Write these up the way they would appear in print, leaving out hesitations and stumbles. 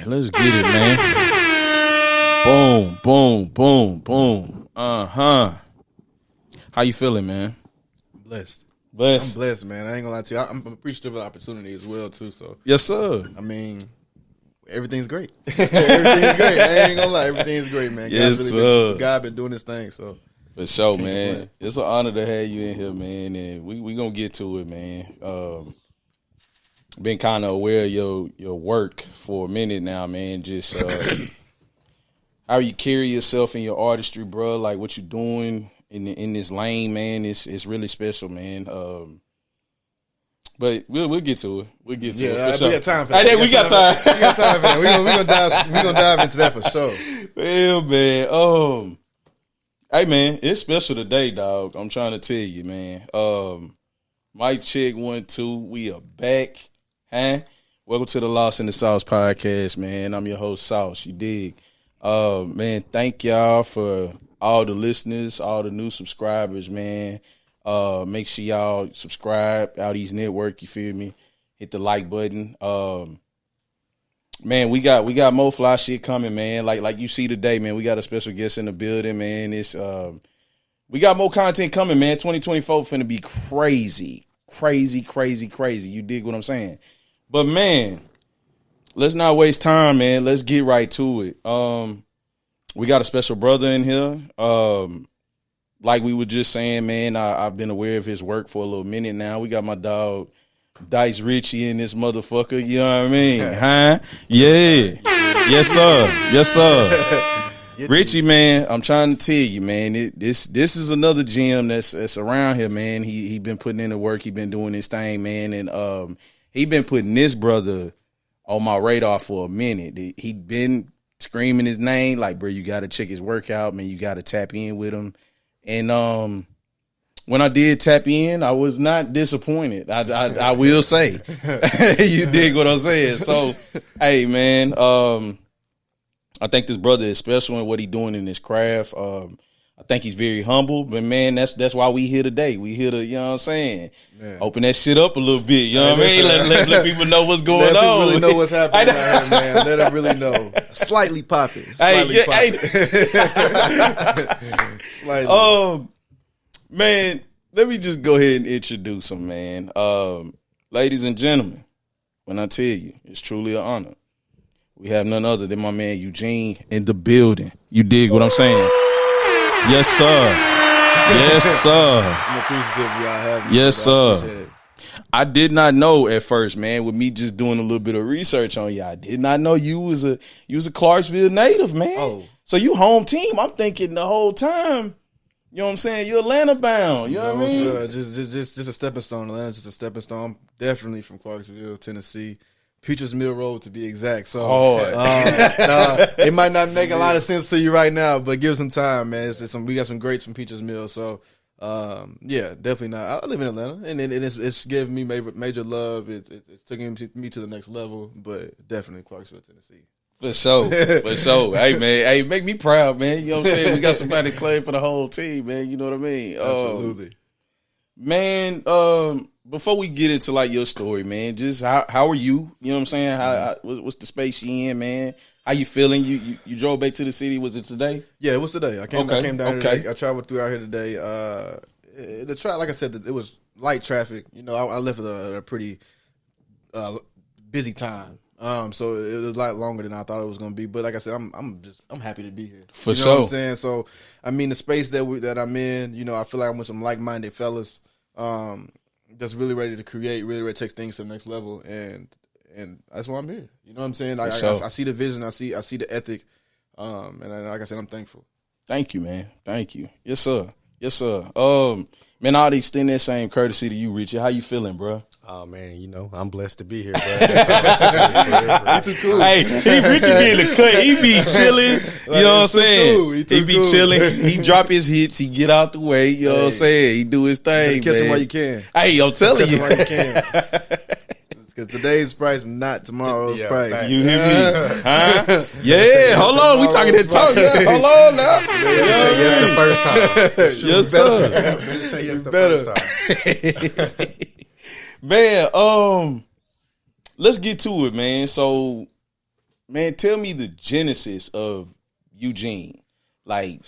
Let's get it, man. Boom, boom, boom, boom. How you feeling, man? Blessed. Blessed. I'm blessed, man. I ain't gonna lie to you. I'm appreciative of the opportunity as well, too. So yes, sir. I mean, everything's great. Everything's great. I ain't gonna lie. Everything's great, man. Yes, sir. God been doing this thing, so. For sure, man. It's an honor to have you in here, man, and we gonna get to it, man. Been kind of aware of your work for a minute now, man. Just how you carry yourself in your artistry, bro. Like what you doing in this lane, man. It's really special, man. But we'll get to it. We'll get to it. For sure. We got time for that. We got time. We got time for that. We gonna dive into that for sure. Well, man. Hey, man, it's special today, dog. I'm trying to tell you, man. Mic check 1 2. We are back. Huh? Welcome to the Lost in the Sauce podcast, man. I'm your host, Sauce. You dig? Man, thank y'all for all the listeners, all the new subscribers, man. Make sure y'all subscribe out these network. You feel me? Hit the like button. Man, we got more fly shit coming, man. Like you see today, man. We got a special guest in the building, man. It's we got more content coming, man. 2024 finna be crazy. You dig what I'm saying? But man, let's not waste time, man. Let's get right to it. We got a special brother in here. Like we were just saying, man, I've been aware of his work for a little minute now. We got my dog Richie in this motherfucker, you know what I mean? Huh? Yeah. Yes, sir. Richie, man, I'm trying to tell you, man, this is another gem that's around here, man. He been putting in the work, he been doing his thing, man, and he been putting this brother on my radar for a minute. He been screaming his name, like, bro, you gotta check his work out, man. You gotta tap in with him. And when I did tap in, I was not disappointed. I will say. You dig what I'm saying? So, hey, man, I think this brother is special in what he doing in his craft. I think he's very humble, but man, that's why we here today. We here to, you know what I'm saying, open that shit up a little bit. You know what I mean? Let people know what's going on. Let people really know what's happening out here, man. Let them really know. Slightly popping. Slightly. Man, let me just go ahead and introduce him, man. Ladies and gentlemen, when I tell you, it's truly an honor. We have none other than my man Eugene in the building. You dig what I'm saying? Yes, sir. Yes, sir. I'm appreciative of y'all having me. Yes, sir. I did not know at first, man, with me just doing a little bit of research on you. I did not know you was a Clarksville native, man. Oh. So you home team. I'm thinking the whole time, you know what I'm saying, you're Atlanta bound. You know what I mean? Sir, just a stepping stone. Atlanta's just a stepping stone. I'm definitely from Clarksville, Tennessee. Peaches Mill Road to be exact. So it might not make a lot of sense to you right now, but give it some time, man. We got some greats from Peaches Mill. So yeah, definitely not. I live in Atlanta, and it's given me major love. It's taking me to the next level, but definitely Clarksville, Tennessee. For sure. Hey, man. Hey, make me proud, man. You know what I'm saying? We got somebody to claim for the whole team, man. You know what I mean? Absolutely. Man, before we get into like your story, man, just how are you? You know what I'm saying? What's the space you in, man? How you feeling? You drove back to the city. Was it today? Yeah, it was today. I came down here today. I traveled through out here today. Like I said, it was light traffic. You know, I left at a pretty busy time. So it was a lot longer than I thought it was going to be. But like I said, I'm happy to be here. For sure. You know what I'm saying? So I mean, the space that I'm in, you know, I feel like I'm with some like-minded fellas. That's really ready to create, really ready to take things to the next level, and that's why I'm here. You know what I'm saying? Like, I see the vision, I see the ethic, and like I said, I'm thankful. Thank you, man. Thank you. Yes, sir. Man, I'll extend that same courtesy to you, Richie. How you feeling, bro? Oh man, you know I'm blessed to be here, bro. You too cool. Hey, Richie be in the cut. He be chilling. You know what I'm saying? Cool. He be chilling. He drop his hits. He get out the way. You know what I'm saying? He do his thing. Catch him man. while you can. Hey, I'm telling you. Catch him while you can. Because today's price, not tomorrow's price. You hear me? Huh? Yeah. Hold on. We talking that talk. Yeah. Hold on now. Say yes the first time. Yes, sir. Better say yes the first time. Man, let's get to it, man. So man, tell me the genesis of Eugene. Like,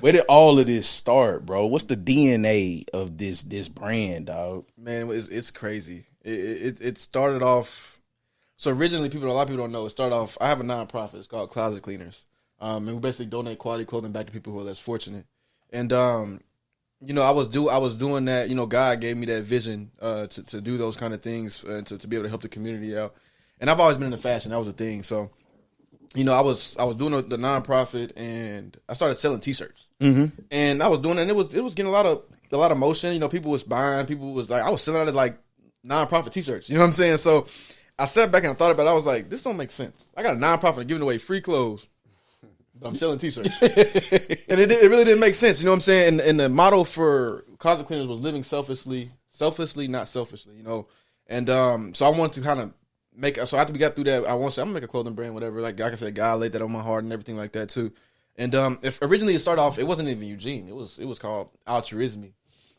where did all of this start, bro? What's the DNA of this brand, dog? Man, it's crazy. It started off. So originally, a lot of people don't know. It started off. I have a nonprofit. It's called Kloset Kleanerz, and we basically donate quality clothing back to people who are less fortunate. And you know, I was doing that. You know, God gave me that vision to do those kind of things and to be able to help the community out. And I've always been into fashion. That was a thing. So, you know, I was doing the nonprofit, and I started selling T-shirts. Mm-hmm. And I was doing it, and it was getting a lot of motion. You know, people was buying. People was like, I was selling out of like nonprofit T-shirts. You know what I'm saying? So I sat back and I thought about it. I was like, this don't make sense. I got a nonprofit giving away free clothes, but I'm selling T-shirts. And it really didn't make sense. You know what I'm saying? And the motto for Kloset Kleanerz was living selflessly, not selfishly. You know, and so I wanted to kind of so after we got through that, I'm gonna make a clothing brand, whatever. Like I said, God laid that on my heart and everything like that too. And if originally it started off, it wasn't even Eugene. It was called Altruism.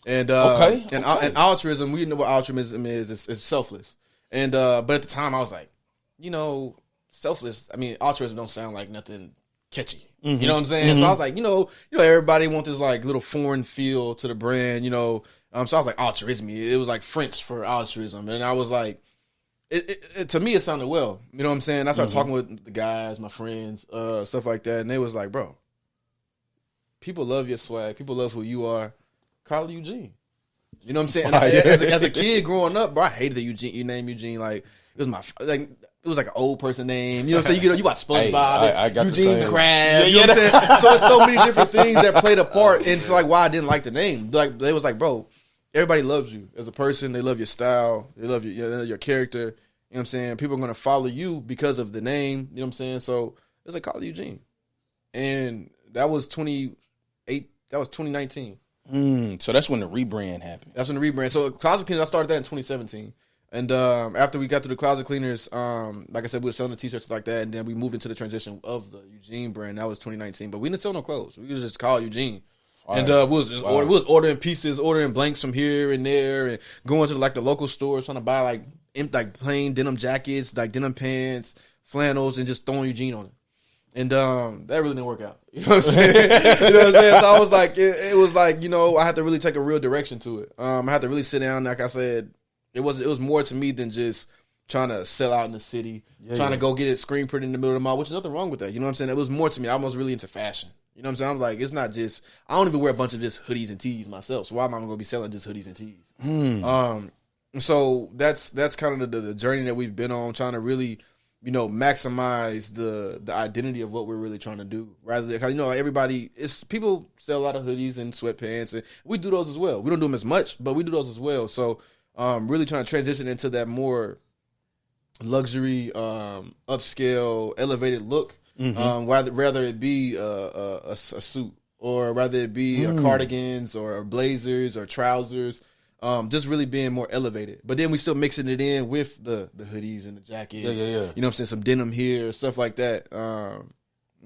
And and altruism, we know what altruism is. It's selfless. And but at the time I was like, you know, selfless. I mean, altruism don't sound like nothing catchy. Mm-hmm. You know what I'm saying? Mm-hmm. So I was like, you know, everybody wants this like little foreign feel to the brand. You know, so I was like altruism. It was like French for altruism, and I was like. It to me, it sounded well. You know what I'm saying? I started talking with the guys, my friends, stuff like that, and they was like, bro, people love your swag. People love who you are. Call it Eugene. You know what I'm saying? And as a kid growing up, bro, I hated your name Eugene. Like, it was like an old person name. You know what I'm saying? You watch SpongeBob. I got Eugene Crab. You know what I'm saying? So it's so many different things that played a part. And it's like why I didn't like the name. Like they was like, bro, everybody loves you as a person. They love your style. They love your character. You know what I'm saying? People are going to follow you because of the name. You know what I'm saying? So it's like, call it Eugene. And that was 2019. So that's when the rebrand happened. That's when the rebrand. So Kloset Kleanerz, I started that in 2017. And after we got to the Kloset Kleanerz, like I said, we were selling the T-shirts like that. And then we moved into the transition of the Eugene brand. That was 2019. But we didn't sell no clothes. We just called Eugene. And we was ordering pieces, ordering blanks from here and there, and going to like the local stores trying to buy like plain denim jackets, like denim pants, flannels, and just throwing Eugene on it. And that really didn't work out. You know what I'm saying? You know what I'm saying? So I was like, it was like, you know, I had to really take a real direction to it. I had to really sit down. Like I said, it was more to me than just trying to sell out in the city, trying to go get it screen printed in the middle of the mall, which is nothing wrong with that. You know what I'm saying? It was more to me. I was really into fashion. You know what I'm saying? I'm like, it's not just, I don't even wear a bunch of just hoodies and tees myself. So why am I going to be selling just hoodies and tees? So that's kind of the journey that we've been on, trying to really, you know, maximize the identity of what we're really trying to do. Rather than, you know, people sell a lot of hoodies and sweatpants, and we do those as well. We don't do them as much, but we do those as well. So really trying to transition into that more luxury, upscale, elevated look. Mm-hmm. Rather it be a suit, or rather it be cardigans or blazers or trousers. Just really being more elevated. But then we still mixing it in with the hoodies and the jackets. Yeah. You know what I'm saying? Some denim here, stuff like that.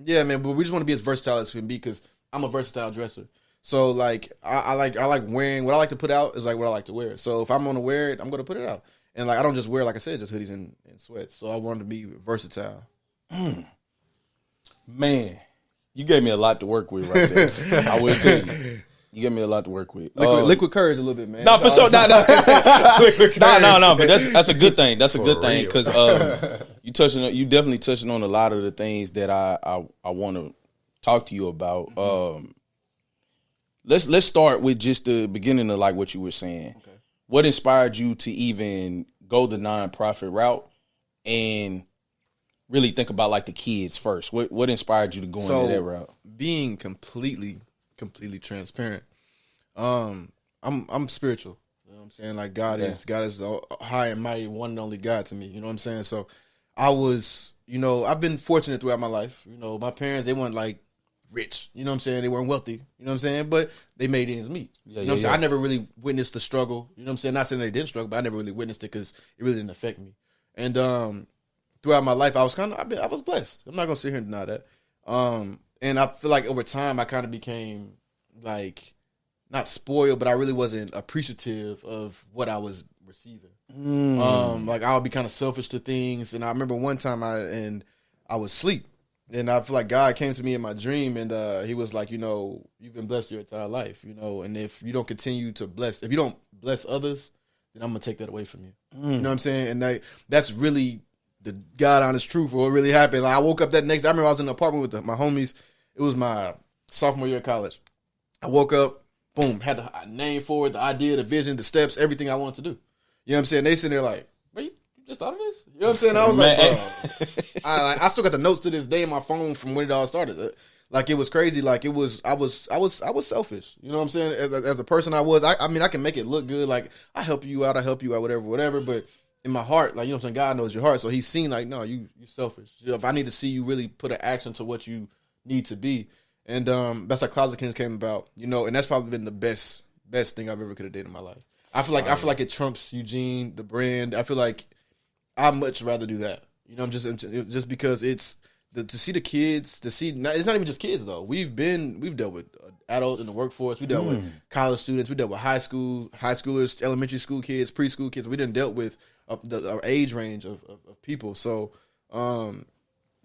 Yeah, man, but we just want to be as versatile as we can be, because I'm a versatile dresser. So like I like wearing what I like to put out is like what I like to wear. So if I'm gonna wear it, I'm gonna put it out. And like I don't just wear, like I said, just hoodies and sweats. So I wanted to be versatile. Man, you gave me a lot to work with right there. I will tell you. You gave me a lot to work with. Liquid courage a little bit, man. No, for sure. No. But that's a good thing. That's a good thing, because you definitely touching on a lot of the things that I want to talk to you about. Mm-hmm. Let's start with just the beginning of like what you were saying. Okay. What inspired you to even go the nonprofit route and really think about like the kids first? What inspired you to go into that route? Being completely transparent. I'm spiritual. You know what I'm saying? Like God is the high and mighty, one and only God to me. You know what I'm saying? So I was, you know, I've been fortunate throughout my life. You know, my parents, they weren't like rich. You know what I'm saying? They weren't wealthy. You know what I'm saying? But they made ends meet. You know what I'm saying? I never really witnessed the struggle. You know what I'm saying? Not saying they didn't struggle, but I never really witnessed it because it really didn't affect me. And throughout my life, I was blessed. I'm not gonna sit here and deny that. And I feel like over time, I kind of became like not spoiled, but I really wasn't appreciative of what I was receiving. Like I would be kind of selfish to things. And I remember one time I would sleep. And I feel like God came to me in my dream, and he was like, you've been blessed your entire life, and if you don't continue to bless, if you don't bless others, then I'm going to take that away from you. You know what I'm saying? And that's really the God honest truth of what really happened. Like, I woke up that next day. I remember I was in an apartment with my homies. It was my sophomore year of college. I woke up, boom, had the name for it, the idea, the vision, the steps, everything I wanted to do. You know what I'm saying? They sitting there like, wait, you just thought of this? You know what I'm saying? I was like, bro. I still got the notes to this day in my phone from when it all started. Like, it was crazy. Like, I was selfish. You know what I'm saying? As a person I was. I mean, I can make it look good. Like, I help you out, whatever. But in my heart, like, you know what I'm saying? God knows your heart. So he's seen, like, no, you selfish. If I need to see you really put an action to what you need to be. And that's how Kloset Kleanerz came about, and that's probably been the best thing I've ever could have did in my life. I feel like it trumps Eugene, the brand. I feel like I'd much rather do that. Just because it's to see the kids, it's not even just kids though. We've dealt with adults in the workforce. We dealt with college students. We dealt with high schoolers, elementary school kids, preschool kids. We done dealt with our age range of people. So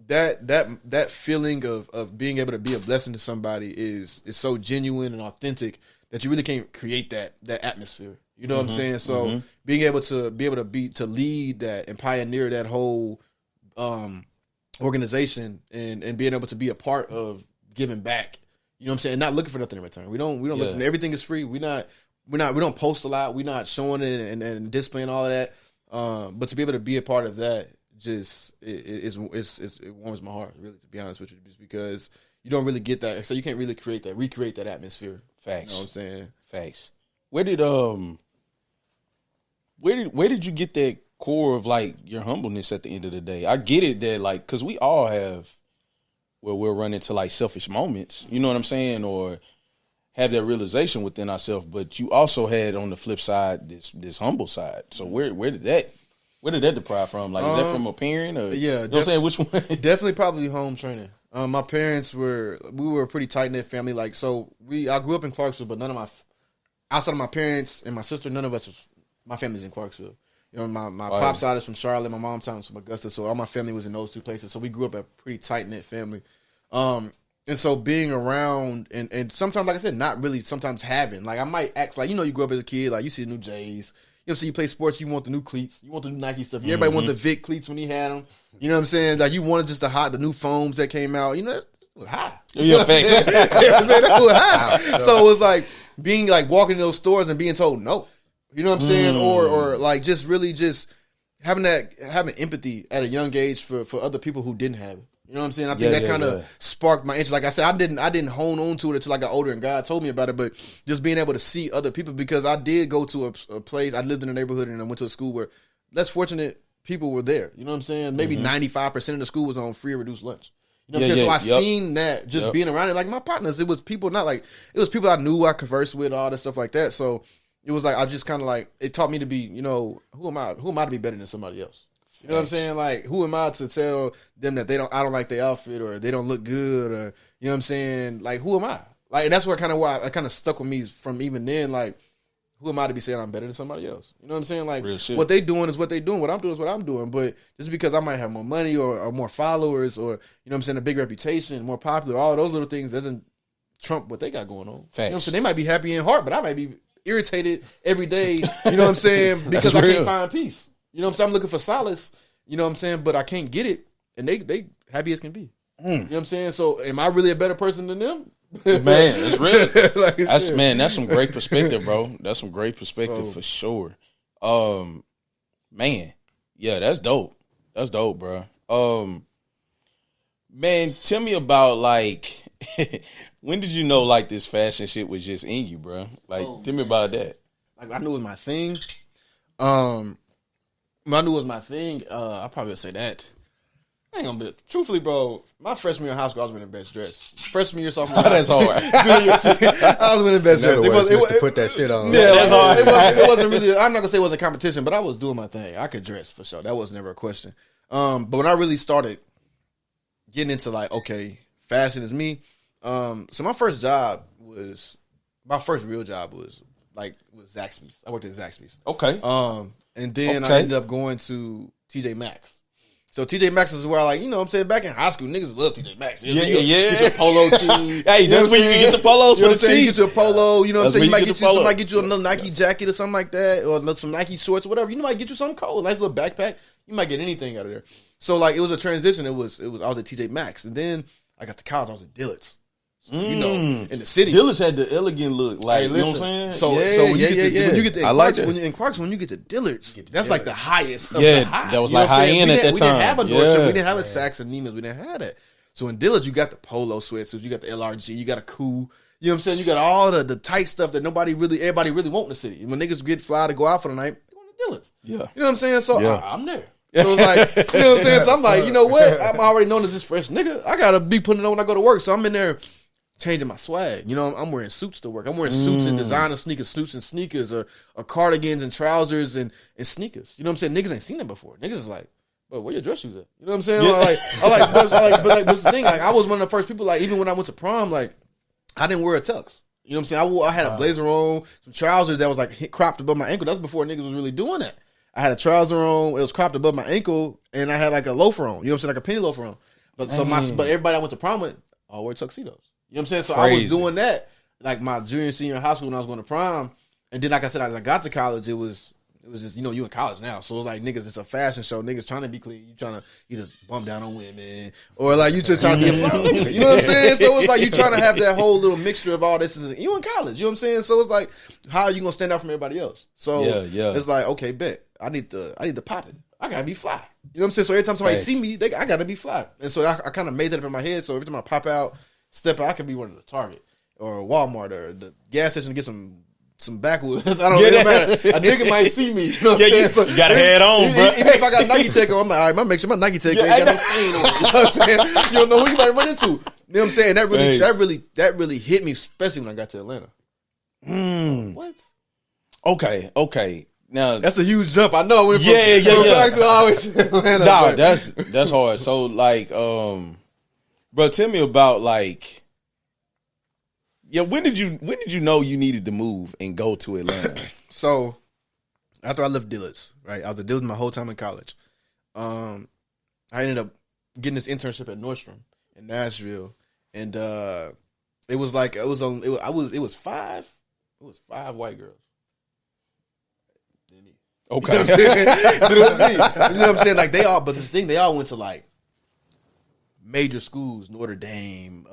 that feeling of being able to be a blessing to somebody is so genuine and authentic that you really can't create that atmosphere. You know what I'm saying? So being able to lead that and pioneer that whole organization and being able to be a part of giving back. You know what I'm saying? Not looking for nothing in return. We don't look, everything is free. We don't post a lot. We're not showing it and displaying all of that. But to be able to be a part of that, it warms my heart, really, to be honest with you, just because you don't really get that, so you can't really recreate that atmosphere. Facts. You know what I'm saying? Facts. Where did you get that core of like your humbleness at the end of the day? I get it that like, cause we all have where we'll run into like selfish moments, you know what I'm saying, or have that realization within ourselves. But you also had on the flip side this humble side. So where did that derive from? Like, is that from a parent or you know what I'm saying? Which one? Definitely probably home training. My parents were a pretty tight knit family. Like, I grew up in Clarksville, but outside of my parents and my sister, none of us my family's in Clarksville. My pop side is from Charlotte, my mom's side is from Augusta, so all my family was in those two places. So we grew up a pretty tight knit family. And so being around and sometimes, like I said, not really sometimes having, like I might act like, you grew up as a kid, like you see the new J's. So you play sports, you want the new cleats, you want the new Nike stuff. Everybody wanted the Vic cleats when he had them. You know what I'm saying? Like you wanted just the new foams that came out. That was high. You know what I'm saying? That was high. So it was like being like walking in those stores and being told no. You know what I'm saying? Or like just really just having empathy at a young age for other people who didn't have it. You know what I'm saying? I think that kind of sparked my interest. Like I said, I didn't hone on to it until I got older and God told me about it. But just being able to see other people, because I did go to a place. I lived in a neighborhood and I went to a school where less fortunate people were there. You know what I'm saying? Maybe 95% of the school was on free or reduced lunch. You know what I'm saying? So I seen that just being around it. Like my partners, it was people it was people I knew, I conversed with, all that stuff like that. So it was like I just kind of like it taught me to be, who am I? Who am I to be better than somebody else? You know what I'm saying? Like, who am I to tell them that I don't like their outfit or they don't look good or, you know what I'm saying? Like, who am I? Like, and that's why it kind of stuck with me from even then. Like, who am I to be saying I'm better than somebody else? You know what I'm saying? Like, what they doing is what they doing. What I'm doing is what I'm doing. But just because I might have more money or more followers or, you know what I'm saying, a big reputation, more popular, all those little things doesn't trump what they got going on. Facts. You know what I'm saying? They might be happy in heart, but I might be irritated every day, you know what I'm saying? Because I can't find peace. You know what I'm saying? I'm looking for solace, you know what I'm saying? But I can't get it. And they happy as can be. You know what I'm saying? So am I really a better person than them? Man, it's real. That's some great perspective, bro. That's some great perspective for sure. Man, yeah, that's dope. That's dope, bro. Man, tell me about like when did you know like this fashion shit was just in you, bro? Like, tell me about that. Like I knew it was my thing. When I knew it was my thing, I probably would say that. I ain't gonna be truthfully, bro. My freshman year in high school, I was wearing the best dress. Freshman year, sophomore year, that's hard. I was wearing the best dress. It was to put that shit on. Yeah, that's hard. It wasn't really. I'm not gonna say it was a competition, but I was doing my thing. I could dress for sure. That was never a question. But when I really started getting into like, okay, fashion is me. So my first real job was Zaxby's. I worked at Zaxby's. Okay. And then I ended up going to TJ Maxx. So TJ Maxx is where, like, you know what I'm saying, back in high school, niggas love TJ Maxx. You know Yeah. Get your polo tee. Hey, that's where you can get the polos You know for what the I'm saying? You cheap. get you a polo, you know what I'm saying? You might get you, somebody get you another Nike jacket or something like that, or some Nike shorts or whatever. You might get you something cool, a nice little backpack. You might get anything out of there. So, like, it was a transition. I was at TJ Maxx. And then I got to college, I was at Dillard's. So, you know, in the city. Dillard's had the elegant look. Like, Hey, you know what I'm saying? So when you get to like when you get to Dillard's, that's like the highest of Yeah, the high. that was You know like what I'm high saying? end at that We didn't time. have a Nordstrom. Yeah. We didn't have a Saks and Neiman's. We didn't have that. So in Dillard's, you got the polo sweatsuits, you got the LRG, you got a cool. You know what I'm saying? You got all the tight stuff that everybody really want in the city. When niggas get fly to go out for the night, they go to Dillard's. Yeah. You know what I'm saying? So Yeah. I'm there. So it's like, you know what I'm saying? So I'm like, you know what? I'm already known as this fresh nigga. I gotta be putting it on when I go to work. So I'm in there changing my swag. You know, I'm wearing suits to work. I'm wearing suits and designer sneakers, suits and sneakers, or cardigans and trousers and sneakers. You know what I'm saying? Niggas ain't seen them before. Niggas is like, but where your dress shoes at? You know what I'm saying? But this thing, like, I was one of the first people, like, even when I went to prom, like, I didn't wear a tux. You know what I'm saying? I had a blazer on, some trousers that was like cropped above my ankle. That's before niggas was really doing that. I had a trouser on, it was cropped above my ankle, and I had like a loafer on. You know what I'm saying? Like a penny loafer on. But everybody I went to prom with all wear tuxedos. You know what I'm saying? So I was doing that like my junior and senior in high school when I was going to prom. And then, like I said, as I got to college, it was just, you know, you in college now. So it's like, niggas, it's a fashion show. Niggas trying to be clean. You trying to either bump down on women or like you just trying to be a fly nigga. You know what I'm saying? So it's like you trying to have that whole little mixture of all this. You in college. You know what I'm saying? So it's like, how are you going to stand out from everybody else? So it's like, okay, bet. I need to pop it. I got to be fly. You know what I'm saying? So every time somebody see me, I got to be fly. And so I kind of made that up in my head. So every time I pop out, step out, I could be one of the Target or Walmart or the gas station to get some backwoods. I don't know. Matter. A nigga might see me. You know what I'm saying? So you got to head on, bro. Even if I got Nike Tech on, I'm like, all right, make sure my Nike Tech ain't got no stain on it. You know what I'm saying? You don't know who you might run into. You know what I'm saying? That really hit me, especially when I got to Atlanta. What? Okay. Now that's a huge jump. I know. Yeah. Atlanta, nah, that's hard. So like, bro, tell me about like, when did you know you needed to move and go to Atlanta? So after I left Dillard's, right? I was at Dillard's my whole time in college. I ended up getting this internship at Nordstrom in Nashville, and it was five white girls. Okay. You know what I'm saying? You know what I'm saying? Like they all went to like major schools, Notre Dame,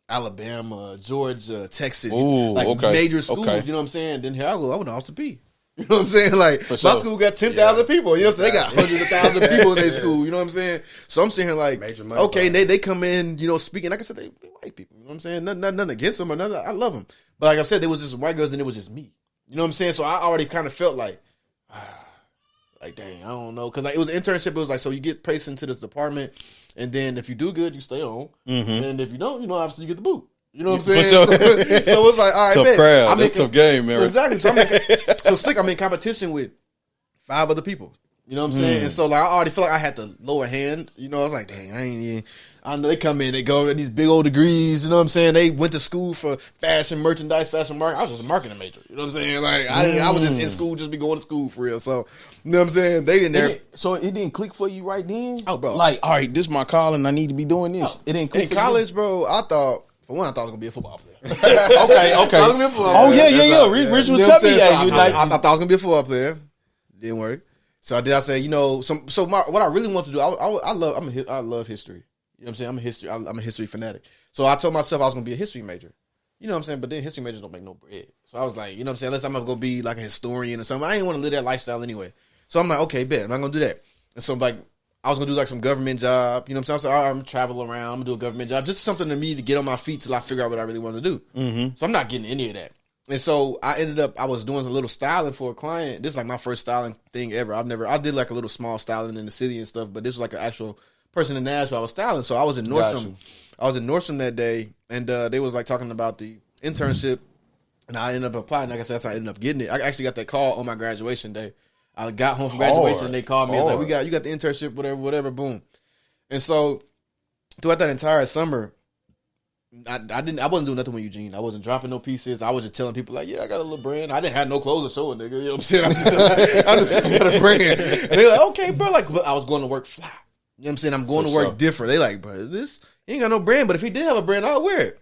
Alabama, Georgia, Texas, major schools. You know what I'm saying? Then here I go. I went to Austin Peay. You know what I'm saying? Like my school got 10,000 people. You know what I'm saying? They got hundreds of thousands of people in their school. You know what I'm saying? So I'm sitting here like, okay, they come in, you know, speaking. Like I said, they white people. You know what I'm saying? Nothing against them or nothing. I love them. But like I said, there was just white girls and it was just me. You know what I'm saying? So I already kind of felt like dang, I don't know. Because like, it was an internship. It was like, so you get placed into this department, and then if you do good, you stay on. Mm-hmm. And if you don't, you know, obviously you get the boot. You know what I'm saying? Sure. So it's like, all right, tough crowd. That's tough game, man. Exactly. So Slick, I'm in competition with 5 other people. You know what I'm saying? And so like I already feel like I had the lower hand. You know, I was like, dang, I know they come in, they go in these big old degrees. You know what I'm saying? They went to school for fashion merchandise, fashion marketing. I was just a marketing major. You know what I'm saying? Like I was just in school, just be going to school for real. So you know what I'm saying? They in there. So it didn't click for you right then? Oh, bro. Like, all right, this is my calling. I need to be doing this. It didn't click in college, bro. I thought I was gonna be a football player. Okay. I was gonna be a football player. Yeah. Rich was telling me I thought I was gonna be a football player. Didn't work. So I said, you know, what I really want to do, I love history. You know what I'm saying? I'm a history fanatic. So I told myself I was gonna be a history major. You know what I'm saying? But then history majors don't make no bread. So I was like, you know what I'm saying? Unless I'm gonna be like a historian or something. I didn't want to live that lifestyle anyway. So I'm like, okay, bet I'm not gonna do that. And so like I was gonna do like some government job. You know what I'm saying? So I'm gonna travel around. I'm gonna do a government job. Just something to me to get on my feet till I figure out what I really want to do. Mm-hmm. So I'm not getting any of that. And so I was doing a little styling for a client. This is like my first styling thing ever. I did like a little small styling in the city and stuff, but this was like an actual person in Nashville I was styling. So I was in Nordstrom. I was in Nordstrom that day, and they was like talking about the internship, and I ended up applying. Like I said, that's how I ended up getting it. I actually got that call on my graduation day. I got home from graduation, and they called me. It's like, you got the internship, whatever, boom. And so throughout that entire summer, I wasn't doing nothing with Eugene. I wasn't dropping no pieces. I was just telling people like, yeah, I got a little brand. I didn't have no clothes to show a nigga. You know what I'm saying? I'm just saying I got a brand. And they're like, okay, bro. Like, but I was going to work fly. You know what I'm saying? I'm going to work different. They like, bro, he ain't got no brand. But if he did have a brand, I'll wear it.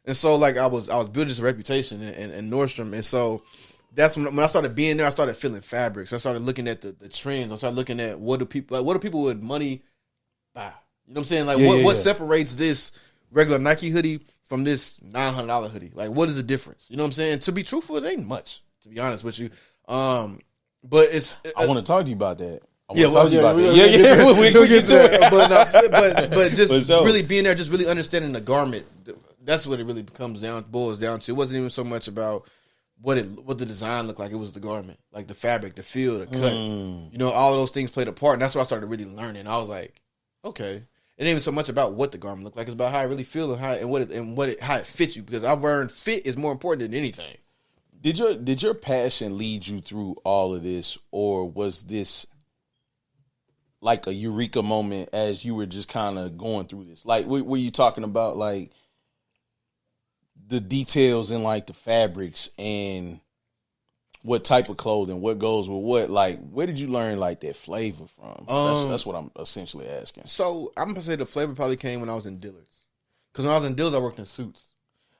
And so like I was building this reputation in Nordstrom. And so that's when I started being there. I started feeling fabrics. I started looking at the trends. I started looking at what do people with money buy? You know what I'm saying? Like what separates this regular Nike hoodie from this $900 hoodie? Like, what is the difference? You know what I'm saying? To be truthful, it ain't much, to be honest with you. But it's I want to talk to you about that. We'll get to that. But just really being there, just really understanding the garment. That's what it really boils down to. It wasn't even so much about what the design looked like. It was the garment, like the fabric, the feel, the cut. You know, all of those things played a part, and that's what I started really learning. I was like, okay. It ain't even so much about what the garment looked like. It's about how I really feel and how it fits you. Because I've learned fit is more important than anything. Did your passion lead you through all of this, or was this like a eureka moment as you were just kind of going through this? Like, were you talking about like the details in like the fabrics and what type of clothing, what goes with what? Like, where did you learn like that flavor from? That's what I'm essentially asking. So I'm gonna say the flavor probably came when I was in Dillard's, because when I was in Dillard's, I worked in suits,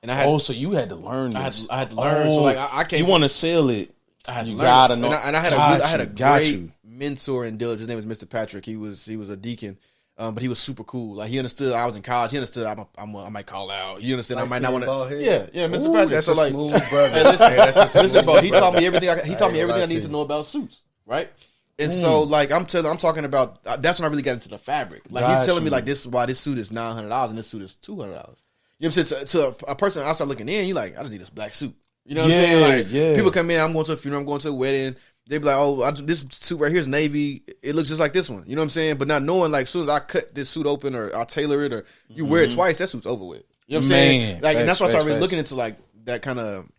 and I had so you had to learn this. I had to learn. So like I can't. You want to sell it? I had to you learn gotta it. know. And I had a great mentor in Dillard's. His name was Mr. Patrick. He was a deacon. But he was super cool. Like, he understood I was in college. He understood I might call out. He understood I might not want to. Yeah, Mr. Patrick. That's a smooth brother. Hey, listen, bro. He taught me everything. He taught me everything I need to know about suits, right? And so, like, I'm talking about. That's when I really got into the fabric. Like, he's telling me like, this is why this suit is $900 and this suit is $200. You know what I'm saying? To a person outside looking in, you like, I just need this black suit. You know what I'm saying? Like, people come in. I'm going to a funeral. I'm going to a wedding. They be like, oh, this suit right here is navy. It looks just like this one. You know what I'm saying? But not knowing, like, as soon as I cut this suit open or I tailor it or you wear it twice, that suit's over with. You know what I'm saying? Like, and that's why I started really looking into, like, that kind of,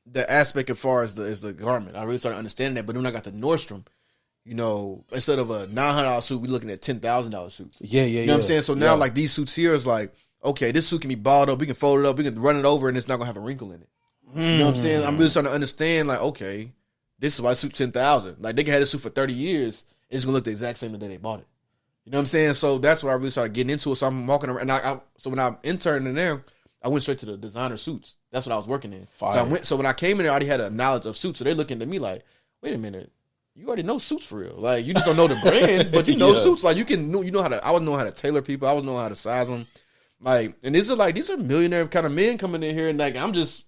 the aspect as far as the garment. I really started understanding that. But then when I got to Nordstrom, you know, instead of a $900 suit, we're looking at $10,000 suits. You know what I'm saying? So now, like, these suits here is like, okay, this suit can be balled up. We can fold it up. We can run it over and it's not going to have a wrinkle in it. You know what I'm saying? I'm really starting to understand, like, okay, this is why I suit $10,000. Like, they can have this suit for 30 years. It's going to look the exact same the day they bought it. You know what I'm saying? So that's when I really started getting into it. So I'm walking around. And so when I interned in there, I went straight to the designer suits. That's what I was working in. So when I came in there, I already had a knowledge of suits. So they're looking at me like, wait a minute. You already know suits for real. Like, you just don't know the brand, but you know suits. Like, you know how to, I was knowing how to tailor people. I was knowing how to size them. Like, and these are millionaire kind of men coming in here. And like, I'm just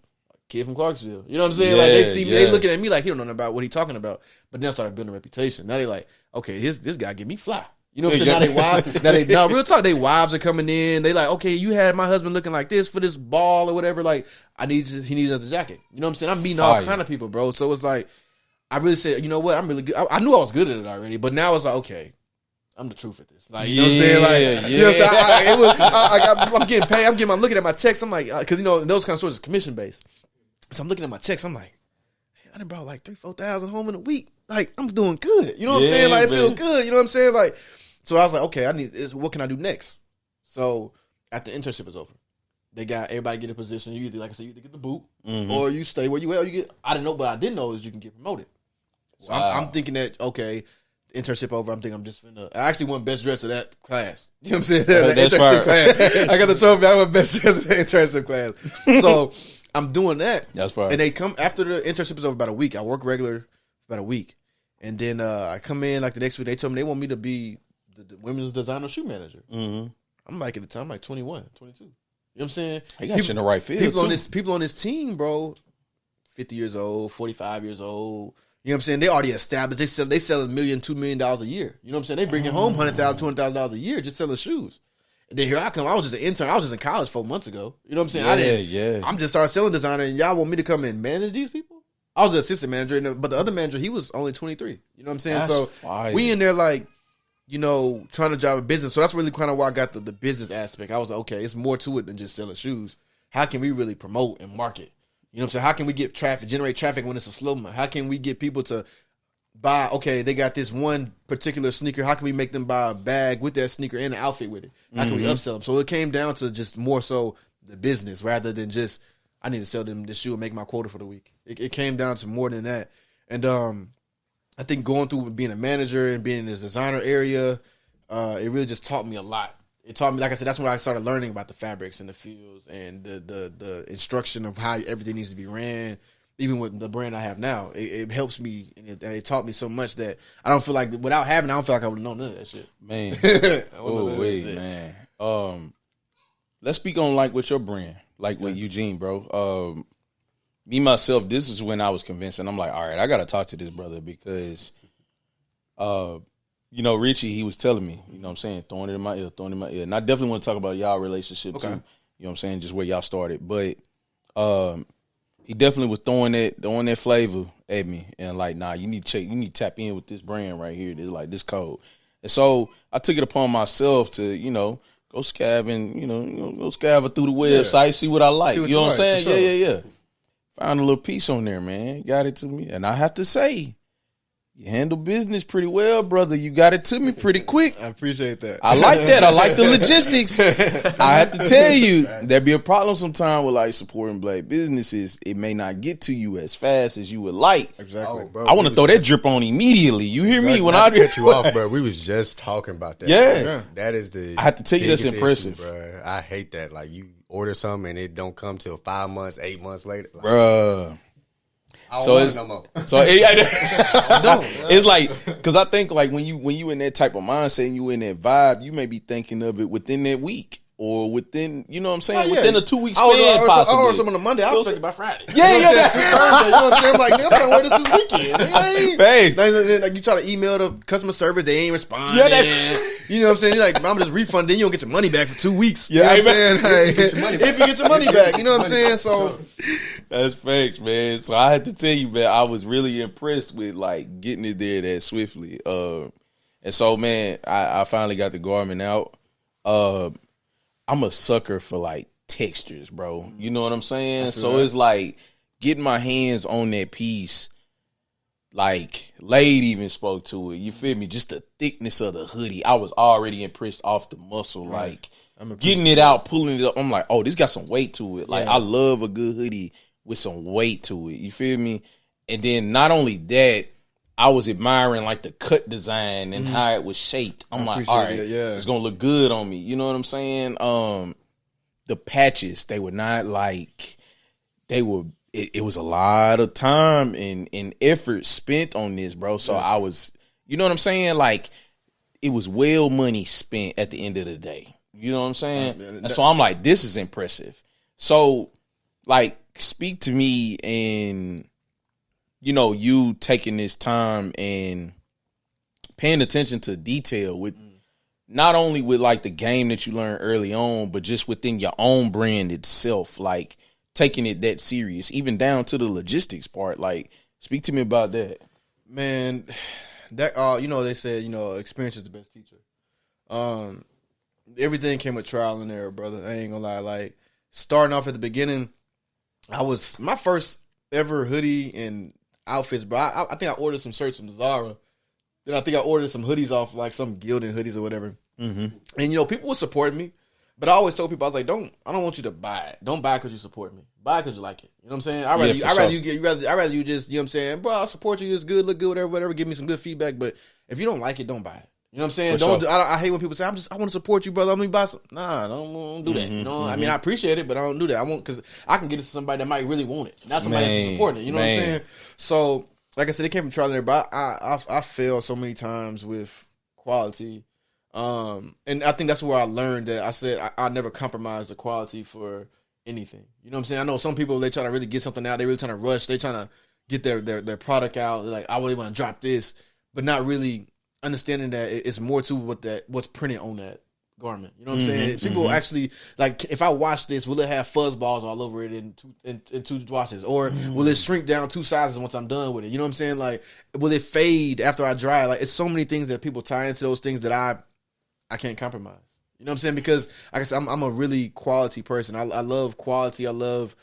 kid from Clarksville. You know what I'm saying? Like, they see me, they looking at me like he don't know nothing about what he talking about. But then I started building a reputation. Now they like, okay, this guy get me fly. You know what I'm saying? Now they wives. Now real talk, they wives are coming in. They like, okay, you had my husband looking like this for this ball or whatever. Like, he needs another jacket. You know what I'm saying? I'm meeting all kind of people, bro. So it's like, I really said, you know what? I'm really good. I knew I was good at it already, but now it's like, okay, I'm the truth at this. Like, you know what I'm saying? Like, you know what I'm saying? I'm getting paid. I'm looking at my checks. I'm like, because you know those kind of stores is commission based. So I'm looking at my checks. I'm like, hey, I done brought like 3,000-4,000 home in a week. Like, I'm doing good. You know what I'm saying? Like, I feel good. You know what I'm saying? Like, so I was like, okay, what can I do next? So after the internship is over, they got everybody get a position. You either, like I said, you either get the boot or you stay where you are. You get. I didn't know, but I didn't know is you can get promoted. So I'm thinking that, okay, internship over. I'm thinking I'm just finna. I actually won best dress of that class. You know what I'm saying? That internship class. I got the trophy. I won best dress of the internship class. So I'm doing that. That's fine. And they come after the internship is over about a week. I work regular for about a week, and then I come in like the next week. They told me they want me to be the women's designer shoe manager. I'm like at the time like 21, 22. You know what I'm saying? He got you in the right field. People on this team, bro, 50 years old, 45 years old. You know what I'm saying? They already established. They sell $1 million, $2 million a year. You know what I'm saying? They bringing home $100,000, $200,000 a year just selling shoes. And then here I come. I was just an intern. I was just in college 4 months ago. You know what I'm saying? I'm just started selling designer, and y'all want me to come and manage these people? I was the assistant manager, but the other manager, he was only 23. You know what I'm saying? That's fire. We in there like, you know, trying to drive a business. So that's really kind of why I got the business aspect. I was like, okay, it's more to it than just selling shoes. How can we really promote and market? You know what I'm saying? How can we get traffic, generate traffic when it's a slow month? How can we get people to buy, okay, they got this one particular sneaker. How can we make them buy a bag with that sneaker and an outfit with it? How can we upsell them? So it came down to just more so the business rather than just I need to sell them this shoe and make my quota for the week. It came down to more than that. And I think going through being a manager and being in this designer area, it really just taught me a lot. It taught me, like I said, that's when I started learning about the fabrics and the fields and the instruction of how everything needs to be ran. Even with the brand I have now, it helps me, and it taught me so much that I don't feel like, without having it, I don't feel like I would have known none of that shit. Man. Man. Let's speak on, like, with your brand, like with Eugene, bro. Me, myself, this is when I was convinced, and I'm like, all right, I got to talk to this brother because, Richie, he was telling me, you know what I'm saying, throwing it in my ear. And I definitely want to talk about y'all relationship, too. You know what I'm saying, just where y'all started. But he definitely was throwing that flavor at me, and like, nah, you need to tap in with this brand right here. This code. And so I took it upon myself to, go scavenge, go scaver through the website, see what I like. You know what I'm saying? Sure. Yeah. Found a little piece on there, man. Got it to me, and I have to say, you handle business pretty well, brother. You got it to me pretty quick. I appreciate that. I like that. I like the logistics. I have to tell you, there'd be a problem sometime with like supporting black businesses. It may not get to you as fast as you would like. Exactly. Bro, I want to throw that drip on immediately. You hear me? When I cut you off, bro. We was just talking about that. Yeah. That is the. I have to tell you, that's impressive, bro. I hate that. Like, you order something and it don't come till 5 months, 8 months later, like, bro. So it's no more. So it's like, because I think like when you in that type of mindset and you in that vibe, you may be thinking of it within that week or within, you know what I'm saying, within a 2 week span. I order some on a Monday. I'll expect it by Friday. Yeah. You know what I'm saying? I'm like, nigga, I'm trying to wear this weekend. Face. Like, you try to email the customer service, they ain't responding. You know what I'm saying? You're like, I'm just refund, then you don't get your money back for 2 weeks. You know what I'm saying? Like, if you get your money back, you know what I'm saying? So that's facts, man. So I had to tell you, man, I was really impressed with like getting it there that swiftly. And so, man, I finally got the garment out. I'm a sucker for like textures, bro. You know what I'm saying? So it's like getting my hands on that piece. Like, Lade even spoke to it. You feel me? Just the thickness of the hoodie. I was already impressed off the muscle. Right. Like, getting it out, pulling it up. I'm like, oh, this got some weight to it. Like, I love a good hoodie with some weight to it. You feel me? And then not only that, I was admiring, like, the cut design and how it was shaped. I'm like, all right, it's going to look good on me. You know what I'm saying? The patches, they were not like, they were... It was a lot of time and effort spent on this, bro. So I was, you know what I'm saying? Like, it was well money spent at the end of the day. You know what I'm saying? And so I'm like, this is impressive. So, like, speak to me and, you taking this time and paying attention to detail with not only with, like, the game that you learned early on, but just within your own brand itself. Like, taking it that serious, even down to the logistics part. Like, speak to me about that. Man, that they said, experience is the best teacher. Everything came with trial and error, brother. I ain't gonna lie. Like, starting off at the beginning, my first ever hoodie and outfits, bro. I think I ordered some shirts from Zara. Then I think I ordered some hoodies off, like some Gildan hoodies or whatever. Mm-hmm. And, people were supporting me. But I always told people, I was like, I don't want you to buy it. Don't buy it because you support me. Buy it because you like it. You know what I'm saying? I'd rather you just, you know what I'm saying? Bro, I'll support you. It's good, look good, whatever. Give me some good feedback. But if you don't like it, don't buy it. You know what I'm saying? I hate when people say, I want to support you, brother. I'm going to buy some. Nah, don't do that. I mean, I appreciate it, but I don't do that. I won't, because I can get it to somebody that might really want it. Not somebody that's supporting it. You know what I'm saying? So, like I said, it came from trial and error, but I failed so many times with quality. And I think that's where I learned that I said I never compromise the quality for anything. You know what I'm saying? I know some people, they try to really get something out. They really trying to rush. They trying to get their product out. They're like, I really want to drop this, but not really understanding that it's more to what's printed on that garment. You know what I'm saying? People actually, like, if I wash this, will it have fuzz balls all over it in two washes? Or will it shrink down 2 sizes once I'm done with it? You know what I'm saying? Like, will it fade after I dry? Like, it's so many things that people tie into those things that I can't compromise. You know what I'm saying? Because, like I said, I'm a really quality person. I love quality. I love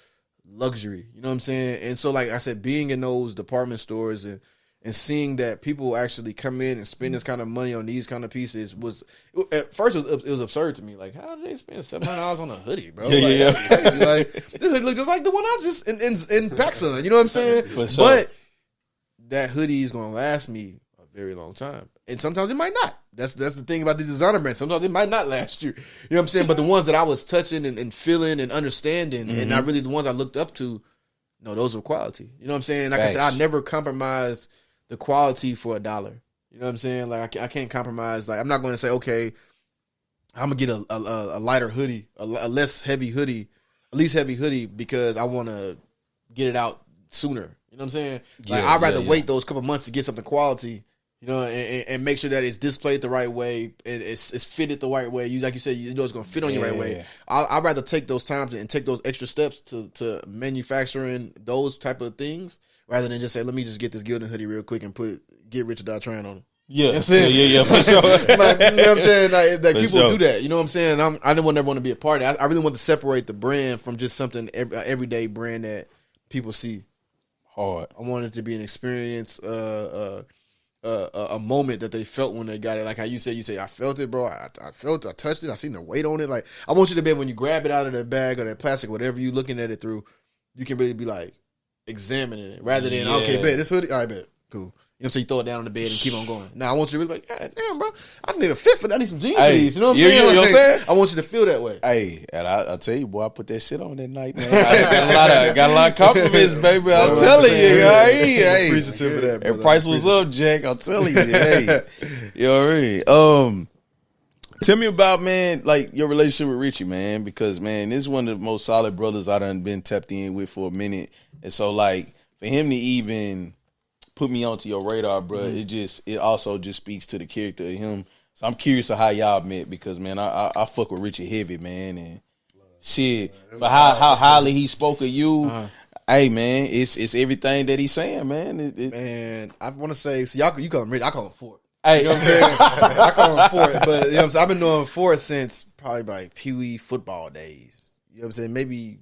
luxury. You know what I'm saying? And so, like I said, being in those department stores and and seeing that people actually come in and spend this kind of money on these kind of pieces was at first it was absurd to me. Like, how did they spend $700 on a hoodie, bro? That's crazy. Like, this hoodie looks just like the one I just in PacSun. You know what I'm saying? For sure. But that hoodie is gonna last me a very long time, and sometimes it might not. That's the thing about the designer brand. Sometimes it might not last you. You know what I'm saying? But the ones that I was touching and feeling and understanding, and not really the ones I looked up to, no, those were quality. You know what I'm saying? Like I said, I never compromise the quality for $1. You know what I'm saying? Like I can't compromise. Like I'm not going to say, okay, I'm gonna get a lighter hoodie, a less heavy hoodie, a least heavy hoodie because I want to get it out sooner. You know what I'm saying? Like I'd rather wait those couple months to get something quality, you know, and make sure that it's displayed the right way and it's fitted the right way. Like you said, you know it's gonna fit on you the right way. I'd rather take those times and take those extra steps to manufacturing those type of things rather than just say, let me just get this Gildan hoodie real quick and get Rich or Die Trying on it. Yeah, you know what I'm saying? yeah, for sure. Like, you know what I'm saying? Like people sure. do that. You know what I'm saying? I didn't never want to be a part of it. I really want to separate the brand from just something everyday brand that people see. Hard. I want it to be an experience, a moment that they felt when they got it. Like how you say, I felt it, bro. I felt it. I touched it. I seen the weight on it. Like I want you to be when you grab it out of that bag or that plastic, whatever you looking at it through, you can really be like examining it rather than okay, bet this hoodie. All right, bet cool. You know what I'm saying? You throw it down on the bed and keep on going. Now I want you to be like, God damn, bro, I need a fit for that. I need some jeans for these. You know what I'm saying? You know what I'm saying? I want you to feel that way. Hey, and I tell you, boy, I put that shit on that night, man. I got a lot of compliments, baby. I'm telling you, hey, appreciative of that, brother. And price was up, Jack. I'm telling you, hey, you know what I mean? Tell me about, man, like your relationship with Richie, man, because man, this is one of the most solid brothers I done been tapped in with for a minute, and so like for him to even put me onto your radar, bro, it also just speaks to the character of him. So I'm curious of how y'all met because man, I fuck with Richie heavy, man, and shit, but how highly he spoke of you. Hey man, it's everything that he's saying, man. Man, I want to say, so you call him Rich, I call him Fort. Hey, you know what I'm saying? I call him Fort, but you know what I'm saying? I've been knowing Fort since probably like Pee Wee football days. You know what I'm saying? Maybe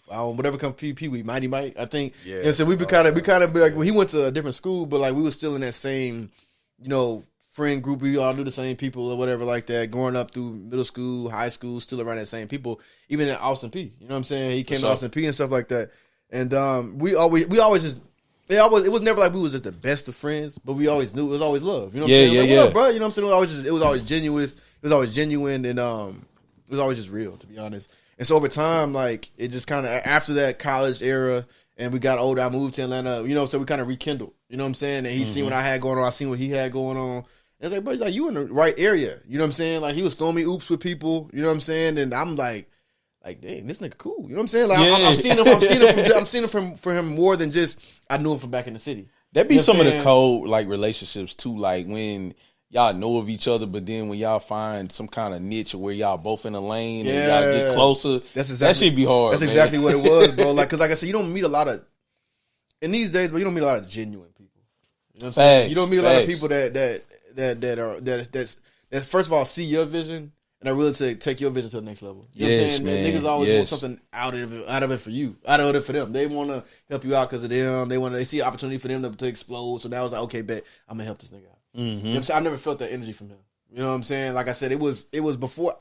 whatever comes Pee Wee, Mighty Mike, I think. Yeah. You know what I'm saying? We kind of like, well, he went to a different school, but like we were still in that same, you know, friend group. We all knew the same people or whatever like that. Growing up through middle school, high school, still around that same people. Even at Austin P. You know what I'm saying? He came to Austin P and stuff like that. And we always just. It was never like we was just the best of friends, but we always knew it was always love. You know what I'm saying? Like, what up, bro? You know what I'm saying? It was always genuine. It was always genuine, and it was always just real, to be honest. And so over time, like it just kind of after that college era, and we got older. I moved to Atlanta. You know, so we kind of rekindled. You know what I'm saying? And he seen what I had going on. I seen what he had going on. And it's like, bro, like you in the right area. You know what I'm saying? Like he was throwing me oops with people. You know what I'm saying? And I'm like, dang, this nigga cool. You know what I'm saying? Like I'm seeing him from him more than just I knew him from back in the city. That be some of the cold like relationships too. Like when y'all know of each other, but then when y'all find some kind of niche where y'all both in a lane and y'all get closer, that shit be hard. That's exactly what it was, bro. Like, cause like I said, you don't meet a lot of in these days, but you don't meet a lot of genuine people. You know what I'm saying? You don't meet a lot of people that first of all see your vision. And are willing to take your vision to the next level. You know what I'm saying? Man. Niggas always want something out of it for you, out of it for them. They want to help you out because of them. They see an opportunity for them to explode. So now it's like, okay, bet I'm gonna help this nigga out. You know what I'm saying? I never felt that energy from him. You know what I'm saying? Like I said, it was before.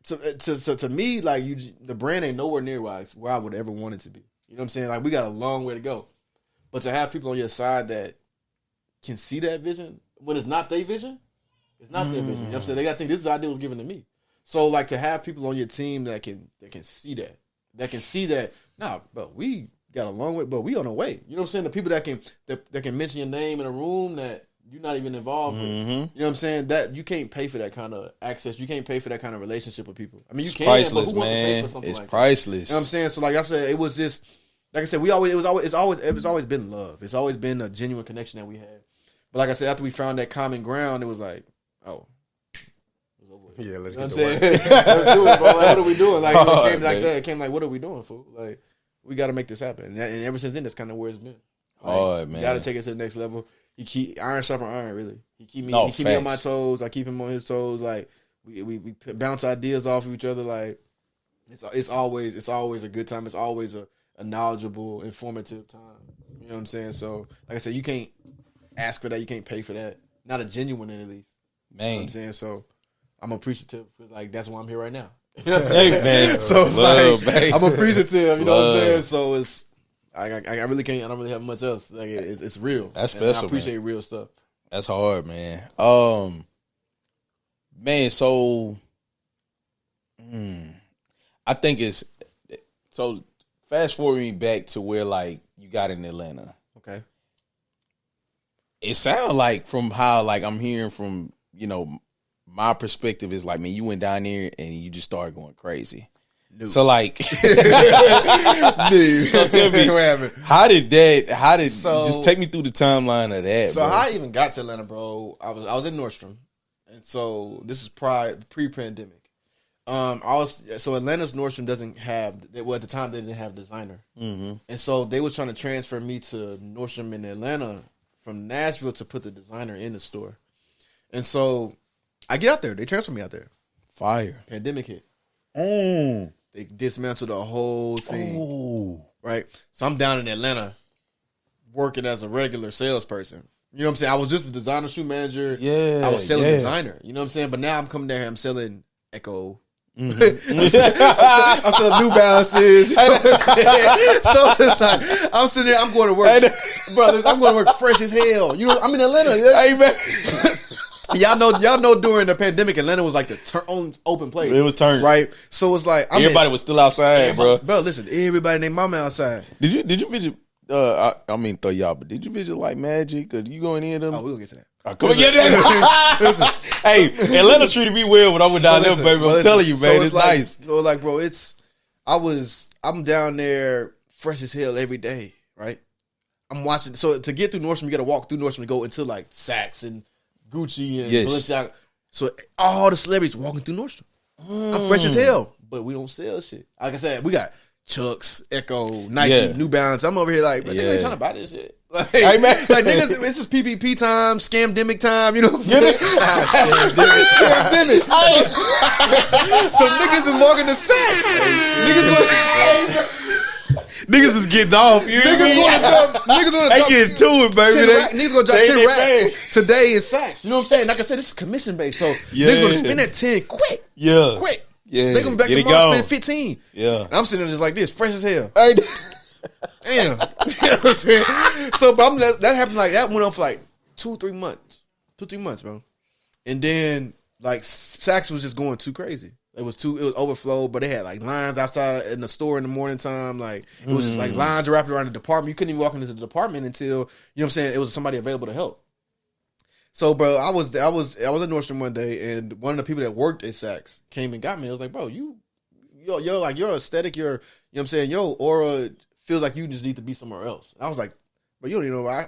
To me, like the brand ain't nowhere near where I would ever want it to be. You know what I'm saying? Like we got a long way to go, but to have people on your side that can see that vision when it's not their vision. It's not their vision. You know what I'm saying? They got to think this idea was given to me. So, like, to have people on your team that can see that, nah, bro, we got a long way, but we on the way. You know what I'm saying? The people that can mention your name in a room that you're not even involved with. You know what I'm saying? That you can't pay for that kind of access. You can't pay for that kind of relationship with people. I mean, it's priceless, but who wants to pay for something like priceless. That? You know what I'm saying? So, like I said, it was just, like I said, it's always been love. It's always been a genuine connection that we had. But like I said, after we found that common ground, it was like, oh, yeah, let's get to work. Let's do it, bro. Like, what are we doing? Like, it came like that. It came like, what are we doing, fool? Like, we got to make this happen. And ever since then, that's kind of where it's been. Like, man. Got to take it to the next level. He keep iron sharpen iron, really. He keep me on my toes. I keep him on his toes. Like, we bounce ideas off of each other. Like, it's always a good time. It's always a knowledgeable, informative time. You know what I'm saying? So, like I said, you can't ask for that. You can't pay for that. Not a genuine at least. Man. You know what I'm saying? So I'm appreciative. Like, that's why I'm here right now. You know what I'm saying? Hey, man. So it's Love, like, babe. I'm appreciative. You know Love. what I'm saying? So it's, I really can't, I don't really have much else. Like, it's real. That's And special, I appreciate man. real stuff. That's hard, man. Man, so I think it's so fast forwarding back to where like you got in Atlanta. Okay. It sounds like from how like I'm hearing from, you know, my perspective is like, man, you went down there and you just started going crazy. No. So like Dude. So tell me, What happened? how did So- just take me through the timeline of that, So bro. how I even got to Atlanta, bro, I was in Nordstrom. And so this is pre-pandemic. So Atlanta's Nordstrom doesn't have, well, at the time they didn't have designer. Mm-hmm. And so they was trying to transfer me to Nordstrom in Atlanta from Nashville to put the designer in the store. And so I get out there. They transfer me out there. Fire. Pandemic hit. They dismantled the whole thing. Ooh. Right? So I'm down in Atlanta working as a regular salesperson. You know what I'm saying? I was just a designer shoe manager. Yeah. I was selling yeah. designer. You know what I'm saying? But now I'm coming down here, I'm selling Echo. Mm-hmm. I'm selling New Balances. You know what I'm saying? So it's like, I'm sitting there, I'm going to work. Brothers, I'm going to work fresh as hell. You know, I'm in Atlanta. Hey, man. Y'all know during the pandemic, Atlanta was like the only open place. It was turned. Right? So it's like, Everybody was still outside, bro. Bro, listen, everybody named mama outside. Did you visit? I mean, throw y'all, but did you visit like Magic? Or you go in any of them? Oh, we're going to get to that. Come on, listen. Hey, Atlanta treated me well when I went down there, baby. I'm telling you, man, it's like, nice. So like, bro, I'm down there fresh as hell every day, right? I'm watching. So to get through Nordstrom, you got to walk through Nordstrom to go into like Saks and Gucci and Yes. Balenciaga. So all the celebrities walking through Nordstrom. I'm fresh as hell, but we don't sell shit. Like I said, we got Chucks, Echo, Nike, Yeah. New Balance. I'm over here like, niggas Yeah. ain't trying to buy this shit. Like, Hey, man. like niggas, this is PPP time, scamdemic time. You know what I'm saying? Scamdemic. So niggas is walking to Saks. Niggas is getting off. You Niggas gonna They drop getting to it, baby. 10 racks. Niggas gonna drop they 10 in racks their bag. today in Saks. You know what I'm saying? Like I said, this is commission based. So Yeah. niggas gonna spend that 10 quick. Yeah. Quick. Yeah. They gonna be back Get it tomorrow gone. spend 15. Yeah. And I'm sitting there just like this, fresh as hell. Hey. Damn. You know what I'm saying? So but that happened like that went on for like 2-3 months. 2-3 months, bro. And then like Saks was just going too crazy. It was overflowed, but they had like lines outside in the store in the morning time. Like it was just like lines wrapped around the department. You couldn't even walk into the department until, you know what I'm saying, it was somebody available to help. So, bro, I was at Nordstrom one day, and one of the people that worked at Saks came and got me. I was like, bro, you're like your aesthetic, you know what I'm saying, your aura feels like you just need to be somewhere else. And I was like, but you don't even know why.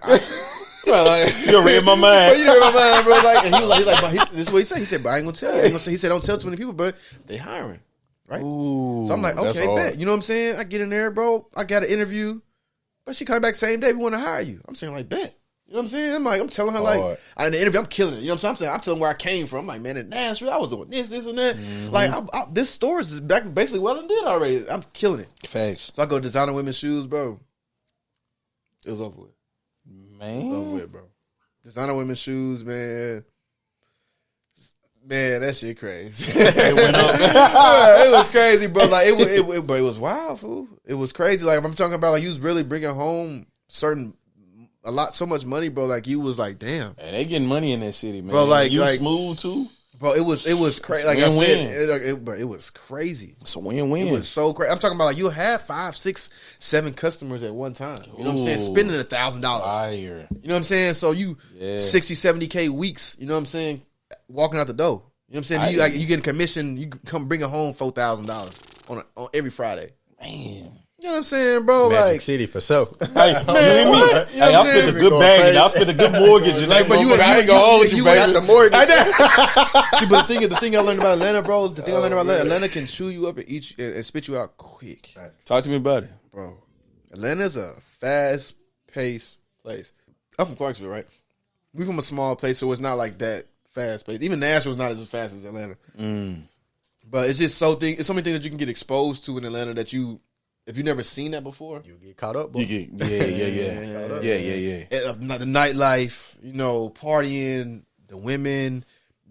Bro, like, You read my mind. bro, you read my mind, bro. Like, and he was like, but this is what he said. He said, but I ain't gonna tell you. He said, don't tell too many people, but they hiring, right? Ooh, So I'm like, that's okay, hard. bet. You know what I'm saying? I get in there, bro. I got an interview, but she came back same day. We want to hire you. I'm saying like, bet. You know what I'm saying? I'm telling her Hard. like, in the interview, I'm killing it. You know what I'm saying? I'm telling where I came from. I'm like, man, in Nashville, I was doing this, and that. Like, this store is basically what I did already. I'm killing it. Facts. So I go designer women's shoes, bro. It was over with. Man. It was over with, bro. Designer women's shoes, man. Man, that shit crazy. It went up. It was crazy, bro. Like but it was wild, fool. It was crazy. Like I'm talking about, like you was really bringing home so much money, bro. Like you was like, damn, And they getting money in that city, man. Bro, like- you like- smooth too. bro. It was crazy. Like I said, but it was crazy. It's a win-win. It was so crazy. I'm talking about like you have 5, 6, 7 customers at one time. You know what I'm saying? Ooh. Spending $1,000. Fire. You know what I'm saying? So you 60, 70K weeks. You know what I'm saying? Walking out the door. You know what I'm saying? You getting commission. You come bringing home $4,000 on every Friday. Man. You know what I'm saying, bro? Magic Like, City for sure. Hey, man, you what? hear me? You know what Hey, I I'm spent a saying? good bag. I spent a good mortgage. Like, but you I ain't gonna hold you, baby. got the mortgage. See, but the thing I learned about Atlanta, bro. The thing I learned about Atlanta can chew you up and spit you out quick, Talk to me about it. bro. Atlanta's a fast-paced place. I'm from Clarksville, right? We from a small place, so it's not like that fast-paced. Even Nashville's not as fast as Atlanta. But it's just it's so many things that you can get exposed to in Atlanta that you if you never seen that before, You get caught up, boy. Yeah. The nightlife, partying, the women.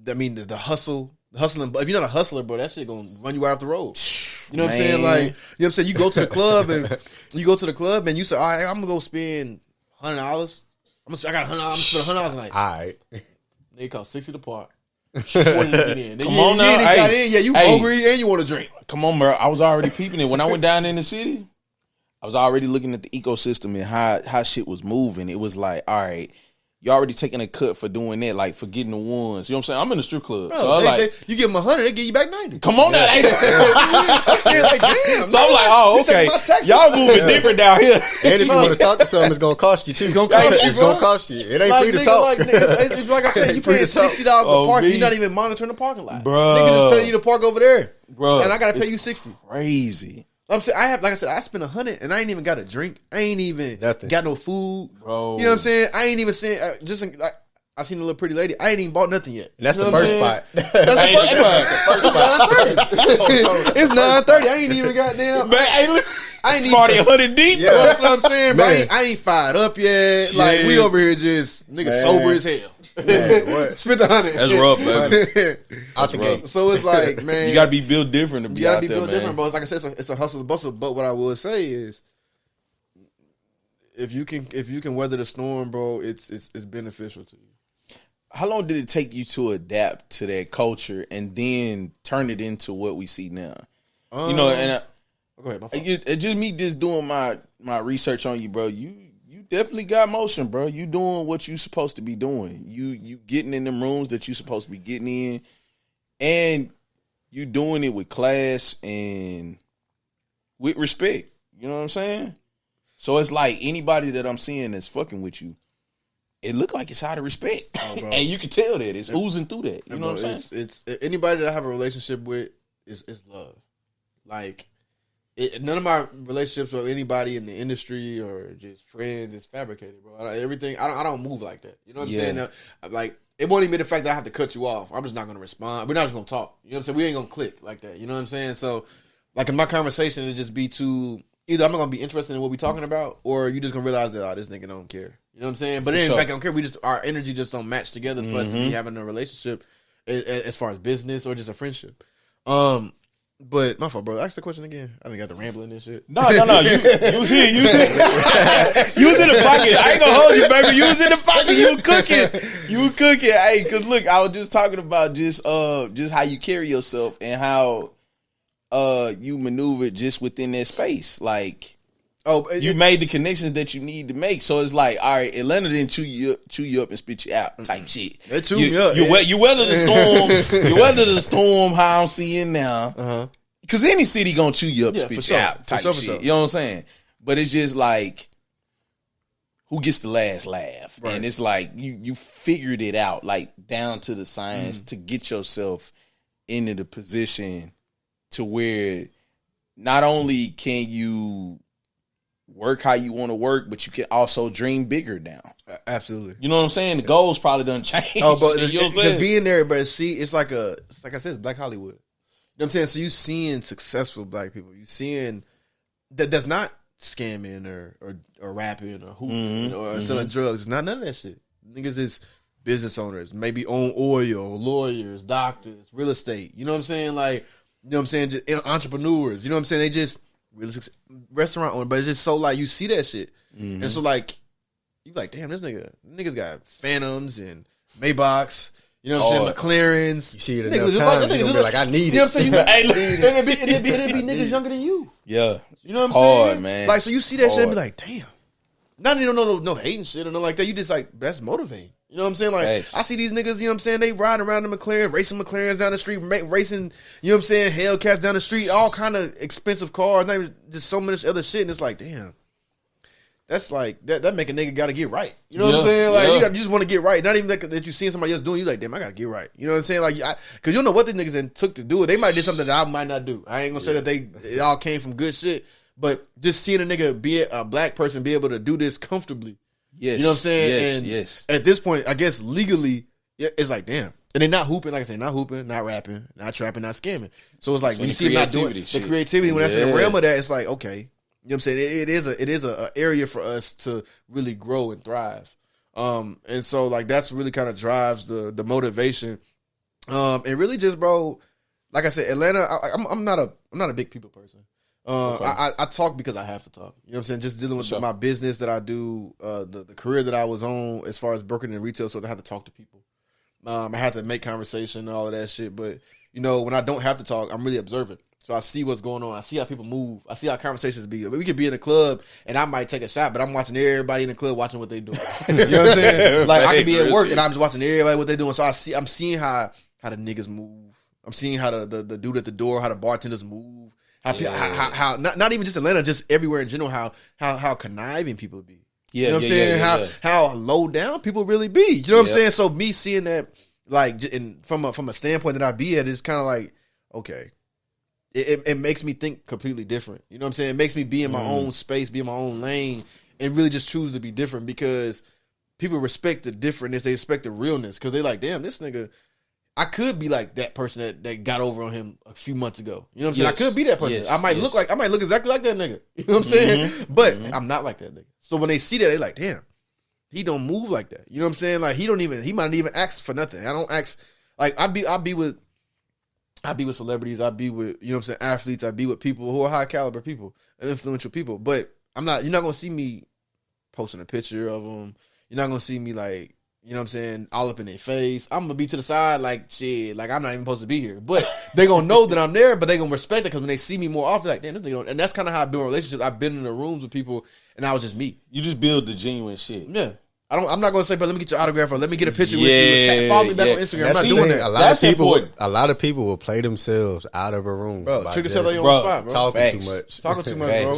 I mean, the hustle, the hustling. But if you're not a hustler, bro, that shit gonna run you right off the road. You know what I'm saying? Like, you know what I'm saying? You go to the club and you say, all right, I'm gonna go spend $100. I got $100. I'm gonna spend $100 tonight. All right. They cost $60 the park. $40 to get in. Come on now. Got in. Yeah, you hungry and you want to drink. Come on, bro. I was already peeping it when I went down in the city. I was already looking at the ecosystem and how shit was moving. It was like, all right, you already taking a cut for doing that, like for getting the ones. You know what I'm saying? I'm in the strip club, Bro, so I like, you give them 100, they give you back 90. come on now. I'm saying like, damn. So I'm like, oh, okay, y'all moving different down here. And if you want to talk to something, it's gonna cost you too. It's gonna cost you. It ain't free to talk. Like I said, you paying $60 a park. You're not even monitoring the parking lot. Bro. Niggas just telling you to park over there, Bro, and I gotta pay you $60. Crazy. I'm saying I spent $100 and I ain't even got a drink. I ain't even Nothing. got no food. Bro. You know what I'm saying? I ain't even saying I seen a little pretty lady. I ain't even bought nothing yet. And that's the first spot. That's the first spot. It's 9:30. I ain't even goddamn. I ain't Party even 100 deep. Yeah, that's what I'm saying, bro. Man. I ain't fired up yet. Like we over here just sober as hell. Man, what? Spent $100. That's rough, baby. Out the gate. So it's like, man, You gotta be built different to be out there, man. different, bro. It's like I said, it's a hustle and bustle. But what I will say is, if you can weather the storm, bro, it's beneficial to you. How long did it take you to adapt to that culture and then turn it into what we see now? Go ahead, my fault. It's just me just doing my research on you, bro. You definitely got motion, bro. You doing what you supposed to be doing. You getting in them rooms that you supposed to be getting in, and you doing it with class and with respect. You know what I'm saying? So it's like anybody that I'm seeing that's fucking with you, it look like it's out of respect, and you can tell that it's oozing through that. You know what I'm saying? It's anybody that I have a relationship with is love. Like none of my relationships with anybody in the industry or just friends is fabricated, bro. Everything I don't move like that. You know what I'm saying? Like it won't even be the fact that I have to cut you off. I'm just not gonna respond. We're not just gonna talk. You know what I'm saying? We ain't gonna click like that. You know what I'm saying? So like in my conversation, it just be too. Either I'm not gonna be interested in what we talking about, or you just gonna realize that this nigga don't care. You know what I'm saying? But it ain't like I don't care. Our energy just don't match together for us to be having a relationship as far as business or just a friendship. But my fault, bro. Ask the question again. I done got the rambling and shit. No. You was here. You was in the pocket. I ain't gonna hold you, baby. You was in the pocket. You were cooking. Hey, cause look, I was just talking about just how you carry yourself and how you maneuver just within that space. Like, you made the connections that you need to make. So it's like, all right, Atlanta didn't chew you up and spit you out type shit. They chewed me up. You weathered the storm. You weathered the storm. How I'm seeing now. Because any city gonna chew you up and spit you out type shit. You know what I'm saying? But it's just like, who gets the last laugh? Right. And it's like you figured it out, like down to the science, to get yourself into the position to where not only can you work how you want to work, but you can also dream bigger now. Absolutely. You know what I'm saying? The goals probably done changed. Oh, but you know what I'm saying? being there, but see, it's like I said, it's Black Hollywood. You know what I'm saying? So you seeing successful black people. You seeing that's not scamming or rapping or hooping or selling drugs. It's not none of that shit. Niggas is business owners, maybe own oil, lawyers, doctors, real estate. You know what I'm saying? Like, you know what I'm saying? Just entrepreneurs. You know what I'm saying? They just restaurant owner, but it's just so like you see that shit, and so like you like, damn, niggas got Phantoms and Maybachs. You know what I'm saying? McLarens. You see it enough times, you gonna be like, I need it. You know what I'm saying? And it'd be niggas younger than you. Yeah. You know what I'm saying? Man. Like, so you see that shit and be like, damn. Not even no hating shit or nothing like that. You just like, that's motivating. You know what I'm saying? Like, I see these niggas, you know what I'm saying? They riding around the McLaren, racing McLarens down the street, racing, you know what I'm saying? Hellcats down the street, all kind of expensive cars, not even just so much other shit. And it's like, damn. That's like, that make a nigga gotta get right. You know what I'm saying? Like, you just want to get right. Not even that you seeing somebody else doing, you like, damn, I gotta get right. You know what I'm saying? Like, because you don't know what these niggas then took to do it. They might do something that I might not do. I ain't gonna say that it all came from good shit, but just seeing a nigga a black person be able to do this comfortably. Yes. You know what I'm saying? Yes. At this point, I guess legally, it's like, damn. And they're not hooping, like I say, not hooping, not rapping, not trapping, not scamming. So it's like, when you see them not doing the creativity, when that's in the realm of that, it's like, okay. You know what I'm saying? It is a area for us to really grow and thrive. And so like that's really kind of drives the motivation. And really just, bro, like I said, Atlanta, I'm not a big people person. Okay. I talk because I have to talk. You know what I'm saying? Just dealing with my business that I do, the career that I was on as far as broking in retail, so I have to talk to people. I have to make conversation and all of that shit. But, you know, when I don't have to talk, I'm really observant. So I see what's going on. I see how people move. I see how conversations be. We could be in a club and I might take a shot, but I'm watching everybody in the club watching what they doing. You know what I'm saying? Like I could be at work and I'm just watching everybody what they doing. So I'm seeing how the niggas move. I'm seeing how the dude at the door, how the bartenders move. How not even just Atlanta, just everywhere in general, how conniving people be. You know what I'm saying? How low down people really be. You know what I'm saying? So me seeing that, like, from a standpoint that I be at, it's kind of like, okay, it makes me think completely different. You know what I'm saying? It makes me be in my own space, be in my own lane, and really just choose to be different because people respect the differentness. They respect the realness because they like, damn, this nigga. I could be like that person that got over on him a few months ago. You know what I'm saying? I could be that person. I might look exactly like that nigga. You know what I'm saying? But I'm not like that nigga. So when they see that, they like, damn, he don't move like that. You know what I'm saying? Like he might not even ask for nothing. I don't ask. Like I be with celebrities. I be with, you know what I'm saying, athletes. I be with people who are high caliber people, influential people. But you're not gonna see me posting a picture of them. You're not gonna see me like, you know what I'm saying, all up in their face. I'm going to be to the side like, shit, like I'm not even supposed to be here. But they going to know that I'm there, but they going to respect it because when they see me more often, like, damn, this nigga don't. And that's kind of how I build relationships. I've been in the rooms with people, and I was just me. You just build the genuine shit. Yeah. I'm not going to say, but let me get your autograph or let me get a picture with you. Follow me back on Instagram. I'm not doing that. A lot of people will play themselves out of a room. Bro, trick yourself on your own spot, bro. Talking too much. Talking too much, bro.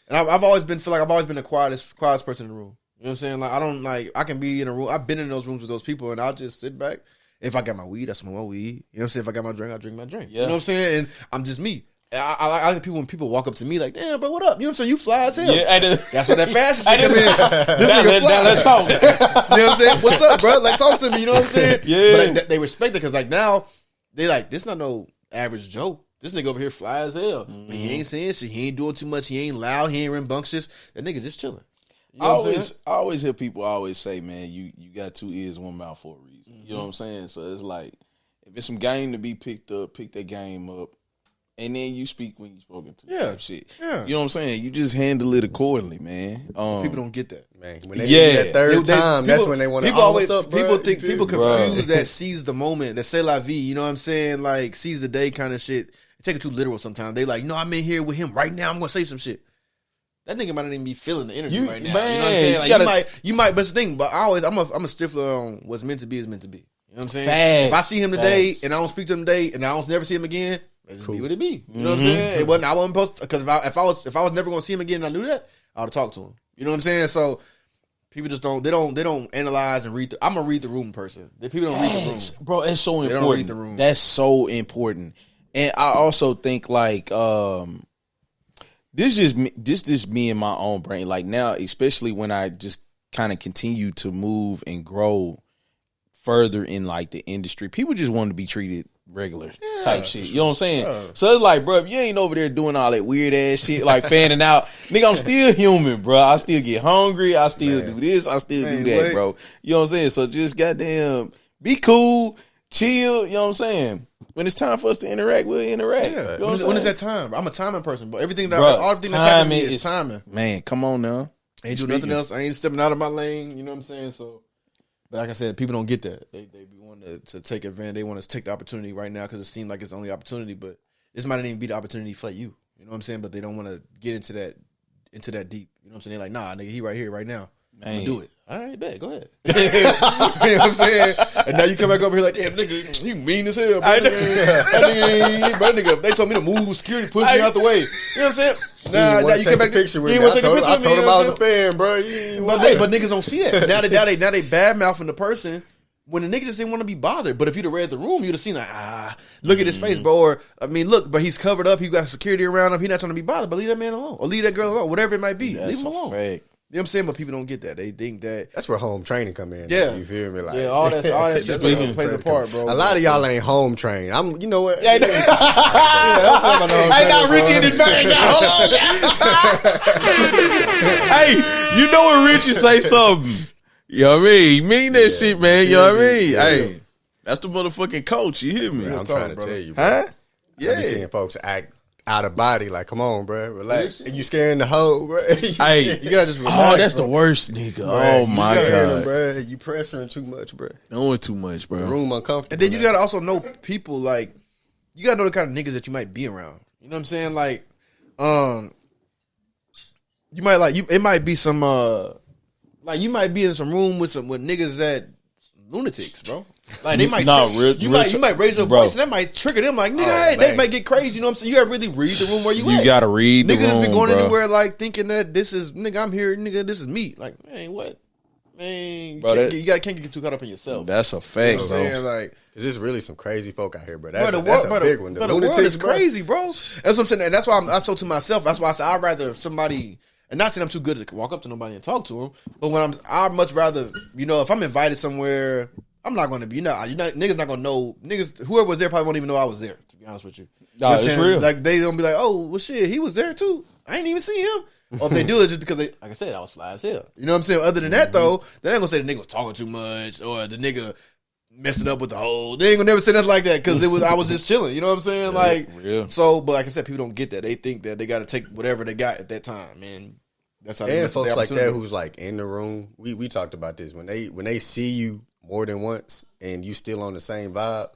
And I've always been the quietest person in the room. You know what I'm saying? Like, I can be in a room. I've been in those rooms with those people, and I'll just sit back. If I got my weed, I smoke my weed. You know what I'm saying? If I got my drink, I drink my drink. Yeah. You know what I'm saying? And I'm just me. I like people when people walk up to me like, damn, bro, what up? You know what I'm saying? You fly as hell. Yeah, that's what that fashion shit come in. This nigga fly. Let's talk. You know what I'm saying? What's up, bro? Like, talk to me. You know what I'm saying? Yeah. But they respect it because, like, now, they like, this not no average Joe. This nigga over here fly as hell. Mm-hmm. He ain't saying shit. He ain't doing too much. He ain't loud. He ain't rambunctious. That nigga just chilling. You know I always hear people always say, man, you got 2 ears, 1 mouth for a reason. You know what I'm saying? So it's like, if it's some game to be picked up, pick that game up, and then you speak when you're spoken to. Type shit. Yeah. You know what I'm saying? You just handle it accordingly, man. People don't get that, man. When they see that third time, that's when they want to. People confuse that seize the moment, that c'est la vie. You know what I'm saying? Like seize the day kind of shit. They take it too literal sometimes. They like, I'm in here with him right now. I'm gonna say some shit. That nigga might not even be feeling the energy right now. Man, you know what I'm saying? Like you might, but it's the thing. But I'm a stiffler on what's meant to be is meant to be. You know what I'm saying? Facts, if I see him today and I don't speak to him today and I don't never see him again, it just be what it be. You know what I'm saying? I wasn't supposed to, because if I was never gonna see him again and I knew that, I would have talked to him. You know what I'm saying? So people just don't analyze and read. I'm a read the room person. People don't read the room, bro. It's so important. They don't read the room. That's so important. And I also think like this just me in my own brain. Like now, especially when I just kind of continue to move and grow further in like the industry, people just want to be treated regular type shit. You know what I'm saying? Yeah. So it's like, bro, if you ain't over there doing all that weird ass shit, like fanning out, nigga, I'm still human, bro. I still get hungry. I still do this. I still do that, bro. You know what I'm saying? So just goddamn be cool, chill. You know what I'm saying? When it's time for us to interact, we'll interact. Yeah. You know when is that time? I'm a timing person, bro. All the thing that's happening to me is timing. Man, come on now. I ain't do nothing else. I ain't stepping out of my lane. You know what I'm saying? So, but like I said, people don't get that. They want to take advantage. They want to take the opportunity right now because it seems like it's the only opportunity. But this might not even be the opportunity for you. You know what I'm saying? But they don't want to get into that deep. You know what I'm saying? They're like, nah, nigga, he right here, right now. I'm gonna do it. All right, bet. Go ahead. You know what I'm saying? And now you come back over here like, damn, nigga, you mean as hell. That nigga, they told me to move security, push me out the way. You know what I'm saying? Now you come back. Picture with me. I told him I was a fan, bro. But niggas don't see that. Now they bad mouthing the person when the nigga just didn't want to be bothered. But if you'd have read the room, you'd have seen like, look at his face, bro. Or look, but he's covered up. He got security around him. He's not trying to be bothered. But leave that man alone, or leave that girl alone, whatever it might be. Leave him alone. Fact. know what I'm saying? But people don't get that. They think that that's where home training come in. Yeah. You feel me? Like, all that shit plays a part, bro. A lot of y'all ain't home trained. You know what? Yeah, I got Richie in the bag now. Hold on. Hey, you know when Richie say something, you know what I mean? He mean that shit, man. You know what I mean? Hey, that's the motherfucking coach. You hear me? I'm trying to tell you, bro. Huh? Yeah. I be seeing folks act out of body. Like, come on, bro. Relax. You scaring the hoe, bro. Hey, you gotta just relax, that's bro. the worst, nigga. Bro, oh, my God. Bro. You pressuring too much, bro. Doing too much, bro. The room uncomfortable. And then you gotta also know people, like, you gotta know the kind of niggas that you might be around. You know what I'm saying? Like, you might it might be some like you might be in some room with niggas that lunatics, bro. Like they might you might raise your voice and that might trigger them. Like, nigga, hey, they might get crazy. You know what I'm saying? You gotta really read the room where you at. You gotta read the room, niggas be going bro. anywhere like thinking that this is nigga. I'm here, nigga. This is me. Like, man, what? Man, Bro, you can't get too caught up in yourself. That's a fact, You know what I'm saying? Like, cause there's really some crazy folk out here, bro. That's, the that's world, a big one. The world is crazy, bro. That's what I'm saying. And that's why I'm so to myself. That's why I say I'd rather somebody, and not saying I'm too good to walk up to nobody and talk to them, but when I'd much rather, you know, if I'm invited somewhere, I'm not going to be, niggas not going to know, whoever was there probably won't even know I was there, to be honest with you. Nah, you know it's real. Like, they don't be like, oh, well, shit, he was there too. I ain't even see him. Or if they do it just because like I said, I was fly as hell. You know what I'm saying? Other than that, though, they ain't going to say the nigga was talking too much or the nigga messed it up with the whole. They ain't going to never say nothing like that because I was just chilling. You know what I'm saying? But like I said, people don't get that. They think that they got to take whatever they got at that time, man. That's how they miss folks the like that opportunity. who's like in the room. We talked about this when they see you more than once and you still on the same vibe.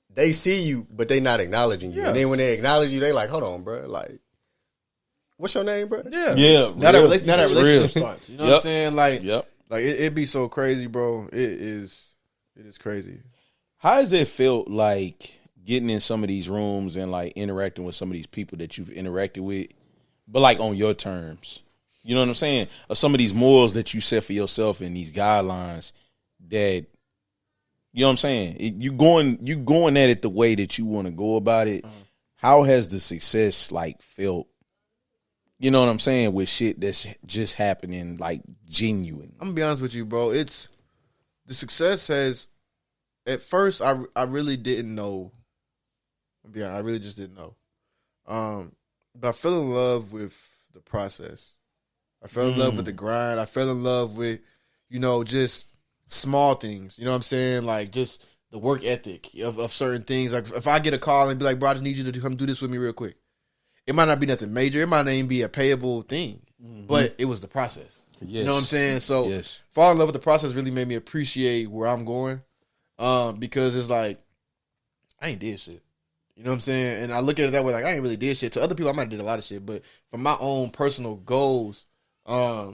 They see you, but they not acknowledging you. Yeah. And then when they acknowledge you, they like, hold on, bro. Like, what's your name, bro? Yeah. Now that relationship starts. You know what I'm saying? Like, Yep. like it be so crazy, bro. It is crazy. How has it felt like getting in some of these rooms and like interacting with some of these people that you've interacted with, but like on your terms? You know what I'm saying? Or some of these morals that you set for yourself and these guidelines that, you know what I'm saying? You going at it the way that you want to go about it. How has the success like felt? You know what I'm saying? With shit that's just happening, like genuine. I'm gonna be honest with you, bro. The success has. At first, I really didn't know. I really just didn't know. But I fell in love with the process. I fell in love with the grind. I fell in love with, just small things. You know what I'm saying? Like just the work ethic of certain things. Like if I get a call and be like, bro, I just need you to come do this with me real quick. It might not be nothing major. It might not even be a payable thing, but it was the process. Yes. You know what I'm saying? So falling in love with the process really made me appreciate where I'm going. Because it's like, I ain't did shit. You know what I'm saying? And I look at it that way, like I ain't really did shit. To other people, I might have did a lot of shit, but for my own personal goals, I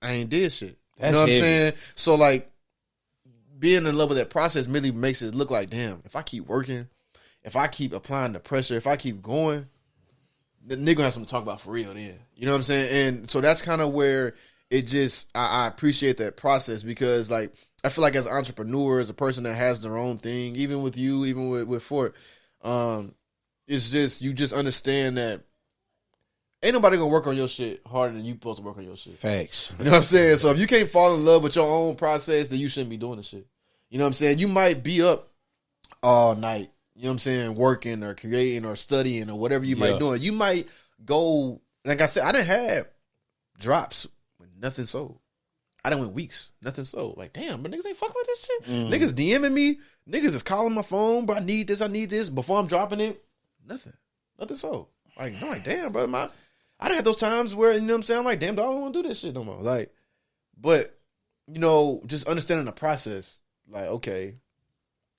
ain't did shit. That's you know what heavy. I'm saying? So like, being in love with that process really makes it look like, damn, if I keep working, if I keep applying the pressure, if I keep going, the nigga gonna have something to talk about for real then. You know what I'm saying? And so that's kind of where it just, I appreciate that process because like, I feel like as an entrepreneur, as a person that has their own thing, even with you, even with Fort, it's just, you just understand that ain't nobody gonna work on your shit harder than you supposed to work on your shit. Facts. You know what I'm saying? So if you can't fall in love with your own process, then you shouldn't be doing the shit. You know what I'm saying? You might be up all night, you know what I'm saying, working or creating or studying or whatever you might do. You might go, like I said, I didn't have drops with nothing sold. I done went weeks, nothing sold. Like, damn, but niggas ain't fucking with this shit. Niggas DMing me. Niggas is calling my phone, bro. I need this. Before I'm dropping it, nothing sold. Like, I'm like, damn, bro. I done had those times where, you know what I'm saying? I'm like, damn, dog, I don't want to do this shit no more. Like, but, just understanding the process. Like, okay,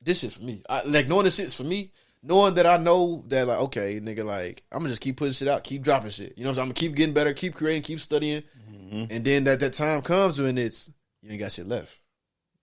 this shit's for me. Like, knowing this shit's for me, knowing that I know that, like, okay, nigga, like, I'm going to just keep putting shit out, keep dropping shit. You know what I'm saying? I'm going to keep getting better, keep creating, keep studying. And then that time comes when you ain't got shit left.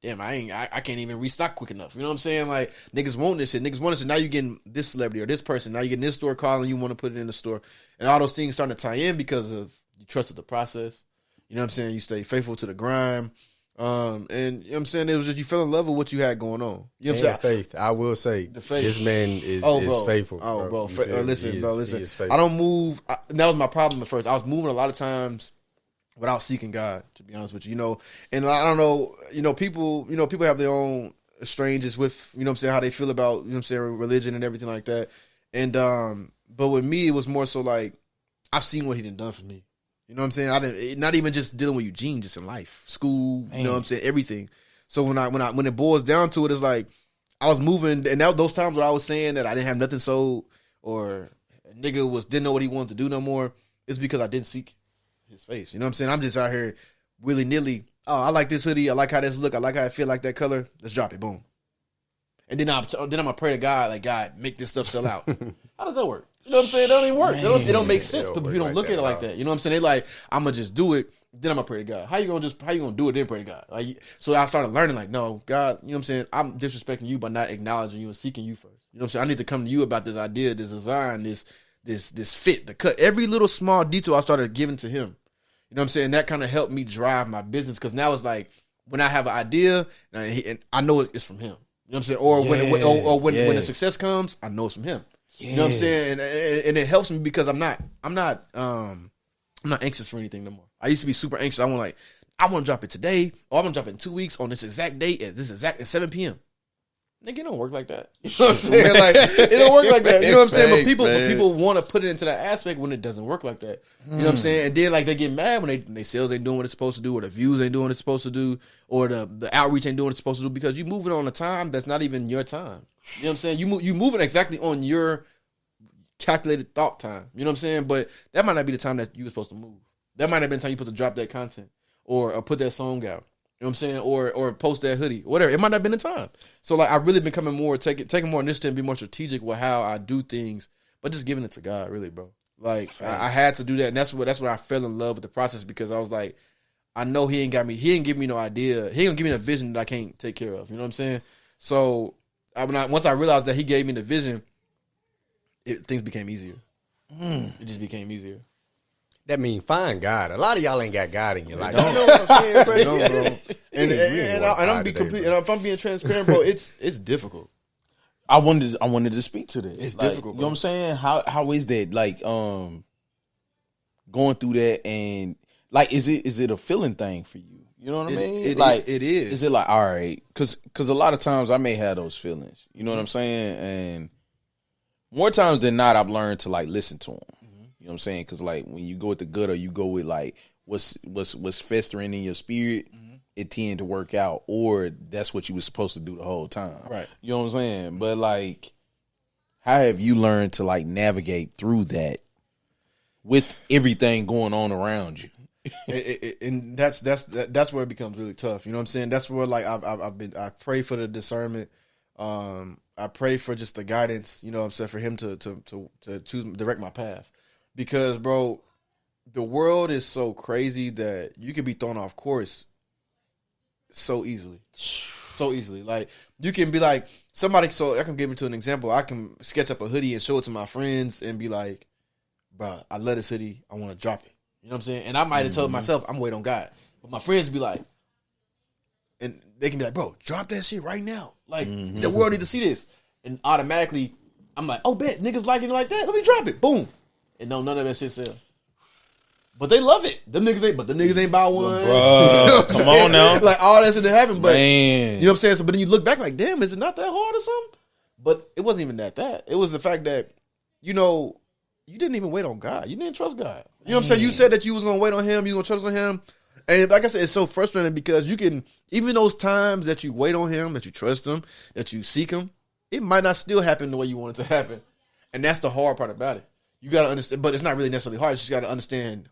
Damn, I can't even restock quick enough. You know what I'm saying? Like, niggas want this shit. Niggas want this shit. Now you getting this celebrity or this person. Now you getting this store calling you want to put it in the store. And all those things starting to tie in because of you trusted the process. You know what I'm saying? You stay faithful to the grind. And you know what I'm saying? It was just you fell in love with what you had going on. You know what I'm saying? Faith. I will say the faith. This man is faithful. Oh, bro. Listen. He is faithful. I don't move. That was my problem at first. I was moving a lot of times without seeking God, to be honest with you, and I don't know, people have their own strangeness with, what I'm saying, how they feel about, what I'm saying, religion and everything like that. And, but with me, it was more so like, I've seen what he done for me. You know what I'm saying? I didn't, not even just dealing with Eugene, just in life, school, you know what I'm saying? Everything. So when it boils down to it, it's like, I was moving, and those times where I was saying that I didn't have nothing sold, or a nigga didn't know what he wanted to do no more, it's because I didn't seek his face. You know what I'm saying? I'm just out here willy-nilly. Oh, I like this hoodie. I like how this look. I like how I feel like that color. Let's drop it. Boom. And then I'm gonna pray to God, like, God, make this stuff sell out. How does that work? You know what I'm saying? It don't even work. It don't make sense. But people don't look at it like that. You know what I'm saying? They like, I'm gonna just do it. Then I'm gonna pray to God. How you gonna do it? Then pray to God. Like, so I started learning, like, no, God, you know what I'm saying? I'm disrespecting you by not acknowledging you and seeking you first. You know what I'm saying? I need to come to you about this idea, this design, this fit, the cut. Every little small detail I started giving to him. You know what I'm saying? That kind of helped me drive my business, because now it's like, when I have an idea and I know it's from him. You know what I'm saying? Or when the success comes, I know it's from him. Yeah. You know what I'm saying? And it helps me because I'm not anxious for anything no more. I used to be super anxious. I want to drop it today, or I'm gonna drop it in 2 weeks on this exact date at 7 p.m. Nigga, it don't work like that. You know what I'm saying? Like, it don't work like that. You know what I'm saying? But people want to put it into that aspect when it doesn't work like that. You know what I'm saying? And then, like, they get mad when they sales ain't doing what it's supposed to do, or the views ain't doing what it's supposed to do, or the outreach ain't doing what it's supposed to do, because you moving on a time that's not even your time. You know what I'm saying? You moving exactly on your calculated thought time. You know what I'm saying? But that might not be the time that you were supposed to move. That might have been the time you're supposed to drop that content, or put that song out. You know what I'm saying? Or post that hoodie, whatever. It might not have been the time. So, like, I've really been coming more, taking more initiative and be more strategic with how I do things, but just giving it to God, really, bro. Like, I had to do that, and that's what I fell in love with the process, because I was like, I know he ain't give me no idea. He ain't gonna give me a vision that I can't take care of. You know what I'm saying? So, once I realized that he gave me the vision, things became easier. It just became easier. That mean find God. A lot of y'all ain't got God in your life. You know what I'm saying, bro? Bro. And I'm be complete. And if I'm being transparent, bro, it's difficult. I wanted to speak to this. It's like, difficult, bro. You know what I'm saying? How is that? Like, going through that, and like, is it a feeling thing for you? You know what I mean? It is. Is it like, all right? Because a lot of times I may have those feelings. You know what I'm saying? And more times than not, I've learned to, like, listen to them. You know what I'm saying? Because, like, when you go with the good, or you go with, like, what's festering in your spirit, it tend to work out, or that's what you were supposed to do the whole time. Right. You know what I'm saying? But, like, how have you learned to, like, navigate through that with everything going on around you? And that's where it becomes really tough. You know what I'm saying? That's where, like, I pray for the discernment. I pray for just the guidance. You know what I'm saying? For him to choose, direct my path. Because, bro, the world is so crazy that you can be thrown off course so easily. So easily. Like, you can be like, somebody, so I can give it to an example. I can sketch up a hoodie and show it to my friends and be like, bro, I love this hoodie. I want to drop it. You know what I'm saying? And I might have told myself, I'm waiting on God. But my friends be like, and they can be like, bro, drop that shit right now. Like, the world needs to see this. And automatically, I'm like, oh, bet, niggas like it like that. Let me drop it. Boom. And no, none of that shit sell. But they love it. Them niggas ain't buy one. Bruh, you know come on now. Like, all that shit that happened. But, Man. you know what I'm saying? So, but then you look back like, damn, is it not that hard or something? But it wasn't even that. It was the fact that, you know, you didn't even wait on God. You didn't trust God. You know what I'm saying? You said that you was going to wait on him. You was going to trust on him. And like I said, it's so frustrating because you can, even those times that you wait on him, that you trust him, that you seek him, it might not still happen the way you want it to happen. And that's the hard part about it. You got to understand, but it's not really necessarily hard. You just got to understand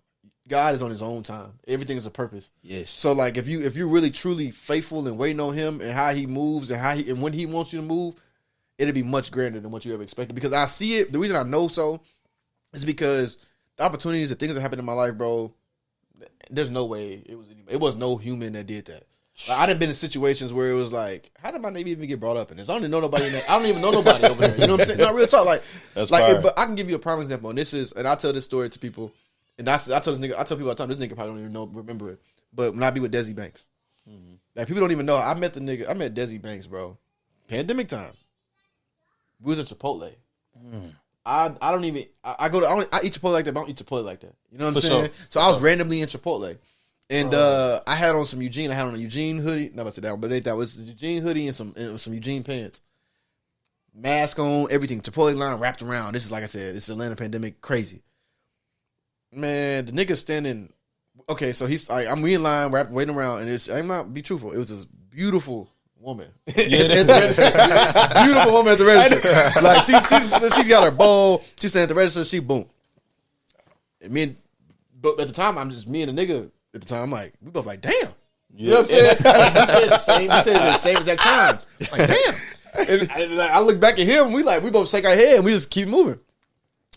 God is on his own time. Everything is a purpose. Yes. So, like, if you're really truly faithful and waiting on him and how he moves and when he wants you to move, it'll be much grander than what you ever expected. Because I see it. The reason I know so is because the opportunities, the things that happened in my life, bro, there's no way it was no human that did that. Like, I done been in situations where it was like, how did my name even get brought up in this? I don't even know nobody. I don't even know nobody over there. You know what I'm saying? No, real talk. Like, that's like, but I can give you a prime example. And I tell this story to people, and I tell people all the time. This nigga probably don't even remember it. But when I be with Desi Banks, like, people don't even know. I met Desi Banks, bro. Pandemic time. We was at Chipotle. I eat Chipotle like that, but I don't eat Chipotle like that. You know what I'm saying? Sure. So I was randomly in Chipotle. And I had on some Eugene. I had on a Eugene hoodie. Not about to that, but it ain't that. It was a Eugene hoodie and some Eugene pants. Mask on, everything. Chipotle line wrapped around. This is, like I said, this is Atlanta pandemic crazy. Man, the nigga standing. Okay, so he's like, I'm in line, waiting around, and I'm not be truthful. It was this beautiful woman. Beautiful woman at the register. Like she's got her bowl. She's standing at the register. She boom. And but at the time, I'm just me and the nigga. At the time, I'm like, we both like, damn. You know what I'm saying? We said at the same exact time. Like, damn. And I look back at him. We both shake our head and we just keep moving.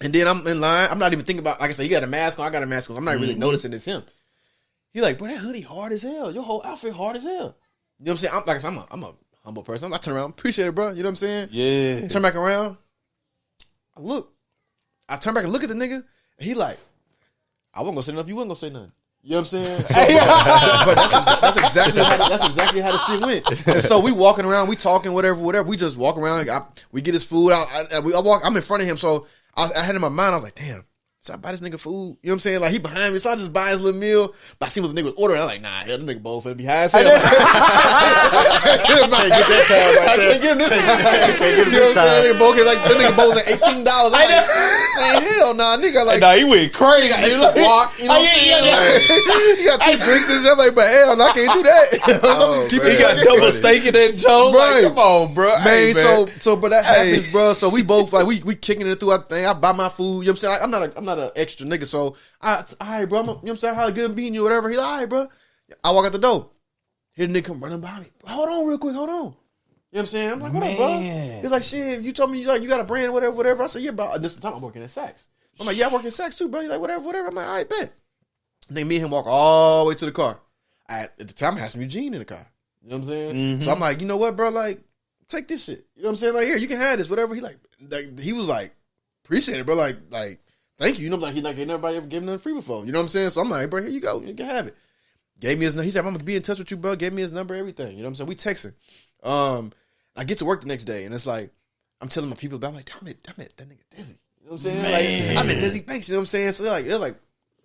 And then I'm in line. I'm not even thinking about, like I said, you got a mask on. I got a mask on. I'm not really noticing it's him. He like, bro, that hoodie hard as hell. Your whole outfit hard as hell. You know what I'm saying? I'm a humble person. I turn around, appreciate it, bro. You know what I'm saying? Yeah. Turn back around. I turn back and look at the nigga. And he like, I wasn't gonna say nothing. You wasn't gonna say nothing. You know what I'm saying? But that's exactly how the shit went. And so we walking around, we talking, whatever. We just walk around. We get his food. I'm in front of him, so I had in my mind, I was like, damn. So I buy this nigga food. You know what I'm saying? Like, he behind me, so I just buy his little meal. But I see what the nigga was ordering. I'm like, nah, hell, the nigga bowl finna be high as hell. I can't get that time right there. I can't get him this time. I can't get him this time. That nigga bowl was like $18. I'm like, man, hell nah, nigga. Like, nah, he went crazy. He got extra guac, you know what I'm saying? He got 2 drinks and shit. I'm like, but hell, no, I can't do that. He got double steak in that Joe. Right. Like, come on, bro. Man, so but that happens, bro. So we both, like, we kicking it through our thing. I buy my food. You know what I'm saying? Like, I'm not an extra nigga, so all right, bro. You know what I'm saying? How good being you, whatever. He like, all right, bro. I walk out the door. Here the nigga come running by me. Hold on real quick, hold on. You know what I'm saying? I'm like, what up, bro? He's like, shit, you told me you got a brand, whatever. I said, yeah, bro. This time I'm working at Saks. I'm like, yeah, I work at Saks too, bro. He's like, whatever. I'm like, all right, bet. Then me and him walk all the way to the car. At the time, I had some Eugene in the car. You know what I'm saying? Mm-hmm. So I'm like, you know what, bro? Like, take this shit. You know what I'm saying? Like, here, you can have this, whatever. He was like, appreciate it, bro. Like, thank you. You know, like, ain't nobody ever given nothing free before. You know what I'm saying? So I'm like, bro, here you go. You can have it. Gave me his number. He said, I'm going to be in touch with you, bro. Gave me his number, everything. You know what I'm saying? We texting. I get to work the next day, and it's like, I'm telling my people about, like, I met that nigga Desi. You know what I'm saying? Man. Like, I met Desi Banks. You know what I'm saying? So they're like,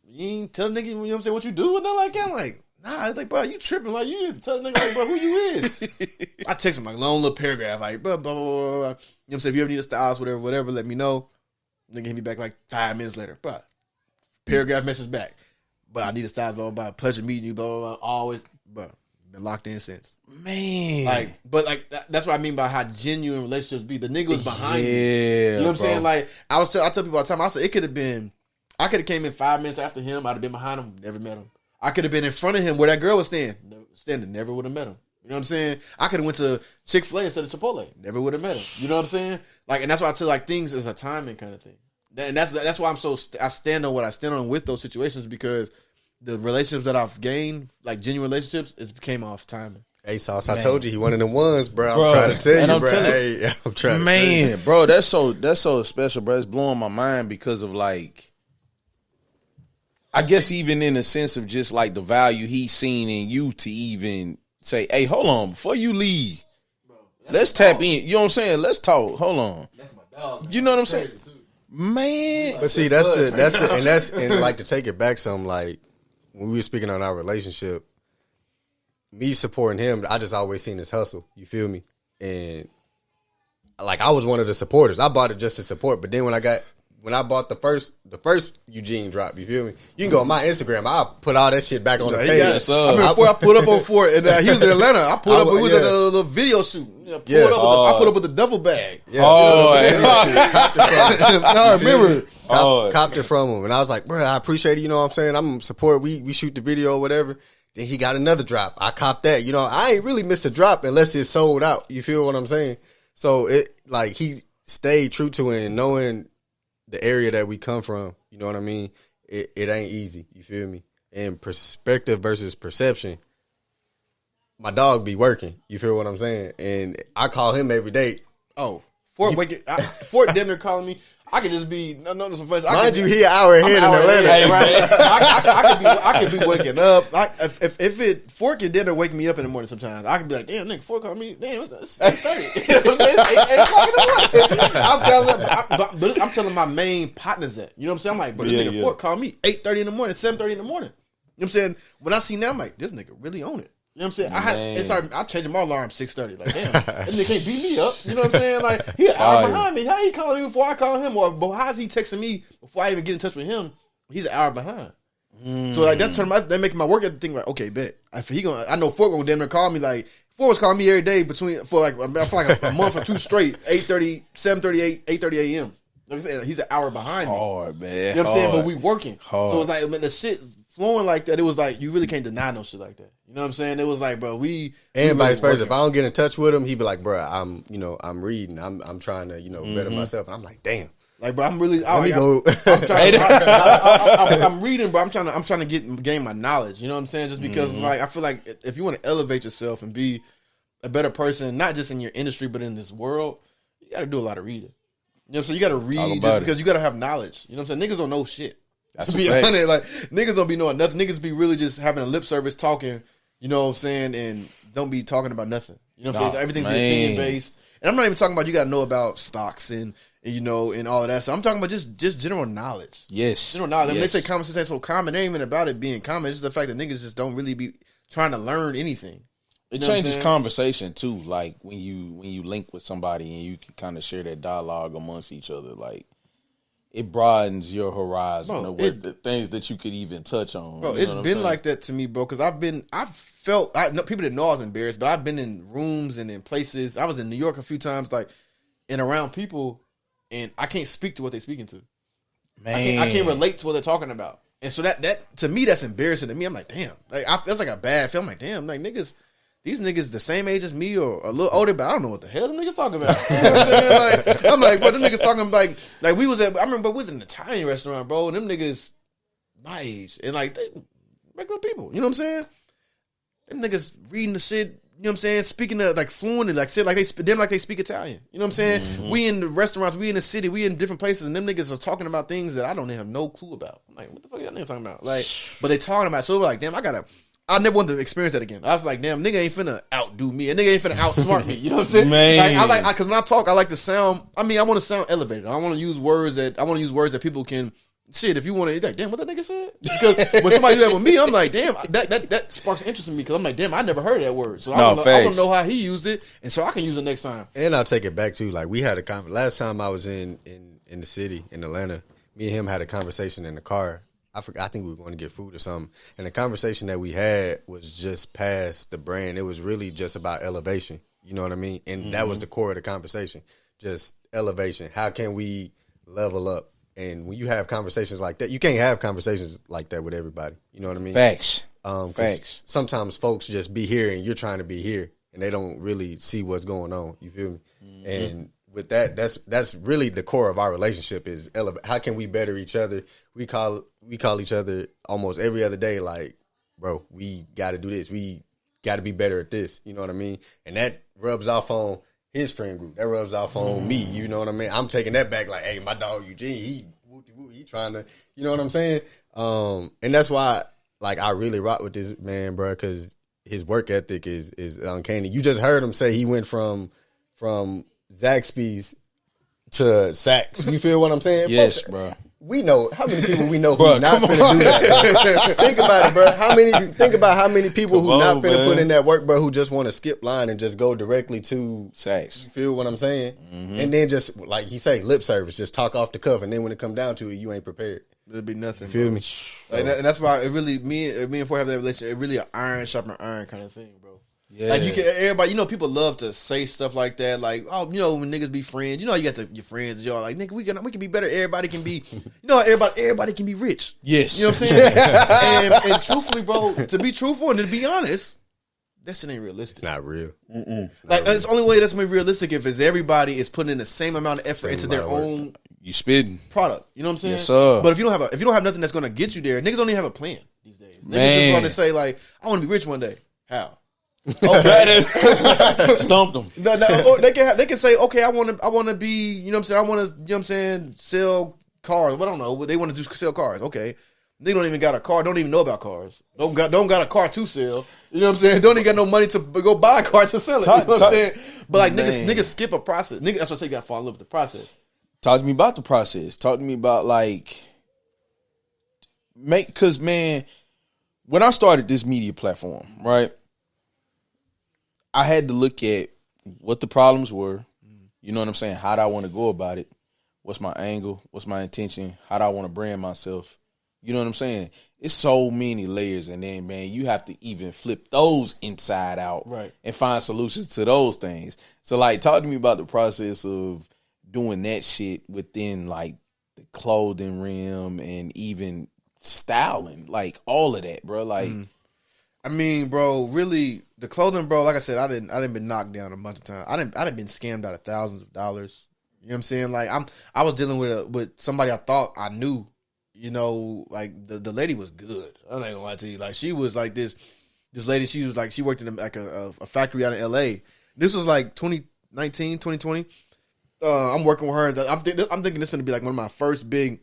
you ain't telling nigga, you know what I'm saying, what you do and nothing like that? I'm like, nah. It's like, bro, you tripping. Like, you need to tell the nigga, like, bro, who you is. I text him, like, long little paragraph, like, blah, blah, blah, blah. You know what I'm saying? If you ever need a stylist, whatever, let me know. Nigga hit me back like 5 minutes later. Bro, paragraph message back. But I need a stylist, blah, blah, blah. Pleasure meeting you, blah, blah, blah. Always, bro, been locked in since. Man. That's what I mean by how genuine relationships be. The nigga was behind me. You know what I'm saying? Like, I tell people all the time, I said, I could have came in 5 minutes after him. I'd have been behind him, never met him. I could have been in front of him where that girl was standing, never would have met him. You know what I'm saying? I could have went to Chick-fil-A instead of Chipotle. Never would have met him. You know what I'm saying? Like, and that's why I tell, like, things is a timing kind of thing. And that's why I stand on what I stand on with those situations, because the relationships that I've gained, like genuine relationships, it became off timing. Hey, Sauce, I told you he one of them ones, bro. I'm trying to tell you, bro. I'm trying to tell you. Bro, that's so special, bro. It's blowing my mind because of, like, I guess even in the sense of just like the value he's seen in you to even say, hey, hold on, before you leave, bro, let's tap in. You know what I'm saying? Let's talk. Hold on. That's my dog. You know what I'm saying? Man. But see, and like to take it back some, like when we were speaking on our relationship, me supporting him, I just always seen his hustle. You feel me? And like I was one of the supporters. I bought it just to support, but then when I bought the first Eugene drop, you feel me? You can go on my Instagram. I'll put all that shit back on the page. I remember before I put up on Fort, and he was in Atlanta. I put up. We was at a little video shoot. I put up with a duffel bag. Yeah. I remember. Copped it from him, and I was like, bro, I appreciate it. You know what I'm saying? I'm support. We shoot the video or whatever. Then he got another drop. I copped that. You know, I ain't really missed a drop unless it's sold out. You feel what I'm saying? So it like he stayed true to it, and knowing the area that we come from, you know what I mean? It ain't easy. You feel me? And perspective versus perception. My dog be working. You feel what I'm saying? And I call him every day. Oh, Fort dinner calling me. I could just be some place. Mind you, he an hour ahead in Atlanta. Hey, right? I could be waking up. If Fort can dinner wake me up in the morning sometimes, I could be like, damn, nigga, Fort called me. Damn, it's 8:30. You know what I'm saying? 8 o'clock in the morning. I'm telling my main partners that. You know what I'm saying? I'm like, but this nigga Fort called me 8:30 in the morning, 7:30 in the morning. what I'm saying? When I see now, I'm like, this nigga really own it. You know what I'm saying? I changing my alarm 6:30. Like, damn, that nigga can't beat me up. You know what I'm saying? Like, he an hour behind me. How he calling me before I call him? Or how is he texting me before I even get in touch with him? He's an hour behind. So like that making my work ethic think like, okay, bet. I know Ford gonna damn near call me like Ford was calling me every day for like a month or two straight, 8:30, 7:38, 8:30 a.m. Like I said, he's an hour behind me. Hard, man. You know what I'm saying? But we working. Hard. So it's like when the shit flowing like that, it was like you really can't deny no shit like that. You know what I'm saying? It was like, bro, we vice versa. If I don't get in touch with him, he'd be like, bro, I'm reading, I'm trying to, better myself. And I'm like, damn. Like, bro, I'm really. Let me go. I'm reading, bro. I'm trying to gain my knowledge. You know what I'm saying? Just because, like, I feel like if you want to elevate yourself and be a better person, not just in your industry but in this world, you got to do a lot of reading. You know what I'm saying? You got to read just because you got to have knowledge. You know what I'm saying? Niggas don't know shit. That's to be honest, like niggas don't be knowing nothing. Niggas be really just having a lip service talking. You know what I'm saying? And don't be talking about nothing. You know what I'm saying? So everything be opinion based. And I'm not even talking about you got to know about stocks and and all of that. So I'm talking about just general knowledge. Yes. General knowledge. I mean, they say common sense ain't so common. It ain't even about it being common. It's just the fact that niggas just don't really be trying to learn anything. It changes conversation too. Like when you link with somebody and you can kind of share that dialogue amongst each other. Like it broadens your horizon of the things that you could even touch on. Bro, it's been like that to me, bro. Because people didn't know I was embarrassed, but I've been in rooms and in places. I was in New York a few times, like, and around people, and I can't speak to what they're speaking to. Man, I can't relate to what they're talking about. And so that to me, that's embarrassing to me. I'm like, damn, like that's like a bad film. I'm like, damn, like these niggas the same age as me or a little older, but I don't know what the hell them niggas talking about. You know what I'm saying? Like, I'm like, bro, them niggas talking like we was at. I remember we was in an Italian restaurant, bro, and them niggas my age and like they regular people. You know what I'm saying? Them niggas reading the shit. You know what I'm saying? Speaking like fluently, like shit, like they speak Italian. You know what I'm saying? Mm-hmm. We in the restaurants, we in the city, we in different places, and them niggas are talking about things that I don't have no clue about. I'm like, what the fuck y'all niggas talking about? Like, but they talking about it, so we're like, damn, I never wanted to experience that again. I was like, damn, nigga ain't finna outdo me. A nigga ain't finna outsmart me. You know what I'm saying? Man. Like, because when I talk, I like to sound. I mean, I want to sound elevated. I want to use words that people can. Shit, if you want to, like, damn, what that nigga said? Because when somebody do that with me, I'm like, damn, that sparks interest in me. Because I'm like, damn, I never heard that word. So I want to know how he used it, and so I can use it next time. And I'll take it back too. Like we had a last time I was in the city in Atlanta. Me and him had a conversation in the car. I think we were going to get food or something. And the conversation that we had was just past the brand. It was really just about elevation. You know what I mean? And that was the core of the conversation. Just elevation. How can we level up? And when you have conversations like that, you can't have conversations like that with everybody. You know what I mean? Facts. Facts. Sometimes folks just be here and you're trying to be here and they don't really see what's going on. You feel me? Mm-hmm. And with that, that's really the core of our relationship is how can we better each other? We call each other almost every other day like, bro, we got to do this. We got to be better at this. You know what I mean? And that rubs off on his friend group. That rubs off on me. You know what I mean? I'm taking that back like, hey, my dog Eugene, he trying to, you know what I'm saying? And that's why, like, I really rock with this man, bro, because his work ethic is uncanny. You just heard him say he went from Zaxby's to Saks. You feel what I'm saying? Yes, bro. We know how many people we know who not finna do that. Think about it, bro. Think about how many people who not finna put in that work, bro, who just want to skip line and just go directly to Saks. You feel what I'm saying? Mm-hmm. And then just like he say, lip service, just talk off the cuff, and then when it come down to it, you ain't prepared. It'll be nothing. You feel me? So. And that's why it really me and Ford have that relationship. It really an iron sharpening iron kind of thing, bro. Yeah. Like everybody, people love to say stuff like that. Like, oh, when niggas be friends, you got your friends, y'all like, nigga, we can be better. Everybody can be, everybody can be rich. Yes. You know what I'm saying? and truthfully, bro, to be truthful and to be honest, that shit ain't realistic. It's not real. It's the only way that's gonna be realistic if everybody is putting in the same amount of effort into their own product. You know what I'm saying? Yes, sir. But if you don't have nothing that's gonna get you there, niggas don't even have a plan these days. Niggas just want to say like, I want to be rich one day. How? Okay, stumped them. No, they can say, okay, I want to be, you know what I'm saying, I want to, you know what I'm saying, sell cars. But I don't know, they want to sell cars. Okay, they don't even got a car. Don't even know about cars. Don't got a car to sell. You know what I'm saying? Don't even got no money to go buy a car to sell it. You know what I'm saying? But like niggas skip a process. Niggas, that's what I say. You got to fall in love with the process. Talk to me about the process. Talk to me about like because man. when I started this media platform, right, I had to look at what the problems were. You know what I'm saying? How do I want to go about it? What's my angle? What's my intention? How do I want to brand myself? You know what I'm saying? It's so many layers, and then, man, you have to even flip those inside out, right, and find solutions to those things. So, like, talk to me about the process of doing that shit within, like, the clothing realm and even styling, like, all of that, bro. Like, I mean, bro, really, the clothing, bro. Like I said, I didn't been knocked down a bunch of times. I didn't been scammed out of thousands of dollars. You know what I'm saying? Like, I was dealing with somebody I thought I knew. You know, like the lady was good. I ain't gonna lie to you. Like, she was like this lady. She was like, she worked in like a factory out in L.A. This was like 2019, 2020. I'm working with her. I'm thinking this is gonna be like one of my first big,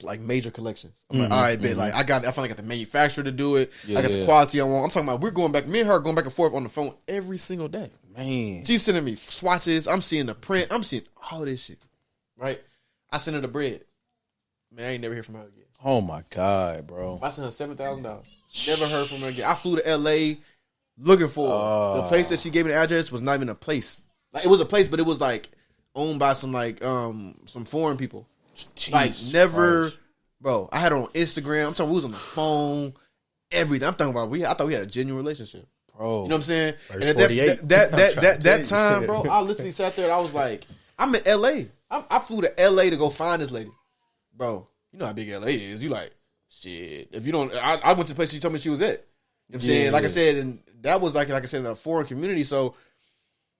like, major collections. I'm like, all right, bet. Like, I finally got the manufacturer to do it. I got the quality I want. I'm talking about, we're going back, me and her going back and forth on the phone every single day. Man, she's sending me swatches. I'm seeing the print. I'm seeing all this shit. Right? I sent her the bread. Man, I ain't never hear from her again. Oh my God, bro. I sent her $7,000. Never heard from her again. I flew to LA looking for her. The place that she gave me the address was not even a place. Like, it was a place, but it was like owned by some some foreign people. Jesus like, never Christ. Bro, I had her on Instagram. I'm talking, we was on the phone, everything. I'm talking about, I thought we had a genuine relationship. Bro. You know what I'm saying? And at that time, bro, I literally sat there and I was like, I'm in LA. I flew to LA to go find this lady. Bro, you know how big LA is. You like, shit. If you don't, I went to the place she told me she was at. You know what I'm saying? Like I said, and that was like I said, in a foreign community. So,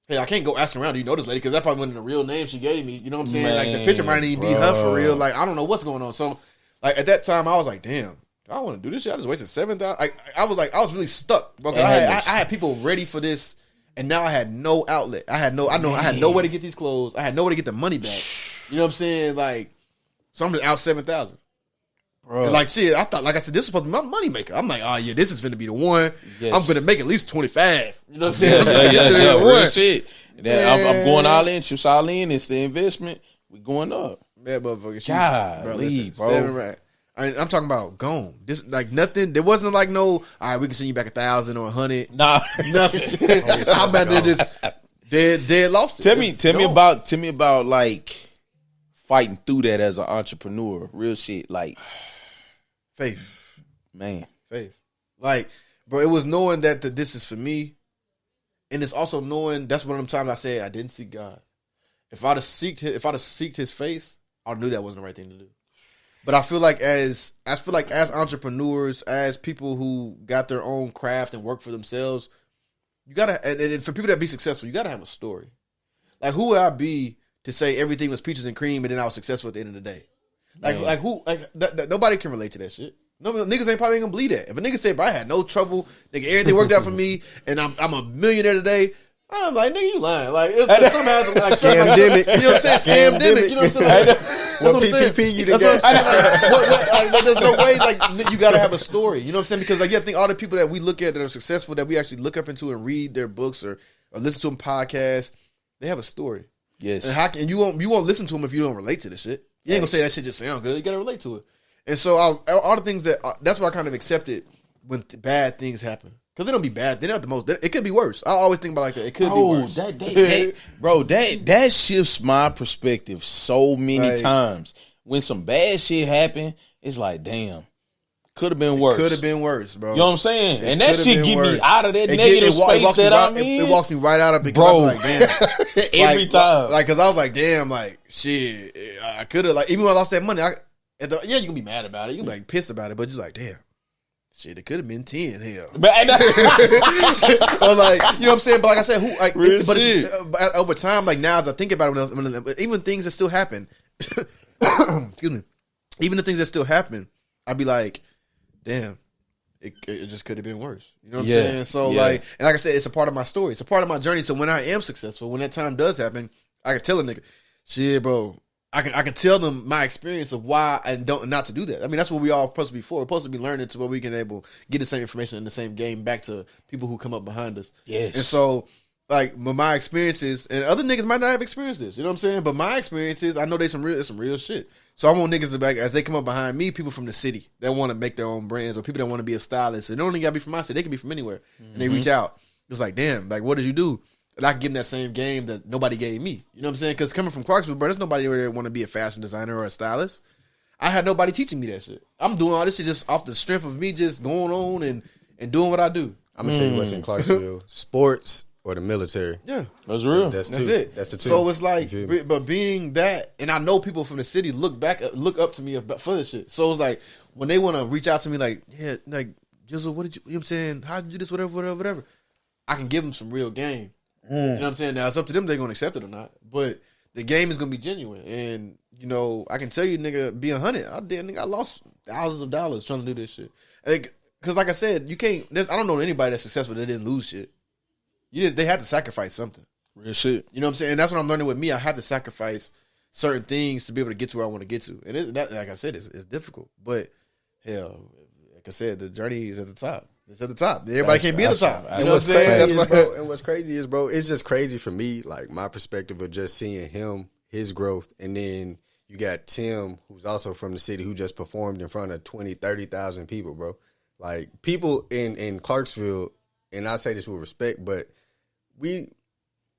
hey, I can't go asking around, do you know this lady? Because that probably wasn't the real name she gave me. You know what I'm saying? Man, like, the picture might even be her for real. Like, I don't know what's going on. So, like, at that time, I was like, damn, I don't want to do this shit. I just wasted $7,000. I was really stuck, bro. I had people ready for this, and now I had no outlet. I had no way to get these clothes. I had no way to get the money back. You know what I'm saying? Like, so I'm just out $7,000. And like, shit, I thought, like I said, this was supposed to be my money maker. I'm like, oh yeah, this is finna be the one. Yes. I'm finna make at least 25. You know what I'm saying? Real shit. I'm going all in. Chips all in. It's the investment. We going up. Bad motherfucker. Golly, bro. 7 rand. I'm talking about gone. This, like, nothing. There wasn't like no, all right, we can send you back 1,000 or 100. Nah, nothing. I'm about to just dead lost. Tell me about like fighting through that as an entrepreneur. Real shit, like. Faith. Man. Faith. Like, bro, it was knowing that this is for me. And it's also knowing, that's one of them times I said I didn't seek God. If I'd have seeked his face, I knew that wasn't the right thing to do. But I feel like as entrepreneurs, as people who got their own craft and work for themselves, you gotta, and for people that be successful, you gotta have a story. Like, who would I be to say everything was peaches and cream and then I was successful at the end of the day? Nobody can relate to that shit. No, niggas probably gonna believe that. If a nigga say, bro, I had no trouble, nigga, everything worked out for me, and I'm a millionaire today, I'm like, nigga, you lying. Like, it's somehow like scamdemic. You know what I'm saying? Scamdemic. You know what I'm saying? What PPP you done got? Like, there's no way, like, you gotta have a story. You know what I'm saying? Because, like, I think all the people that we look at that are successful, that we actually look up into and read their books or listen to them podcasts, they have a story. Yes. And you won't listen to them if you don't relate to this shit. You ain't gonna say that shit just sound good. You gotta relate to it. And so all the things that's what I kind of accepted when bad things happen. Because they don't be bad. They're not the most. It could be worse. I always think about like that. It could be worse. That shifts my perspective so many times. When some bad shit happen, it's like, damn, could have been worse. Could have been worse, bro. You know what I'm saying? And that shit get me out of that negative space that I'm in. It walked me right out of it because I'm like, damn. Every time. Like, because I was like, damn, like, shit. I could have, like, even when I lost that money, you can be mad about it. You can be like pissed about it, but you're like, damn. Shit, it could have been 10. Hell, but or like, you know what I'm saying? But like I said, over time, like now as I think about it, even things that still happen, excuse me, even the things that still happen, I'd be like, damn, it just could have been worse. You know what I'm saying? So like, and like I said, it's a part of my story. It's a part of my journey. So when I am successful, when that time does happen, I can tell a nigga, shit, bro. I can tell them my experience of why I not to do that. I mean, that's what we all supposed to be for. We're supposed to be learning to where we can get the same information and the same game back to people who come up behind us. Yes. And so like my experiences, and other niggas might not have experienced this. You know what I'm saying? But my experiences, I know it's some real shit. So I want niggas to back as they come up behind me, people from the city that want to make their own brands, or people that want to be a stylist. And they don't even gotta be from my city; they can be from anywhere. And they reach out. It's like, damn, like what did you do? And I can give them that same game that nobody gave me. You know what I'm saying? Because coming from Clarksville, bro, there's nobody there want to be a fashion designer or a stylist. I had nobody teaching me that shit. I'm doing all this shit just off the strength of me just going on and doing what I do. I'm gonna tell you what's in Clarksville: sports or the military. Yeah, that's real. That's it. That's the two. So it's like, but being that, and I know people from the city look up to me for this shit. So it's like when they want to reach out to me, like, yeah, like, Jizzle, what did you? You know what I'm saying? How did you do this? Whatever. I can give them some real game. You know what I'm saying? Now it's up to them; they're gonna accept it or not. But the game is gonna be genuine, and you know, I can tell you, nigga, be 100. I lost thousands of dollars trying to do this shit. Because like I said, you can't. I don't know anybody that's successful that didn't lose shit. They had to sacrifice something. Real shit. You know what I'm saying? And that's what I'm learning with me. I have to sacrifice certain things to be able to get to where I want to get to. And like I said, it's difficult. But hell, like I said, the journey is at the top. It's at the top. Everybody can't be at the top. You know what I'm saying? And what's crazy is, bro, it's just crazy for me, like my perspective of just seeing him, his growth, and then you got Tim, who's also from the city, who just performed in front of 20, 30,000 people, bro. Like, people in Clarksville, and I say this with respect, but you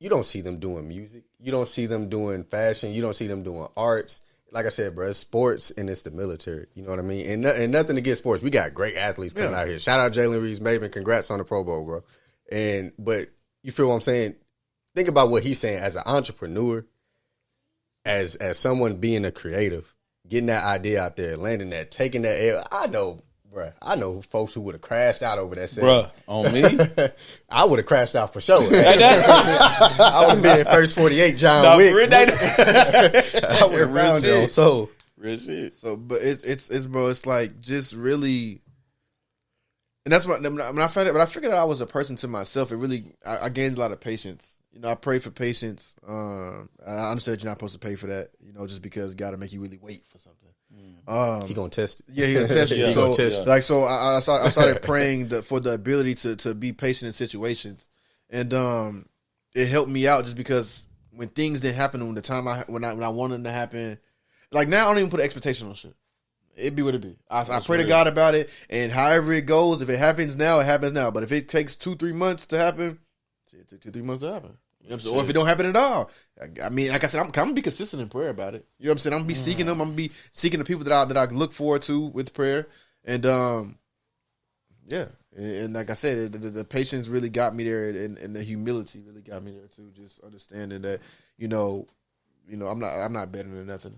don't see them doing music. You don't see them doing fashion. You don't see them doing arts. Like I said, bro, it's sports and it's the military. You know what I mean? And nothing against sports. We got great athletes coming out here. Shout out Jalen Reeves-Maven. Congrats on the Pro Bowl, bro. But you feel what I'm saying? Think about what he's saying as an entrepreneur, as someone being a creative, getting that idea out there, landing that, taking that L. I know folks who would have crashed out over that set. Bruh, on me? I would have crashed out for sure. I would have been in first 48, John Wick. I would have found it on soul. Real shit. So, but it's bro, it's like just really, and that's what when I figured out I was a person to myself. It really, I gained a lot of patience. You know, I pray for patience. I understand you're not supposed to pay for that. You know, just because God will make you really wait for something. He gonna test it. Yeah, he gonna test you. So I started praying for the ability to be patient in situations, and it helped me out just because when things didn't happen when the time when I wanted them to happen, like now I don't even put an expectation on shit. It be what it be. I pray to God about it, and however it goes, if it happens now, it happens now. But if it takes 2-3 months to happen, it took 2-3 months to happen. You know what I'm saying? Or if it don't happen at all, I mean, like I said, I'm gonna be consistent in prayer about it. You know what I'm saying? I'm gonna be seeking them. I'm gonna be seeking the people that I look forward to with prayer, and yeah, and like I said, the patience really got me there, and the humility really got me there too. Just understanding that you know, I'm not better than nothing.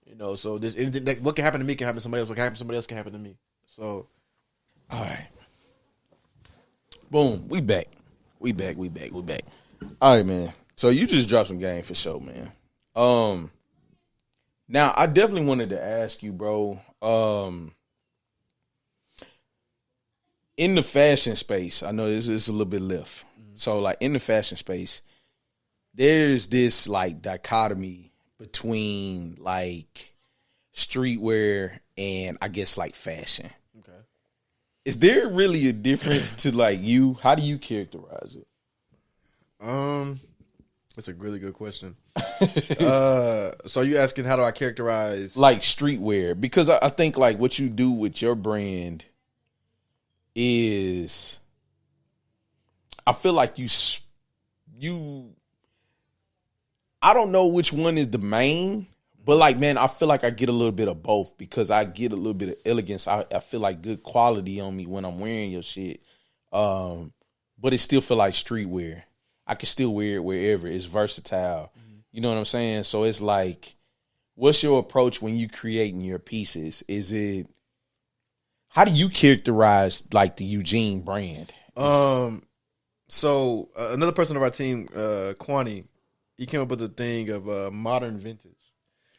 You know, so there's anything that what can happen to me can happen to somebody else. What can happen to somebody else can happen to me. So, all right, boom, we back. All right, man. So you just dropped some game for sure, man. Now I definitely wanted to ask you, bro. In the fashion space, I know this is a little bit left. So, like in the fashion space, there's this like dichotomy between like streetwear and I guess like fashion. Okay. Is there really a difference to like you? How do you characterize it? That's a really good question. So are you asking how do I characterize like streetwear? Because I think like what you do with your brand is, I feel like you I don't know which one is the main, but like, man, I feel like I get a little bit of both because I get a little bit of elegance. I feel like good quality on me when I'm wearing your shit. But it still feel like streetwear. I can still wear it wherever. It's versatile. You know what I'm saying? So it's like, what's your approach when you creating your pieces? How do you characterize like the Eugene brand? So another person of our team, Kwani, he came up with a thing of modern vintage.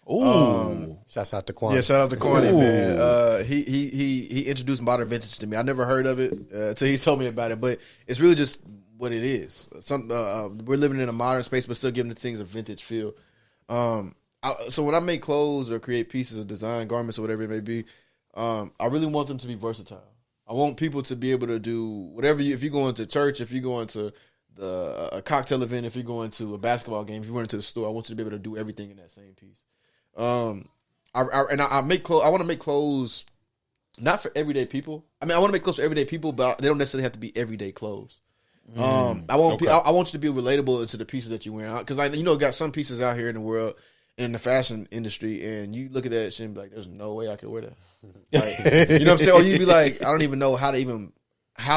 Ooh, shouts out to Kwani. Yeah, shout out to Kwani, man. He introduced modern vintage to me. I never heard of it until he told me about it. But it's really just what it is. We're living in a modern space, but still giving the things a vintage feel. So when I make clothes or create pieces of design, garments or whatever it may be, I really want them to be versatile. I want people to be able to do whatever. If you go into church, if you go into a cocktail event, if you're going to a basketball game, if you went into the store, I want you to be able to do everything in that same piece. I make clothes. I want to make clothes not for everyday people. I mean, I want to make clothes for everyday people, but they don't necessarily have to be everyday clothes. I want you to be relatable to the pieces that you wear, because got some pieces out here in the world in the fashion industry, and you look at that shit and be like, "There's no way I could wear that." Like, you know what I'm saying? Or you'd be like, "I don't even know how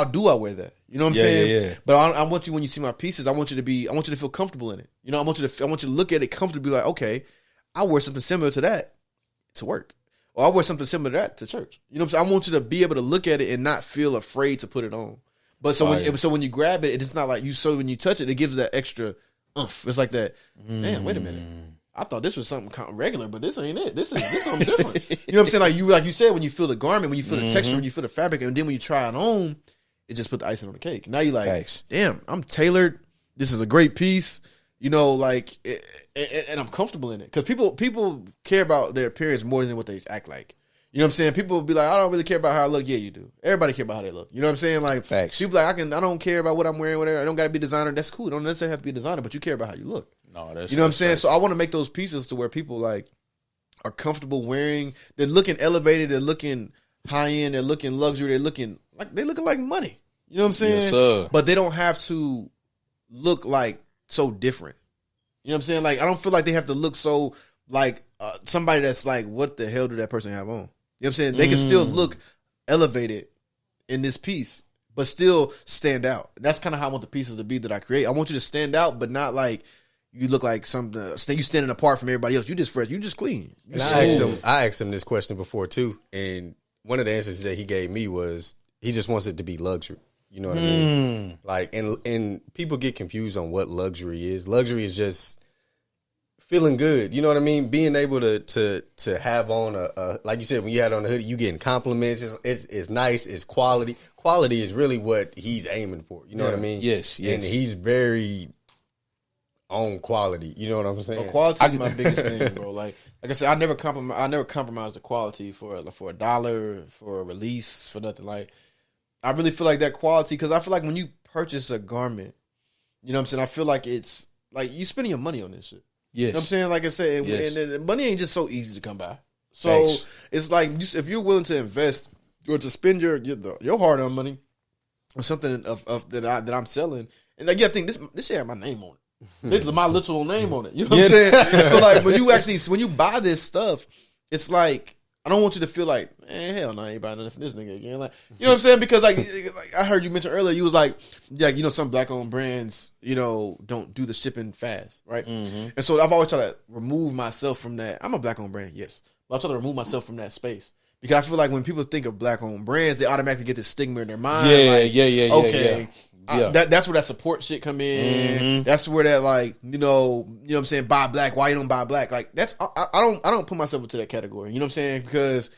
do I wear that?" You know what I'm saying? Yeah. But I want you, when you see my pieces, I want you to feel comfortable in it. You know, I want you to look at it comfortably, like, okay, I wear something similar to that to work, or I wear something similar to that to church. You know what I'm saying? I want you to be able to look at it and not feel afraid to put it on. But when you grab it, it's not like you. So when you touch it, it gives that extra oomph. It's like that. Man, wait a minute. I thought this was something regular, but this ain't it. This is something different. You know what I'm saying? Like you said, when you feel the garment, when you feel the texture, when you feel the fabric, and then when you try it on, it just put the icing on the cake. Now you're like, damn, I'm tailored. This is a great piece. You know, like, and I'm comfortable in it, because people care about their appearance more than what they act like. You know what I'm saying? People will be like, I don't really care about how I look. Yeah, you do. Everybody care about how they look. You know what I'm saying? Like, facts. People like, I don't care about what I'm wearing, whatever. I don't got to be designer. That's cool. It don't necessarily have to be a designer, but you care about how you look. No, that's, you know what I'm saying? So I want to make those pieces to where people like are comfortable wearing. They're looking elevated. They're looking high end. They're looking luxury. They're looking like money. You know what I'm saying? Yes, sir. But they don't have to look like so different. You know what I'm saying? Like, I don't feel like they have to look so like somebody that's like, what the hell do that person have on? You know what I'm saying? They can still look elevated in this piece, but still stand out. That's kind of how I want the pieces to be that I create. I want you to stand out, but not like you look like something. You standing apart from everybody else. You just fresh. You just clean. I asked him this question before too, and one of the answers that he gave me was he just wants it to be luxury. You know what I mean? Like, and people get confused on what luxury is. Luxury is just feeling good. You know what I mean? Being able to have on a like you said, when you had on the hoodie, you getting compliments. It's nice. It's quality. Quality is really what he's aiming for. You know what I mean? Yes. And he's very on quality. You know what I'm saying? Well, quality is my biggest thing, bro. Like I said, I never compromise the quality for a dollar, for a release, for nothing. Like, I really feel like that quality, because I feel like when you purchase a garment, you know what I'm saying, I feel like it's like you spending your money on this shit. Yes. You know what I'm saying? Like I said, and money ain't just so easy to come by. So it's like, if you're willing to invest or to spend your hard-earned money on something that I'm selling, and like, I think this shit have my name on it. This is my literal name on it. You know what I'm saying? So like, when you buy this stuff, it's like, I don't want you to feel like, man, hell no, I ain't buying nothing for this nigga again. Like, you know what I'm saying? Because like I heard you mention earlier, you was like, yeah, some black-owned brands, don't do the shipping fast, right? Mm-hmm. And so I've always tried to remove myself from that. I'm a black-owned brand, yes, but I try to remove myself from that space, because I feel like when people think of black-owned brands, they automatically get this stigma in their mind. Yeah. Okay. Yeah. That's where that support shit come in. Mm-hmm. That's where that, like, you know what I'm saying, buy black, why you don't buy black? Like, that's I don't put myself into that category. You know what I'm saying? Because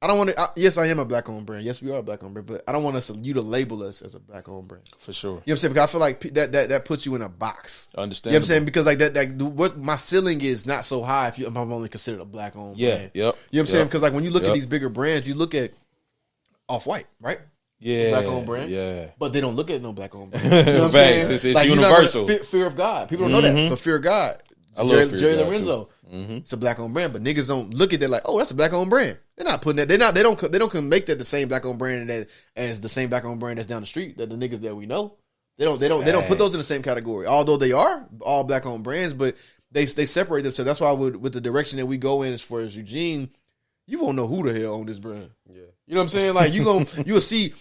I don't want to. Yes, I am a black owned brand. Yes, we are a black owned brand, but I don't want you to label us as a black owned brand. For sure. You know what I'm saying? Because I feel like that puts you in a box. Understand? You know what I'm saying? Because like what my ceiling is not so high if I'm only considered a black owned brand. Yep. You know what I'm saying? Because like when you look at these bigger brands, you look at Off-White, right? Yeah, black owned brand. Yeah, but they don't look at no black owned brand. You know what I'm saying? It's like, universal. Fear of God. People don't know that, but Fear of God. I love Jerry Lorenzo. It's a black owned brand, but niggas don't look at that like, oh, that's a black owned brand. They're not putting that. They don't make that the same black owned brand as the same black owned brand that's down the street, that the niggas that we know. They don't put those in the same category. Although they are all black owned brands, but they separate themselves. That's why with the direction that we go in as far as Eugene, you won't know who the hell owned this brand. Yeah, you know what I'm saying? Like you'll see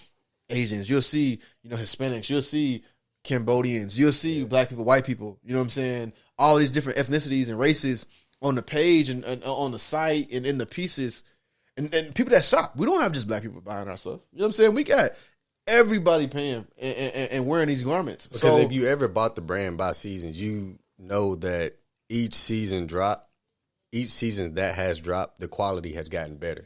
Asians, you'll see, Hispanics, you'll see Cambodians, you'll see black people, white people, you know what I'm saying? All these different ethnicities and races on the page and on the site and in the pieces. And people that shop, we don't have just black people buying our stuff. You know what I'm saying? We got everybody paying and wearing these garments. Because if you ever bought the brand by seasons, you know that each season that has dropped, the quality has gotten better.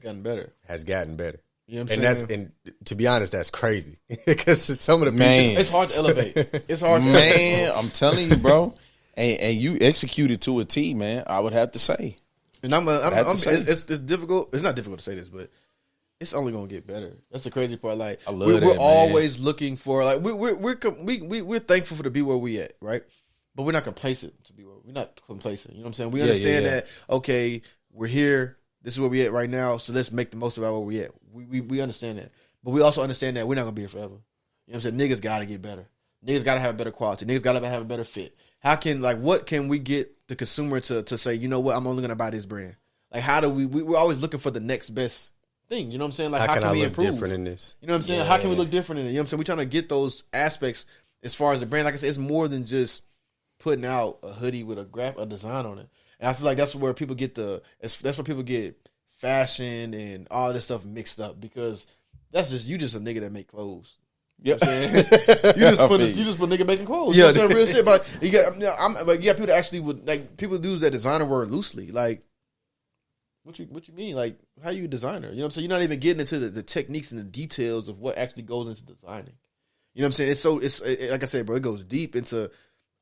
Has gotten better. You know what I'm saying? And to be honest, that's crazy. Because some of the pieces, it's hard to elevate. It's hard to elevate. I'm telling you, bro. And you executed to a T, man. I would have to say. And it's difficult. It's not difficult to say this, but it's only gonna get better. That's the crazy part. Like I love we're that, always looking for like we're thankful for to be where we at, right? But we're not complacent to be where we're not complacent. You know what I'm saying? We understand that okay, we're here. This is where we at right now. So let's make the most of where we at. We understand that, but we also understand that we're not gonna be here forever. You know what I'm saying? Niggas gotta get better. Niggas gotta have a better quality. Niggas gotta have a better fit. How can what can we get the consumer to say? You know what? I'm only gonna buy this brand. Like how do we're always looking for the next best thing. You know what I'm saying? Like how can we improve? Different in this? You know what I'm saying? How can we look different in it? You know what I'm saying? We're trying to get those aspects as far as the brand. Like I said, it's more than just putting out a hoodie with a design on it. And I feel like that's where people get that's where people get fashion and all this stuff mixed up because you just a nigga that make clothes. Yep. You know you just put nigga making clothes. You know what I'm saying? Real shit. But you got people that actually would like people use that designer word loosely. Like what you mean? Like how you a designer? You know what I'm saying? You're not even getting into the techniques and the details of what actually goes into designing. You know what I'm saying? It's like I said, bro, it goes deep into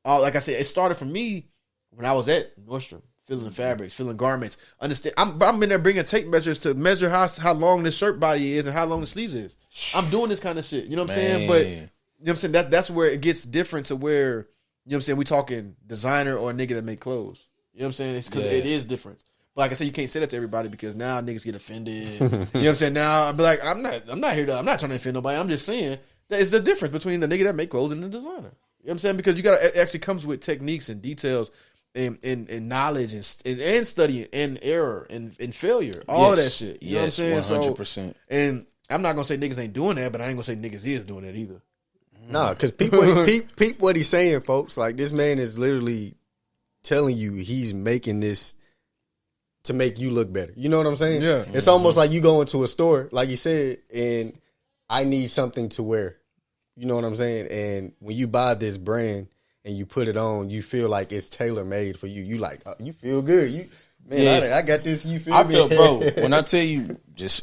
all. Like I said, it started for me when I was at Nordstrom. Feeling fabrics, feeling garments. Understand? I'm in there bringing tape measures to measure how long the shirt body is and how long the sleeves is. I'm doing this kind of shit. You know what I'm saying? But you know what I'm saying? That's where it gets different to where, you know what I'm saying, we talking designer or a nigga that make clothes. You know what I'm saying? It's because it is different. But like I said, you can't say that to everybody because now niggas get offended. You know what I'm saying? Now I'll be like, I'm not here I'm not trying to offend nobody. I'm just saying that it's the difference between the nigga that make clothes and the designer. You know what I'm saying? Because it actually comes with techniques and details and knowledge and study and error and failure, all of that shit. You know what I'm saying? 100%. So, and I'm not gonna say niggas ain't doing that, but I ain't gonna say niggas is doing that either. Nah, because peep what he's saying, folks. Like this man is literally telling you he's making this to make you look better. You know what I'm saying? Yeah. It's almost like you go into a store, like you said, and I need something to wear. You know what I'm saying? And when you buy this brand and you put it on, you feel like it's tailor made for you. You like, you feel good. I got this. You feel? I feel, bro. When I tell you,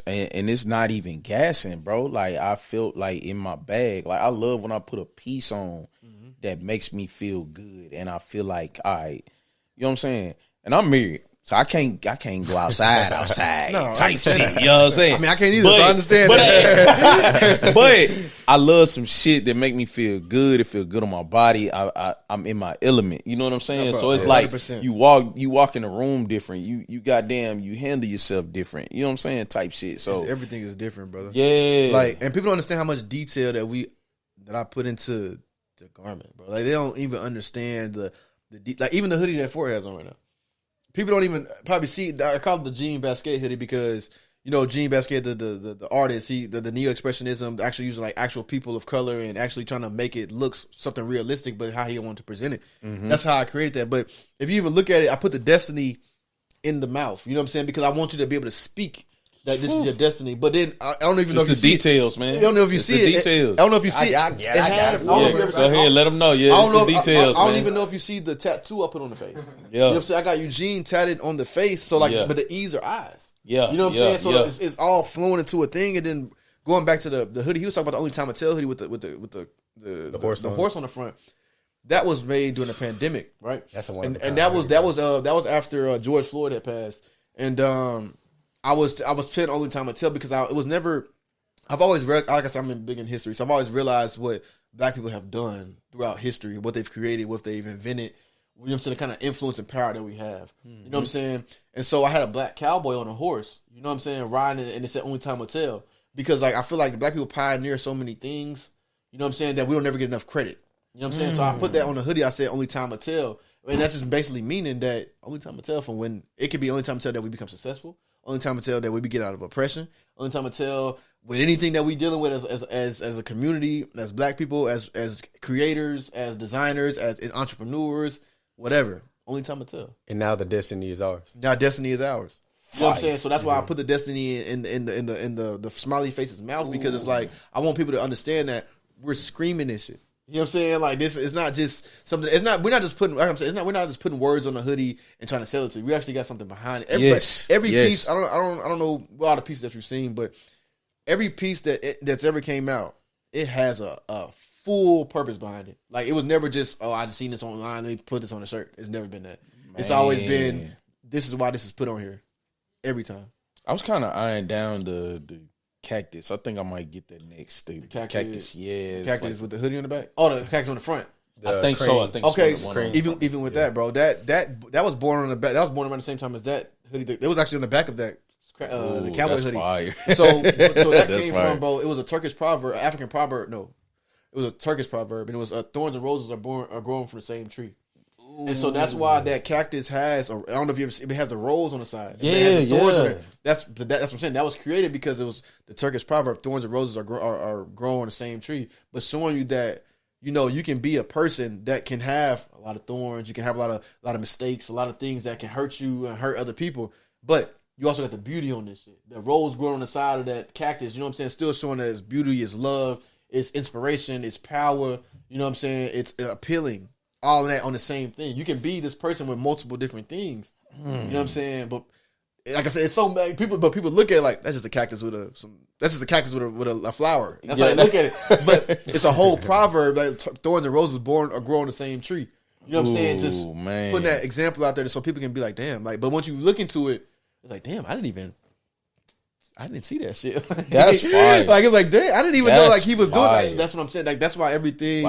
and it's not even gassing, bro. Like I feel like in my bag. Like I love when I put a piece on that makes me feel good, and I feel like, all right, you know what I'm saying. And I'm married. So I can't go outside no, type shit. You know what I'm saying? I mean, I can't either, so I understand that. But I love some shit that make me feel good. It feel good on my body. I'm in my element. You know what I'm saying? So it's like 100%. you walk in the room different. You goddamn, you handle yourself different. You know what I'm saying? Type shit. So everything is different, brother. Yeah. Like, and people don't understand how much detail that I put into the garment, bro. Like they don't even understand the like even the hoodie that Ford has on right now. People don't even probably see. I call it the Jean Basquiat hoodie because you know Jean Basquiat, the artist, the neo-expressionism, actually using like actual people of color and actually trying to make it look something realistic, but how he wanted to present it. Mm-hmm. That's how I created that. But if you even look at it, I put the destiny in the mouth. You know what I'm saying? Because I want you to be able to speak that this is your destiny. But then I don't even know if you see details, man. I don't know if you see it. Details. I don't know if you see it. I got it. Go ahead, let them know. Yeah, I don't know the details. I don't even know if you see the tattoo I put on the face. Yeah, you know what I'm saying? I got Eugene tatted on the face, so like, but the E's are eyes. Yeah, you know what I'm saying? So it's all flowing into a thing, and then going back to the hoodie, he was talking about the only time I tell hoodie with the horse on the front. That was made during the pandemic, right? That's and that was after George Floyd had passed, and I was playing Only Time I Tell because it was never. I've always read, like I said, I'm big in history, so I've always realized what Black people have done throughout history, what they've created, what they've invented. You know what I'm saying? The kind of influence and power that we have. Mm-hmm. You know what I'm saying? And so I had a black cowboy on a horse. You know what I'm saying? Riding, and it said Only Time Will Tell because like I feel like Black people pioneer so many things. You know what I'm saying? That we don't never get enough credit. You know what I'm saying? So I put that on the hoodie. I said Only Time Will Tell, and that's just basically meaning that only time will tell from when it could be only time will tell that we become successful. Only time will tell that we get out of oppression. Only time will tell with anything that we dealing with as a community, as Black people, as creators, as designers, as entrepreneurs, whatever. Only time will tell. And now the destiny is ours. Now destiny is ours. You know what I'm saying? So that's why I put the destiny in the smiley face's mouth because it's like I want people to understand that we're screaming this shit. You know what I'm saying? Like this is not just something. It's not. We're not just putting. Like I'm saying, it's not. We're not just putting words on the hoodie and trying to sell it to you. We actually got something behind it. Every piece. I don't know a lot of pieces that you've seen, but every piece that's ever came out, it has a full purpose behind it. Like it was never just I just seen this online. Let me put this on a shirt. It's never been that. Man. It's always been this is why this is put on here. Every time. I was kind of eyeing down the cactus. I think I might get that next. The cactus, yeah. Cactus with the hoodie on the back. Oh, the cactus on the front. I think so. I think okay. So even with that, bro, that was born on the back. That was born around the same time as that hoodie. It was actually on the back of that the Cowboys hoodie. Fire. So that came from, bro. It was a Turkish proverb, African proverb. No, it was a Turkish proverb, and it was thorns and roses are growing from the same tree. Ooh. And so that's why that cactus has. I don't know if you ever see, it has the rose on the side. Yeah. That's what I'm saying. That was created because it was the Turkish proverb: thorns and roses are growing on the same tree, but showing you that. You can be a person that can have a lot of thorns. You can have a lot of mistakes, a lot of things that can hurt you and hurt other people. But you also got the beauty on this shit. The rose growing on the side of that cactus, you know what I'm saying? Still showing that it's beauty, it's love, it's inspiration, it's power. You know what I'm saying? It's appealing. All of that on the same thing. You can be this person with multiple different things. You know what I'm saying? But like I said, it's so many people. But people look at it like that's just a cactus with a flower. That's how they look at it. But it's a whole proverb. Like thorns and roses grow on the same tree. You know what I'm saying? Just putting that example out there so people can be like, damn. Like, but once you look into it, it's like, damn, I didn't see that shit. That's fine. Like it's like, damn, I didn't even know like he was doing. Like, that's what I'm saying. Like that's why everything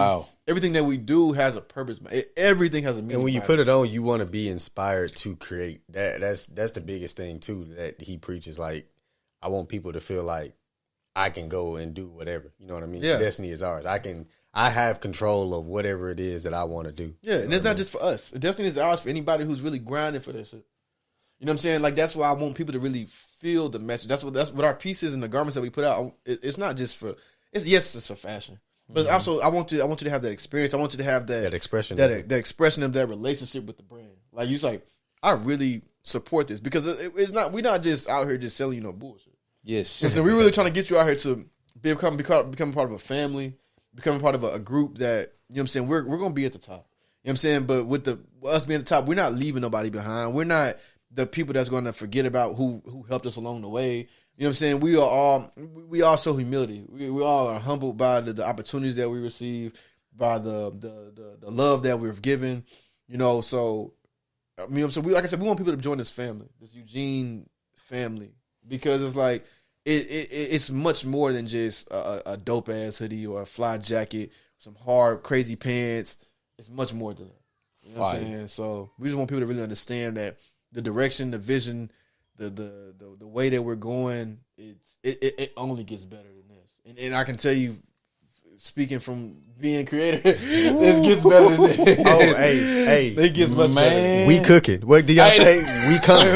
that we do has a purpose. Everything has a meaning. And when you put it on, you want to be inspired to create. That's the biggest thing too that he preaches. Like, I want people to feel like I can go and do whatever. You know what I mean? Yeah. Destiny is ours. I have control of whatever it is that I want to do. Yeah, and it's not just for us. It definitely is ours for anybody who's really grinding for this shit. You know what I'm saying? Like that's why I want people to really feel the message. That's what our pieces and the garments that we put out. It's not just for. It's for fashion, but it's also I want you to have that experience. I want you to have that expression, that expression of that relationship with the brand. Like you're like, I really support this because it's not. We're not just out here just selling you no bullshit. Yes, and so we're really trying to get you out here to become part of a family, become a part of a group that you know what I'm saying. We're gonna be at the top. You know what I'm saying? But with us being at the top, we're not leaving nobody behind. We're not the people that's going to forget about who helped us along the way. You know what I'm saying? We all show humility. We all are humbled by the opportunities that we receive, by the love that we're given. You know, so I mean, so like I said, we want people to join this family, this Eugene family, because it's like it's much more than just a dope ass hoodie or a fly jacket, some hard crazy pants. It's much more than that. You know what I'm saying? So we just want people to really understand that the direction, the vision, the way that we're going, it only gets better than this. And I can tell you, speaking from being creator, this gets better than this. Oh, hey, it gets much better. We cooking. What do y'all say? We coming.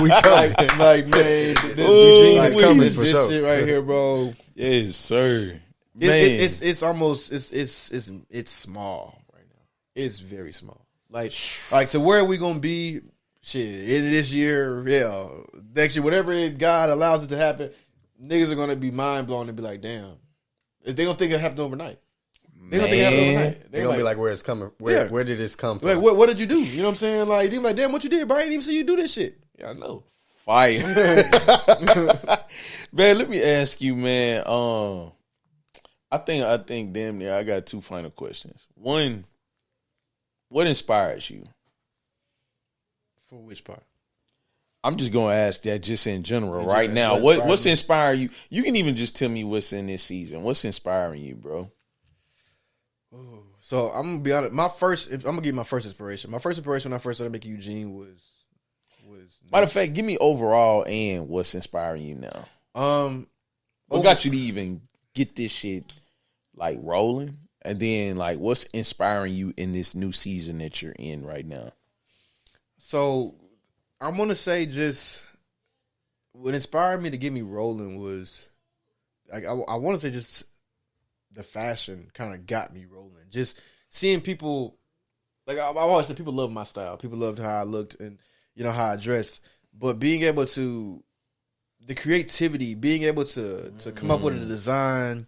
We coming. Like man, Eugene is coming for this sure. Shit right here, bro. Yes, sir. It's almost it's small right now. It's very small. Like to where we gonna be? Shit, in this year, next year, whatever God allows it to happen, niggas are gonna be mind blown and be like, damn. They don't think it happened overnight. They don't think it happened overnight. They're gonna be like, where it's coming? Where did this come from? Like, what did you do? You know what I'm saying? Like, they be like, damn, what you did, bro? I didn't even see you do this shit. Yeah, I know. Fire. Man, let me ask you, man. I think damn near I got two final questions. One, what inspires you? For which part? I'm just gonna ask that just in general right now. What's inspiring you? You can even just tell me what's in this season. What's inspiring you, bro? Ooh, so I'm gonna be honest. I'm gonna give you my first inspiration. My first inspiration when I first started making Eugene was. Matter of fact, give me overall and what's inspiring you now. What got you to even get this shit like rolling, and then like what's inspiring you in this new season that you're in right now? So I'm gonna say just what inspired me to get me rolling was like I want to say just the fashion kind of got me rolling. Just seeing people like I always said, people love my style. People loved how I looked and you know how I dressed. But being able to the creativity, being able to come up with a design,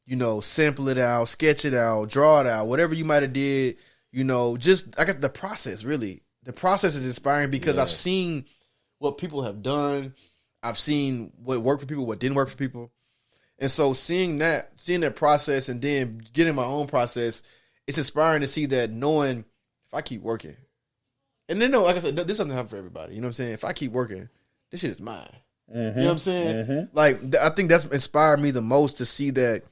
you know, sample it out, sketch it out, draw it out, whatever you might have did, you know, just I got the process really. The process is inspiring because I've seen what people have done. I've seen what worked for people, what didn't work for people. And so seeing that process and then getting my own process, it's inspiring to see that knowing if I keep working. And then, like I said, this doesn't happen for everybody. You know what I'm saying? If I keep working, this shit is mine. You know what I'm saying? Like, I think that's inspired me the most to see that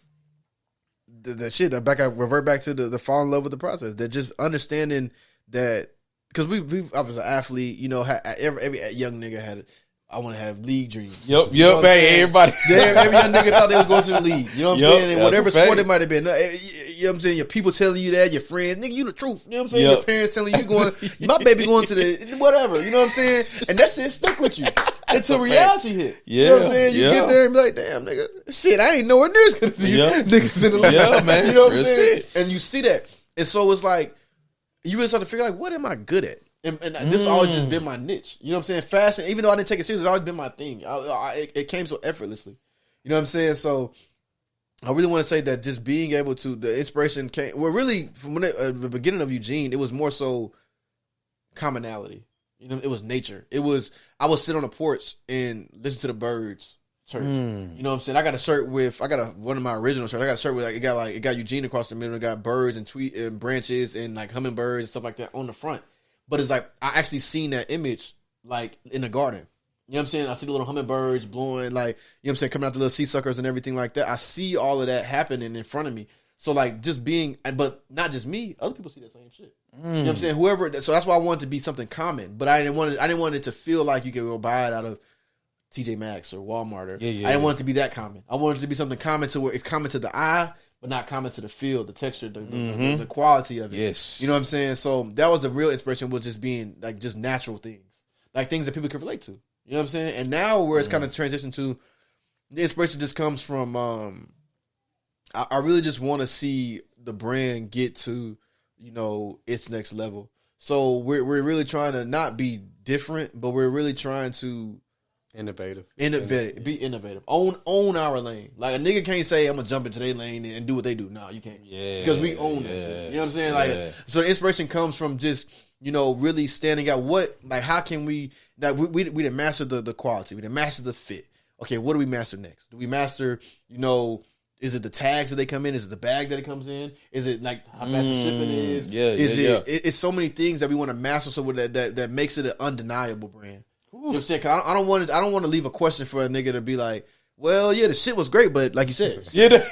the shit. I revert back to the fall in love with the process. That just understanding that, because I was an athlete. You know, every young nigga had it. I want to have league dreams. Yep. Hey, everybody. Every young nigga thought they would go to the league. You know what I'm saying? And whatever sport it might have been. You know what I'm saying? Your people telling you that, your friends, nigga, you the truth. You know what I'm saying? Your parents telling you going, my baby going to the whatever. You know what I'm saying? And that shit stuck with you until reality hit. You know what I'm saying? You get there and be like, damn, nigga, shit, I ain't nowhere near as good as these niggas in the league. Yeah, man. You know what I'm saying? And you see that. And so it's like, you really start to figure like, what am I good at? And this has always just been my niche. You know what I'm saying? Fashion, even though I didn't take it seriously, it's always been my thing. It came so effortlessly. You know what I'm saying? So I really want to say that just being able to, the inspiration came, well, really, from the beginning of Eugene, it was more so commonality. You know, it was nature. I would sit on the porch and listen to the birds chirp. You know what I'm saying? I got a shirt with, one of my original shirts. I got a shirt with, it got Eugene across the middle. It got birds and branches and like hummingbirds and stuff like that on the front. But it's like, I actually seen that image, like, in the garden. You know what I'm saying? I see the little hummingbirds blowing, like, you know what I'm saying, coming out the little sea suckers and everything like that. I see all of that happening in front of me. So, like, just being, but not just me, other people see that same shit. You know what I'm saying? So that's why I wanted to be something common. But I didn't want it to feel like you could go buy it out of TJ Maxx or Walmart. I didn't want it to be that common. I wanted it to be something common to where it's common to the eye, but not common to the feel, the texture, the quality of it. Yes. You know what I'm saying? So that was the real inspiration, was just being like just natural things. Like things that people can relate to. You know what I'm saying? And now where it's kind of transitioned to, the inspiration just comes from, I really just want to see the brand get to, you know, its next level. So we're really trying to not be different, but we're really trying to be innovative. Own our lane. Like a nigga can't say I'm gonna jump into their lane and do what they do. No, you can't. Yeah, because we own that shit. You know what I'm saying? Like, so the inspiration comes from just, you know, really standing out. How can we? That we didn't master the quality. We didn't master the fit. Okay, what do we master next? Do we master? You know, is it the tags that they come in? Is it the bag that it comes in? Is it like how fast the shipping is? It's so many things that we want to master, so that makes it an undeniable brand. You know what I'm saying? Cause I don't want to leave a question for a nigga to be like, well, yeah, the shit was great, but like you said, shit was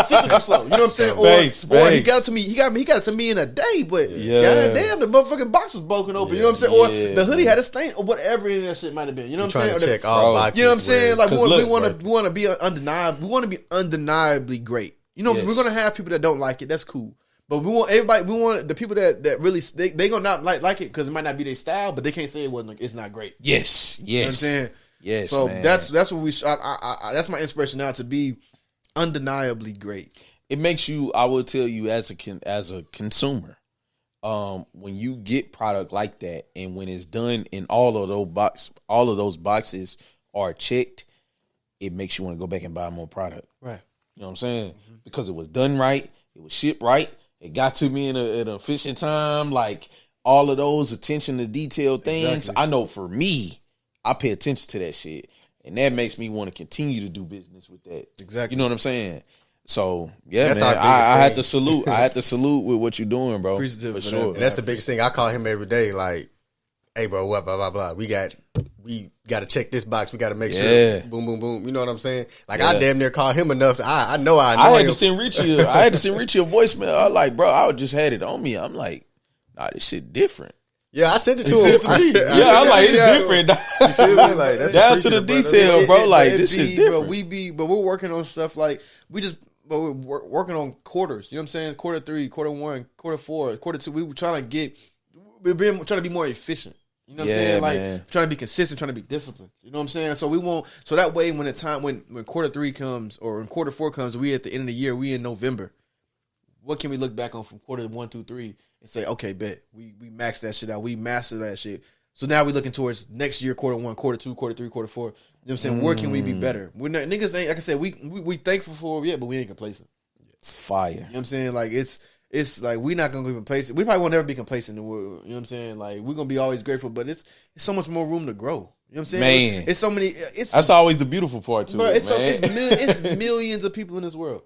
too slow. You know what I'm saying? Or he got it to me. He got it to me in a day, but goddamn, the motherfucking box was broken open. You know what I'm saying? Or the hoodie had a stain, or whatever that shit might have been. You know what I'm saying? Check all boxes. You know what I'm saying? Like we want to be undeniable. We want to be undeniably great. You know, we're gonna have people that don't like it. That's cool. But we want everybody. We want the people that really they gonna not like it because it might not be their style, but they can't say it's not great. Yes. You know what I'm saying? Yes. So man. that's what we. That's my inspiration now, to be undeniably great. It makes you. I will tell you as a consumer, when you get product like that, and when it's done in all of those boxes are checked, it makes you want to go back and buy more product. Right. You know what I'm saying? Because it was done right, it was shipped right. It got to me in an efficient time, like all of those attention to detail things. Exactly. I know for me, I pay attention to that shit, and that makes me want to continue to do business with that. Exactly. You know what I'm saying? So yeah, that's man, I had to salute. I had to salute with what you're doing, bro. Appreciative for sure. And that's the biggest thing. I call him every day, like, hey, bro, what, blah, blah, blah. We got to check this box. We got to make sure. Boom, boom, boom. You know what I'm saying? Like, I damn near call him enough. I know I had to send Richie. I had to send Richie a voicemail. I was like, bro, I just had it on me. I'm like, nah, this shit different. Yeah, I sent it to him. I'm like, it's different. You feel me? Like, that's down to the detail, bro. Like, this shit different. But we're working on stuff like we're working on quarters. You know what I'm saying? Quarter 3, quarter 1, quarter 4, quarter 2. We're trying to be more efficient. You know what I'm saying? Like, man, trying to be consistent, trying to be disciplined. You know what I'm saying? So that way when quarter 3 comes, or when quarter 4 comes, we at the end of the year, we in November. What can we look back on from quarter 1 through 3 and say, okay, bet we maxed that shit out, we mastered that shit. So now we're looking towards next year, quarter 1, quarter 2, quarter 3, quarter 4. You know what I'm saying? Where can we be better? We're not, niggas ain't, like I said, we thankful for it, but we ain't complacent. Fire. You know what I'm saying? Like, it's like we're not gonna be complacent. We probably won't never be complacent in the world. You know what I'm saying? Like, we're gonna be always grateful, but it's so much more room to grow. You know what I'm saying? Man, it's so many. That's always the beautiful part too. It's millions of people in this world.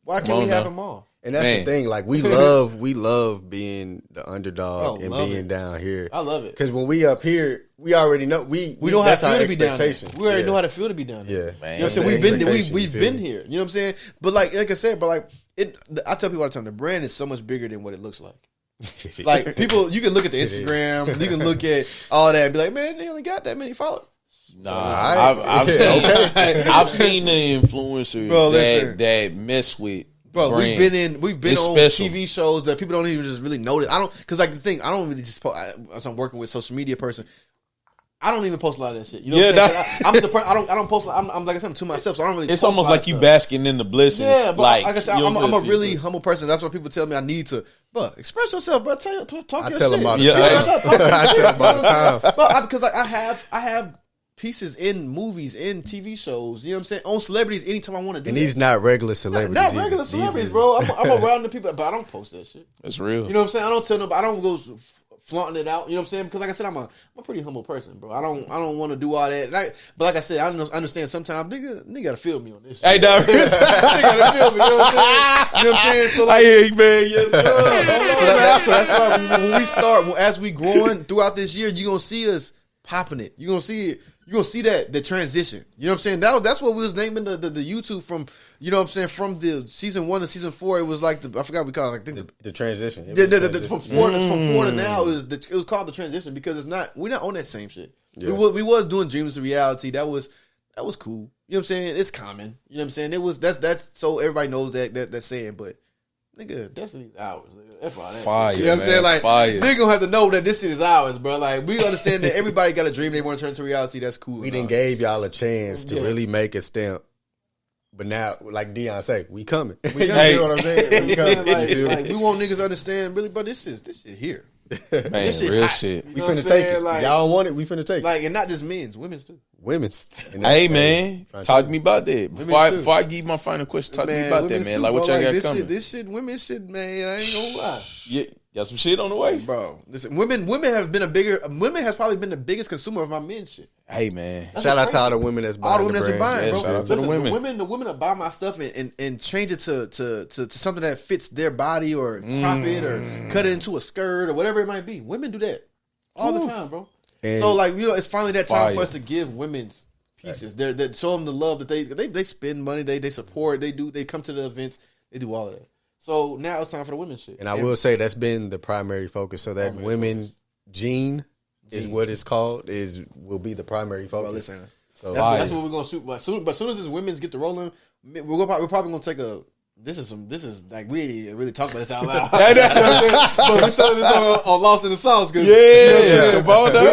Why can't we have them all? And that's the thing. Like we love being the underdog and being down here. I love it because when we up here, we already know we know how to feel to be down there. We already know how to feel to be down there. Yeah, man. You know what I'm saying? We've been here. You know what I'm saying? But like I said, I tell people all the time, the brand is so much bigger than what it looks like. Like people, you can look at the Instagram, you can look at all that and be like, man, they only got that many followers. Nah, I've seen the influencers that mess with. Bro, brand. we've been on TV shows that people don't even just really notice. Because like the thing, I don't really just post. As I'm working with social media person, I don't even post a lot of that shit. You know what I'm saying? I'm the person. I don't post. I'm like I said, I'm to myself, so I don't really. It's post almost like you basking in the blessings. Yeah, but like I said, you know I'm a really humble person. That's why people tell me I need to. But express yourself, bro. Talk your shit. I tell them all the time. But because like I have pieces in movies, in TV shows, you know what I'm saying? On celebrities anytime I want to do and that. these not regular celebrities. Not regular celebrities, bro. I'm around the people, but I don't post that shit. That's real. You know what I'm saying? I don't tell nobody. I don't go flaunting it out. You know what I'm saying? Because like I said, I'm a pretty humble person, bro. I don't want to do all that. But like I said, I understand sometimes nigga gotta feel me on this shit. Hey, dog. Nigga gotta feel me. You know what I'm saying? You know what I'm saying? So like, I hear you, man. Yes, sir. so that's why when we start, as we growing throughout this year, you're gonna see us popping it. You're gonna see it. You're going to see the transition. You know what I'm saying? That's what we was naming the YouTube from, you know what I'm saying, from the season 1 to season 4. It was like, I forgot what we call it. I think the transition. From 4 to now, it was called the transition because we're not on that same shit. Yeah. We was doing Dreams of Reality. That was cool. You know what I'm saying? It's common. You know what I'm saying? That's so everybody knows that saying, but nigga, Destiny's ours. That's all that fire, shit. You know what I'm saying? Like, fire. Nigga gonna have to know that this shit is ours, bro. Like, we understand that everybody got a dream they want to turn to reality. That's cool. We done gave y'all a chance to really make a stamp. But now, like Dion say, we coming. We coming. You know what I'm saying? We coming. Like, we want niggas to understand, really, but this shit here. Man, this shit real hot. Shit. We finna take it. Like, y'all want it, we finna take it. Like, and not just men's, women's too. Women's. Hey, man, talk to me about that. Before I give you my final question, talk to me about that, man. Like, what y'all got coming? This shit, women's shit, man, I ain't gonna lie. Yeah. Got some shit on the way, bro. Listen, women has probably been the biggest consumer of my men's shit. Hey, man, shout out to all the women that's buying. All the women that's been buying, bro. Shout out to the women. The women that buy my stuff and change it to something that fits their body or crop it or cut it into a skirt or whatever it might be. Women do that all the time, bro. And so like, you know, it's finally that time for us to give women's pieces. They show them the love that they spend money, they support, they come to the events, they do all of that. So now it's time for the women's shit. And I will say that's been the primary focus. So that women gene is what it's called, will be the primary focus. Well, listen, so that's what we're gonna shoot. But as soon as this women's get to rolling, we're probably gonna take a. This is like we ain't really talk about this out loud. But we're telling this on Lost in the Sauce because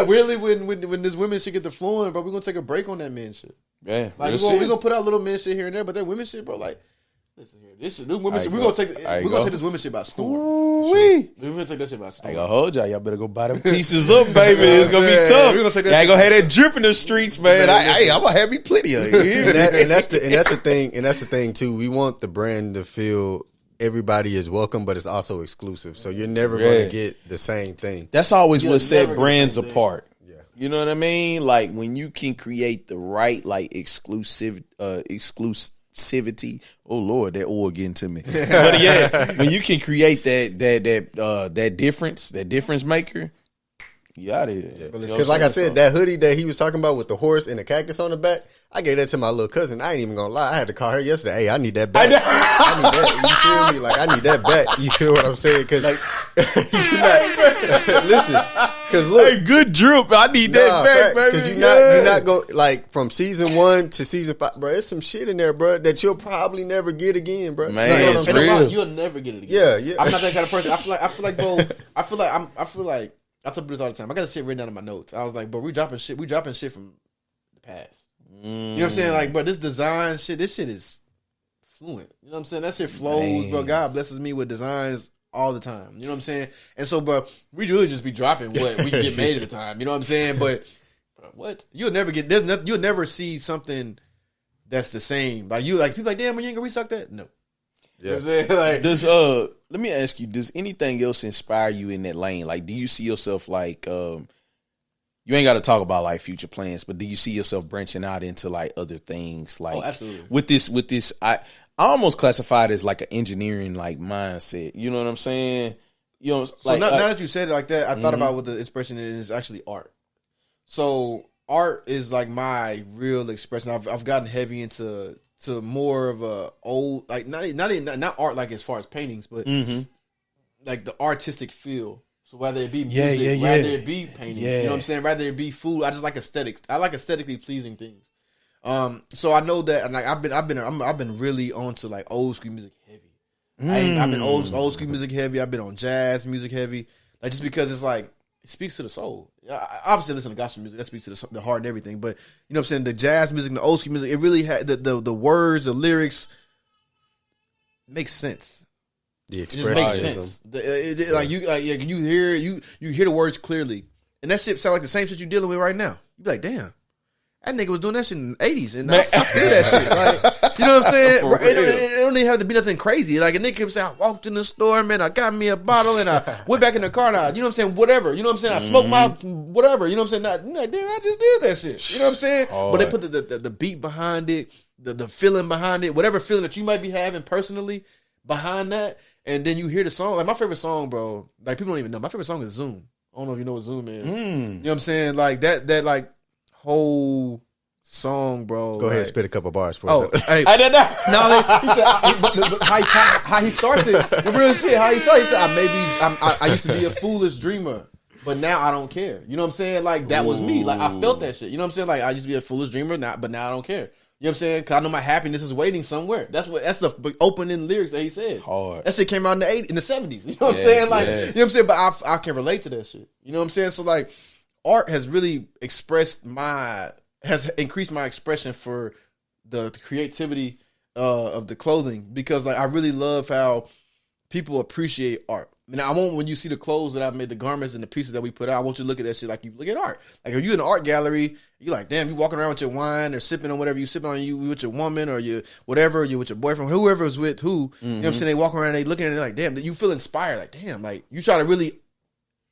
really when this women shit get to flowing, bro, we're gonna take a break on that men shit. Yeah, like we're gonna put out little men shit here and there, but that women shit, bro, like. Listen here, this women shit. We're gonna take this women shit by storm. We're gonna take that shit by storm. I ain't gonna hold y'all. Y'all better go buy them pieces up, baby. It's gonna be tough. We're gonna take that. Y'all gonna have that drip in the streets, man. I'm gonna have me plenty of it. and that's the thing. And that's the thing too. We want the brand to feel everybody is welcome, but it's also exclusive. So you're never gonna get the same thing. That's always what set brands apart. Yeah, you know what I mean? Like when you can create the right, like exclusivity. Oh Lord, that oil getting to me. But yeah, when you can create that difference maker, you out of here. Because like I said, that hoodie that he was talking about with the horse and the cactus on the back, I gave that to my little cousin. I ain't even gonna lie. I had to call her yesterday. Hey, I need that back. I need that. You feel me? Like I need that back. You feel what I'm saying? Because like, listen. Because look, hey, good drip. I need that back, baby. Because you're not going like from season 1 to season 5, bro. There's some shit in there, bro, that you'll probably never get again, bro. Man, you know it's real. You'll never get it again. Yeah. I'm not that kind of person. I feel like, bro. I feel like. I tell people this all the time. I got this shit written down in my notes. I was like, bro, we dropping shit from the past. You know what I'm saying? Like, bro, this design shit, this shit is fluent. You know what I'm saying? That shit flows, bro. God blesses me with designs all the time. You know what I'm saying? And so, bro, we really just be dropping what we can get made at the time. You know what I'm saying? But bro, what? You'll never see something that's the same. Like people like, damn, you ain't gonna restock that? No. Yeah. You know what I'm saying? Like, let me ask you, does anything else inspire you in that lane? Like, do you see yourself like, you ain't got to talk about like future plans, but do you see yourself branching out into like other things? Like, absolutely. With this, I I almost classify it as like an engineering like mindset. You know what I'm saying? You know, so now that you said it like that, I thought about what the inspiration is actually art. So art is like my real expression. I've gotten heavy into more of a old, like not art like as far as paintings, but like the artistic feel. So whether it be music, whether it be paintings, you know what I'm saying, rather it be food, I just like aesthetics. I like aesthetically pleasing things. So I know that, and like I've been really onto like old school music heavy. I've been old school music heavy. I've been on jazz music heavy, like just because it's like it speaks to the soul. I obviously listen to gospel music that speaks to the heart and everything, but you know what I'm saying, the jazz music, and the old school music, it really had the words, the lyrics make sense. The expression makes sense. You hear the words clearly, and that shit sound like the same shit you dealing with right now. You be like, damn. That nigga was doing that shit in the 80s, and I feel that shit. Like, you know what I'm saying? It don't even have to be nothing crazy. Like, a nigga can say, I walked in the store, man, I got me a bottle, and I went back in the car, and you know what I'm saying? Whatever. You know what I'm saying? I smoked my whatever. You know what I'm saying? Damn, I just did that shit. You know what I'm saying? But they put the beat behind it, the feeling behind it, whatever feeling that you might be having personally behind that, and then you hear the song. Like, my favorite song, bro, like, people don't even know. My favorite song is Zoom. I don't know if you know what Zoom is. You know what I'm saying? Like, that like, whole song, bro. Go ahead and spit a couple bars for us. Hey, I did not. No, he said, but how he starts it, the real shit. How he started, he said, I used to be a foolish dreamer, but now I don't care. You know what I'm saying? Like, that was me. Like, I felt that shit. You know what I'm saying? Like, I used to be a foolish dreamer, but now I don't care. You know what I'm saying? Because I know my happiness is waiting somewhere. That's the opening lyrics that he said. Hard. That shit came out in the 70s. You know what I'm saying? Like, you know what I'm saying? But I can relate to that shit. You know what I'm saying? So, like, art has really has increased my expression for the creativity of the clothing, because like I really love how people appreciate art. Now, I want, when you see the clothes that I've made, the garments and the pieces that we put out, I want you to look at that shit like you look at art. Like, if you in an art gallery, you're like, damn, you walking around with your wine or sipping on whatever you sipping on, you with your woman or you whatever, you with your boyfriend, whoever is with who. You know what I'm saying? They walk around, they looking at it like, damn, you feel inspired. Like, damn, like you try to really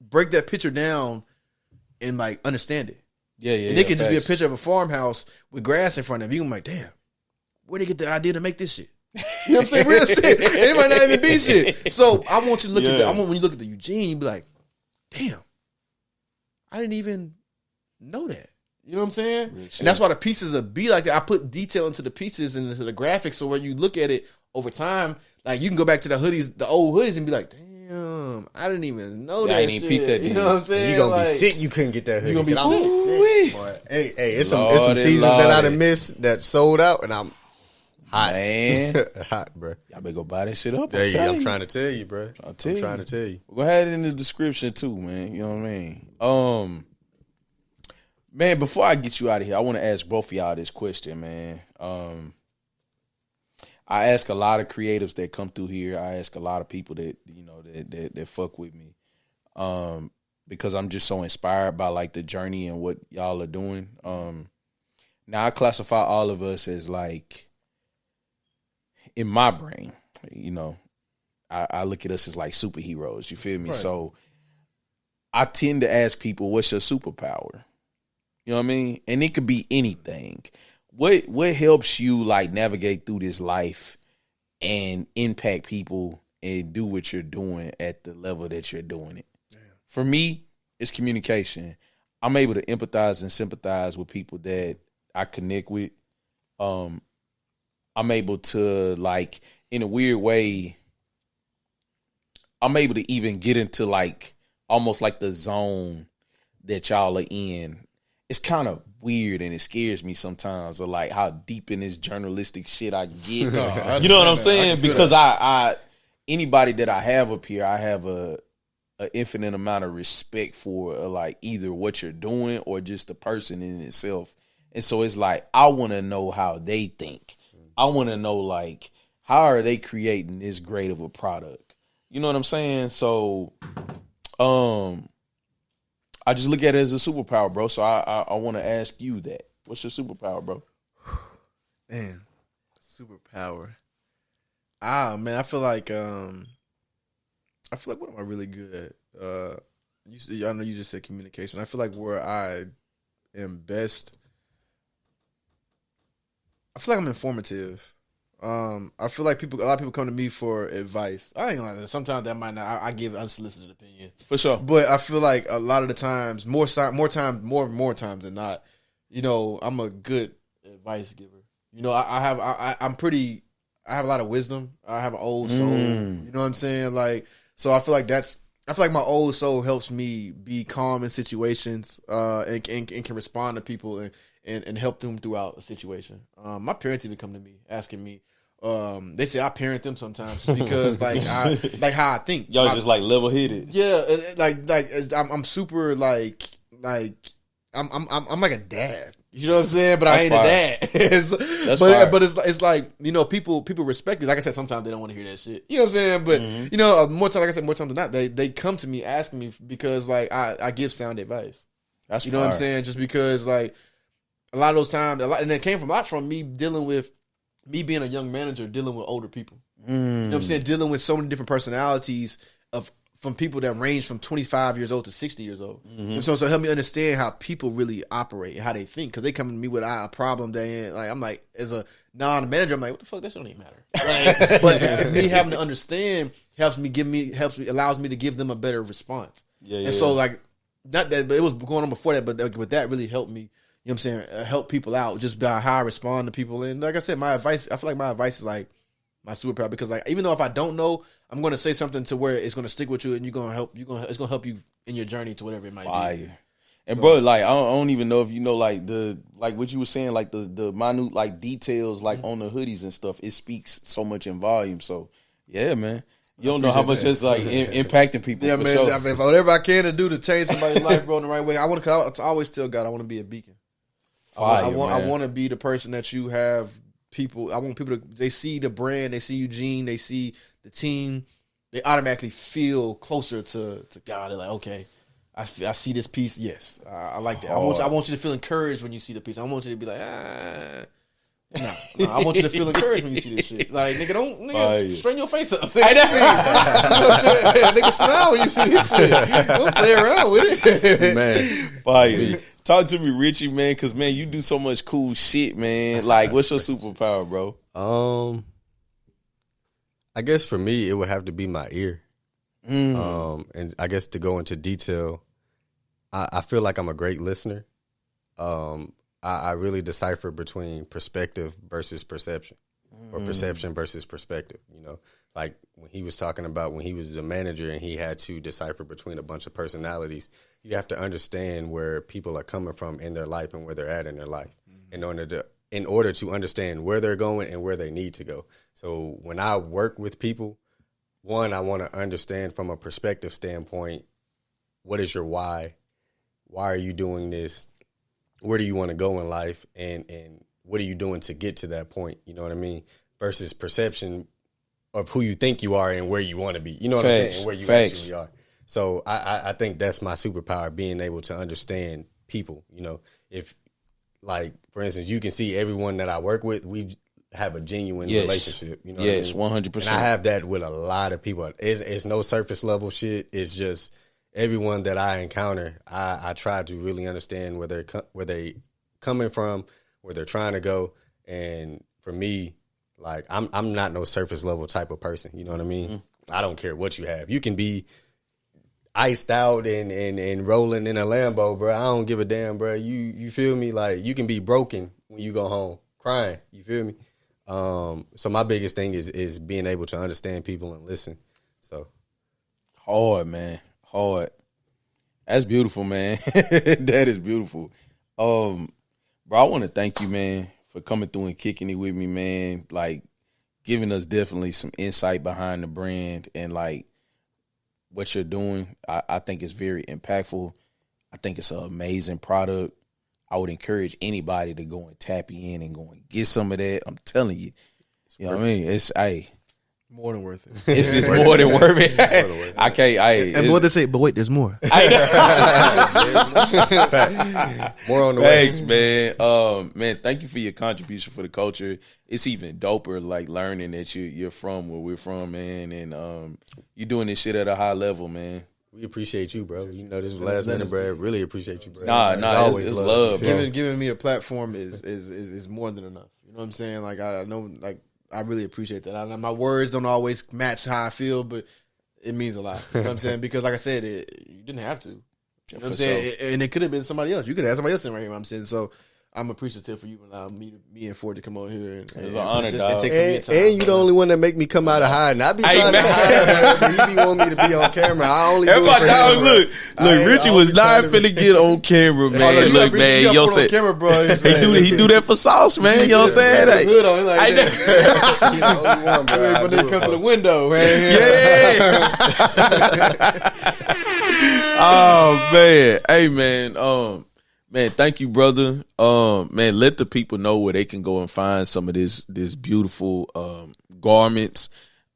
break that picture down and like understand it. Yeah. And it could just be a picture of a farmhouse with grass in front of you. I'm like, damn, where'd they get the idea to make this shit? You know what I'm saying? Real shit. It might not even be shit. So I want you to look at that. I want, when you look at the Eugene, you be like, damn, I didn't even know that. You know what I'm saying? And that's why the pieces will be like that. I put detail into the pieces and into the graphics, so when you look at it over time, like you can go back to the hoodies, the old hoodies, and be like, damn, I didn't even know that. I didn't even peep that. You know what I'm saying? You're gonna be sick. You couldn't get that hoodie. You're gonna be sick. Boy. Hey, it's some seasons that I done missed that sold out, and I'm hot, man. Hot, bro. Y'all better go buy that shit up. I'm trying to tell you, bro. I'm trying to tell you. Go ahead in the description too, man. You know what I mean? Man, before I get you out of here, I want to ask both of y'all this question, man. I ask a lot of creatives that come through here. I ask a lot of people that, you know, that fuck with me, because I'm just so inspired by like the journey and what y'all are doing. Now I classify all of us as like, in my brain, you know, I look at us as like superheroes. You feel me? Right. So I tend to ask people, "What's your superpower?" You know what I mean? And it could be anything. What helps you like navigate through this life and impact people and do what you're doing at the level that you're doing it? Damn. For me, it's communication. I'm able to empathize and sympathize with people that I connect with. I'm able to, like, in a weird way, I'm able to even get into like almost like the zone that y'all are in. It's kind of weird and it scares me sometimes, of like how deep in this journalistic shit I get. You know what I'm saying? Because I anybody that I have up here, I have a infinite amount of respect for, like either what you're doing or just the person in itself. And so it's like, I want to know how they think. I want to know, like, how are they creating this great of a product? You know what I'm saying? So, I just look at it as a superpower, bro. So I want to ask you that. What's your superpower, bro? Man, superpower. Man, I feel like what am I really good at? I know you just said communication. I feel like where I am best, I feel like I'm informative. I feel like a lot of people come to me for advice. I ain't gonna lie, sometimes that might not. I give unsolicited opinion for sure, but I feel like a lot of the times, more times than not, you know, I'm a good advice giver. You know, I have a lot of wisdom. I have an old soul. You know what I'm saying? Like, so I feel like my old soul helps me be calm in situations, and can respond to people and help them throughout a situation. My parents even come to me asking me. They say I parent them sometimes just because like how I think. Y'all just like level headed. Yeah, I'm super like I'm like a dad. You know what I'm saying? But I ain't a dad. But it's like, you know, people respect it. Like I said, sometimes they don't want to hear that shit. You know what I'm saying? But you know, more times than not, they come to me asking me because like I give sound advice. That's you know what I'm saying? Just because like a lot of those times, and it came from a lot from me dealing with me being a young manager, dealing with older people. You know what I'm saying? Dealing with so many different personalities from people that range from 25 years old to 60 years old. And so help me understand how people really operate and how they think. Because they come to me with a problem that like I'm like, as a non-manager, I'm like, what the fuck? That shit don't even matter. Like, but me having to understand allows me to give them a better response. So like, not that, but it was going on before that, but that really helped me. You know what I'm saying? Help people out just by how I respond to people. And like I said, I feel like my advice is like my superpower because like even though if I don't know, I'm going to say something to where it's going to stick with you and it's going to help you in your journey to whatever it might be. And so, bro, like I don't even know if you know like what you were saying, like the minute like details like on the hoodies and stuff. It speaks so much in volume. So yeah, man. You don't know how much it's like impacting people. Yeah, man. Sure. If whatever I can to do to change somebody's life, bro, in the right way, I always tell God I want to be a beacon. I want to be the person that you have people. I want people to, they see the brand, they see Eugene, they see the team, they automatically feel closer to God. They're like, okay, I see this piece. Yes, I like that. I want you to feel encouraged when you see the piece. I want you to be like, no, I want you to feel encouraged when you see this shit. Like, nigga, strain your face up. Nigga, nigga, smile when you see this shit. Don't play around with it. Man, fire. Talk to me, Richie, man, because, man, you do so much cool shit, man. Like, what's your superpower, bro? I guess for me, it would have to be my ear. And I guess to go into detail, I feel like I'm a great listener. I really decipher between perspective versus perception, or perception versus perspective. You know, like when he was talking about when he was a manager and he had to decipher between a bunch of personalities, you have to understand where people are coming from in their life and where they're at in their life in order to understand where they're going and where they need to go. So when I work with people, one, I want to understand from a perspective standpoint, what is your why? Why are you doing this? Where do you want to go in life? And what are you doing to get to that point? You know what I mean? Versus perception of who you think you are and where you want to be. You know what I'm saying? And where you actually are. So I think that's my superpower, being able to understand people. You know, if, like, for instance, you can see everyone that I work with, we have a genuine relationship. You know what I mean? 100%. And I have that with a lot of people. It's no surface level shit. It's just everyone that I encounter, I try to really understand where they coming from, where they're trying to go. And for me, like, I'm not no surface level type of person. You know what I mean? I don't care what you have. You can be iced out and rolling in a Lambo, bro. I don't give a damn, bro. You feel me? Like, you can be broken when you go home crying. You feel me? So my biggest thing is being able to understand people and listen. So hard, man. Hard. That's beautiful, man. That is beautiful. Bro, I want to thank you, man, for coming through and kicking it with me, man. Like, giving us definitely some insight behind the brand and, like, what you're doing. I think it's very impactful. I think it's an amazing product. I would encourage anybody to go and tap in and go and get some of that. I'm telling you. You know what I mean? It's, more than worth it. It's just more than worth it. I can't. And what they say, but wait, there's more. Facts. More on the way. Thanks, man. Man, thank you for your contribution for the culture. It's even doper, like, learning that you're from where we're from, man, and you're doing this shit at a high level, man. We appreciate you, bro. You know, this is last minute, bro. Really appreciate you, bro. Nah, it's love, bro. Giving me a platform is more than enough. You know what I'm saying? Like, I know, like, I really appreciate that. My words don't always match how I feel, but it means a lot. You know what I'm saying? Because like I said, you didn't have to. You know what I'm saying? And it could have been somebody else. You could have had somebody else in right here. I'm saying so. I'm appreciative for you allowing me and Ford to come on here. And, it's an honor, dog. And you the only one that make me come out of hiding. I be trying to hide, but he be wanting me to be on camera. I only do it for him. Look, Richie was not finna get on camera, man. Look, man, yo, say camera, bro. he do that for sauce, man. You know what I'm saying? Like, hood on, like that. He the only one, bro. But they come to the window, man. Yeah. Oh man, hey man, man, thank you, brother. Man, let the people know where they can go and find some of this beautiful garments.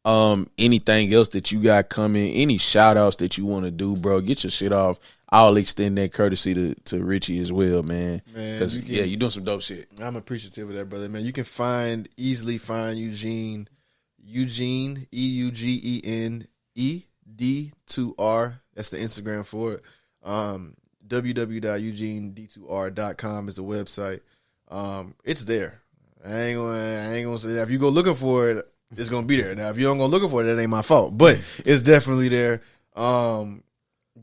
Anything else that you got coming, any shout outs that you want to do, bro, get your shit off. I'll extend that courtesy to Richie as well, man. Because you're doing some dope shit. I'm appreciative of that, brother. Man, you can easily find Eugene EUGEN ED2R. That's the Instagram for it. www.eugened2r.com is the website. It's there. I ain't gonna say that. If you go looking for it, it's gonna be there. Now, if you don't go looking for it, that ain't my fault. But it's definitely there. I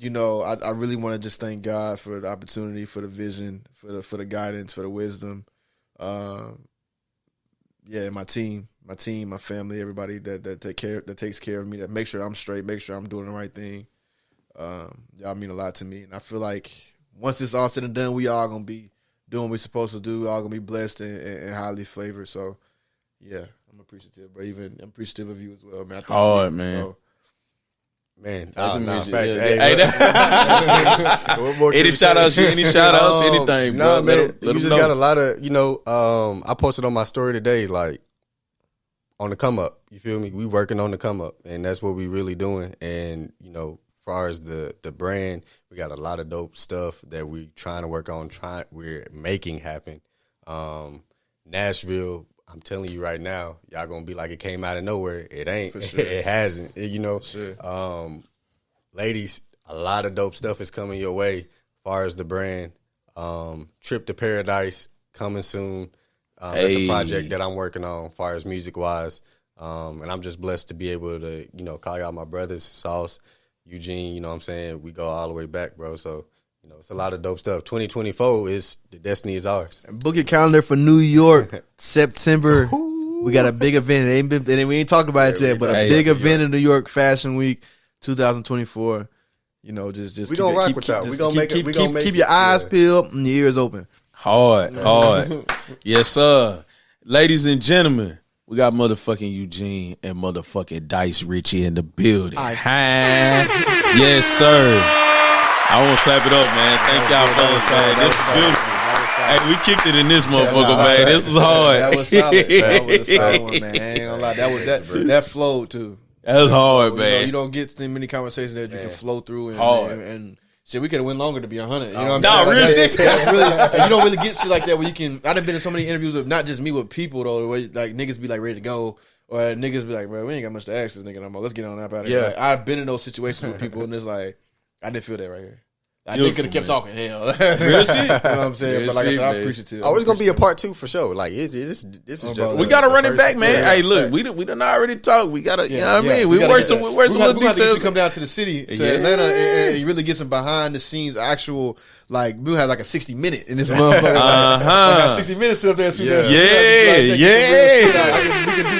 really want to just thank God for the opportunity, for the vision, for the guidance, for the wisdom. My team, my family, everybody that takes care of me, that make sure I'm straight, make sure I'm doing the right thing. Y'all mean a lot to me, and I feel like once it's all said and done, we all gonna be doing what we're supposed to do. All gonna be blessed and highly flavored. So, yeah, I'm appreciative, but I'm appreciative of you as well, man. Man. So, man, any shout outs, anything, bro. Man, you just got a lot of, I posted on my story today, like, on the come up. You feel me? We working on the come up, and that's what we really doing. And, as far as the brand, we got a lot of dope stuff that we trying to work on, we're making happen. Nashville, I'm telling you right now, y'all gonna be like it came out of nowhere. It ain't. For sure. It hasn't. Sure. Ladies, a lot of dope stuff is coming your way as far as the brand. Trip to Paradise coming soon. That's a project that I'm working on as far as music wise. And I'm just blessed to be able to, call y'all my brothers, Sauce, Eugene, you know what I'm saying? We go all the way back, bro. So, it's a lot of dope stuff. 2024 is the destiny is ours. And book your calendar for New York, September. We got a big event. We ain't talked about it yet, but a big event in New York Fashion Week 2024. Just we gonna rock with y'all. We gonna make it. Keep your eyes peeled and your ears open. Hard. Yes, sir. Ladies and gentlemen, we got motherfucking Eugene and motherfucking Dice Richie in the building. Yes, sir. I want to clap it up, man. Thank y'all, fellas, man. This is beautiful. Hey, we kicked it in this motherfucker, man. This is hard. That was solid. That was a solid one, man. I ain't gonna lie. That flowed too. That was hard, man. You don't get many conversations that you can flow through and shit, we could have went longer to be 100. You know what I'm saying? Real shit. That's really, you don't really get shit like that where you can. I done been in so many interviews with not just me, with people though, where like niggas be like ready to go, or niggas be like, bro, we ain't got much to ask this nigga no more. Let's get on up out of here. Like, I've been in those situations with people, and it's like I didn't feel that right here. I could have kept talking. Hell, real shit. You know what I'm saying? But like I said, I'm appreciative. Always gonna be a part 2 for sure. Like this is just. We gotta run it back, man. Yeah. Hey, look, we done already talked. We gotta, you know what I mean? We work some little details. To come down to the city, to Atlanta, and really get some behind the scenes actual. Like we'll have like a 60-minute in this motherfucker. Like 60 minutes up there. We can do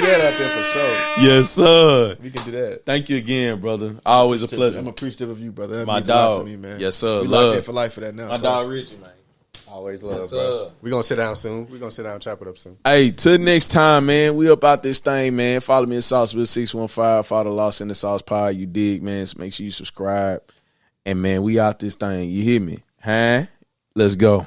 that out there for sure. Yes, sir. We can do that. Thank you again, brother. Always a pleasure. I'm appreciative of you, brother. That my means dog. a lot to me, man. Yes, sir. We locked in for life for that now. My dog Richie, man. Always love, bro. We gonna sit down soon. We gonna sit down and chop it up soon. Hey, till next time, man. We up out this thing, man. Follow me at Sauceville 615. Follow Lost in the Sauce Pod. You dig, man. So make sure you subscribe. And man, we out this thing. You hear me? Huh? Let's go.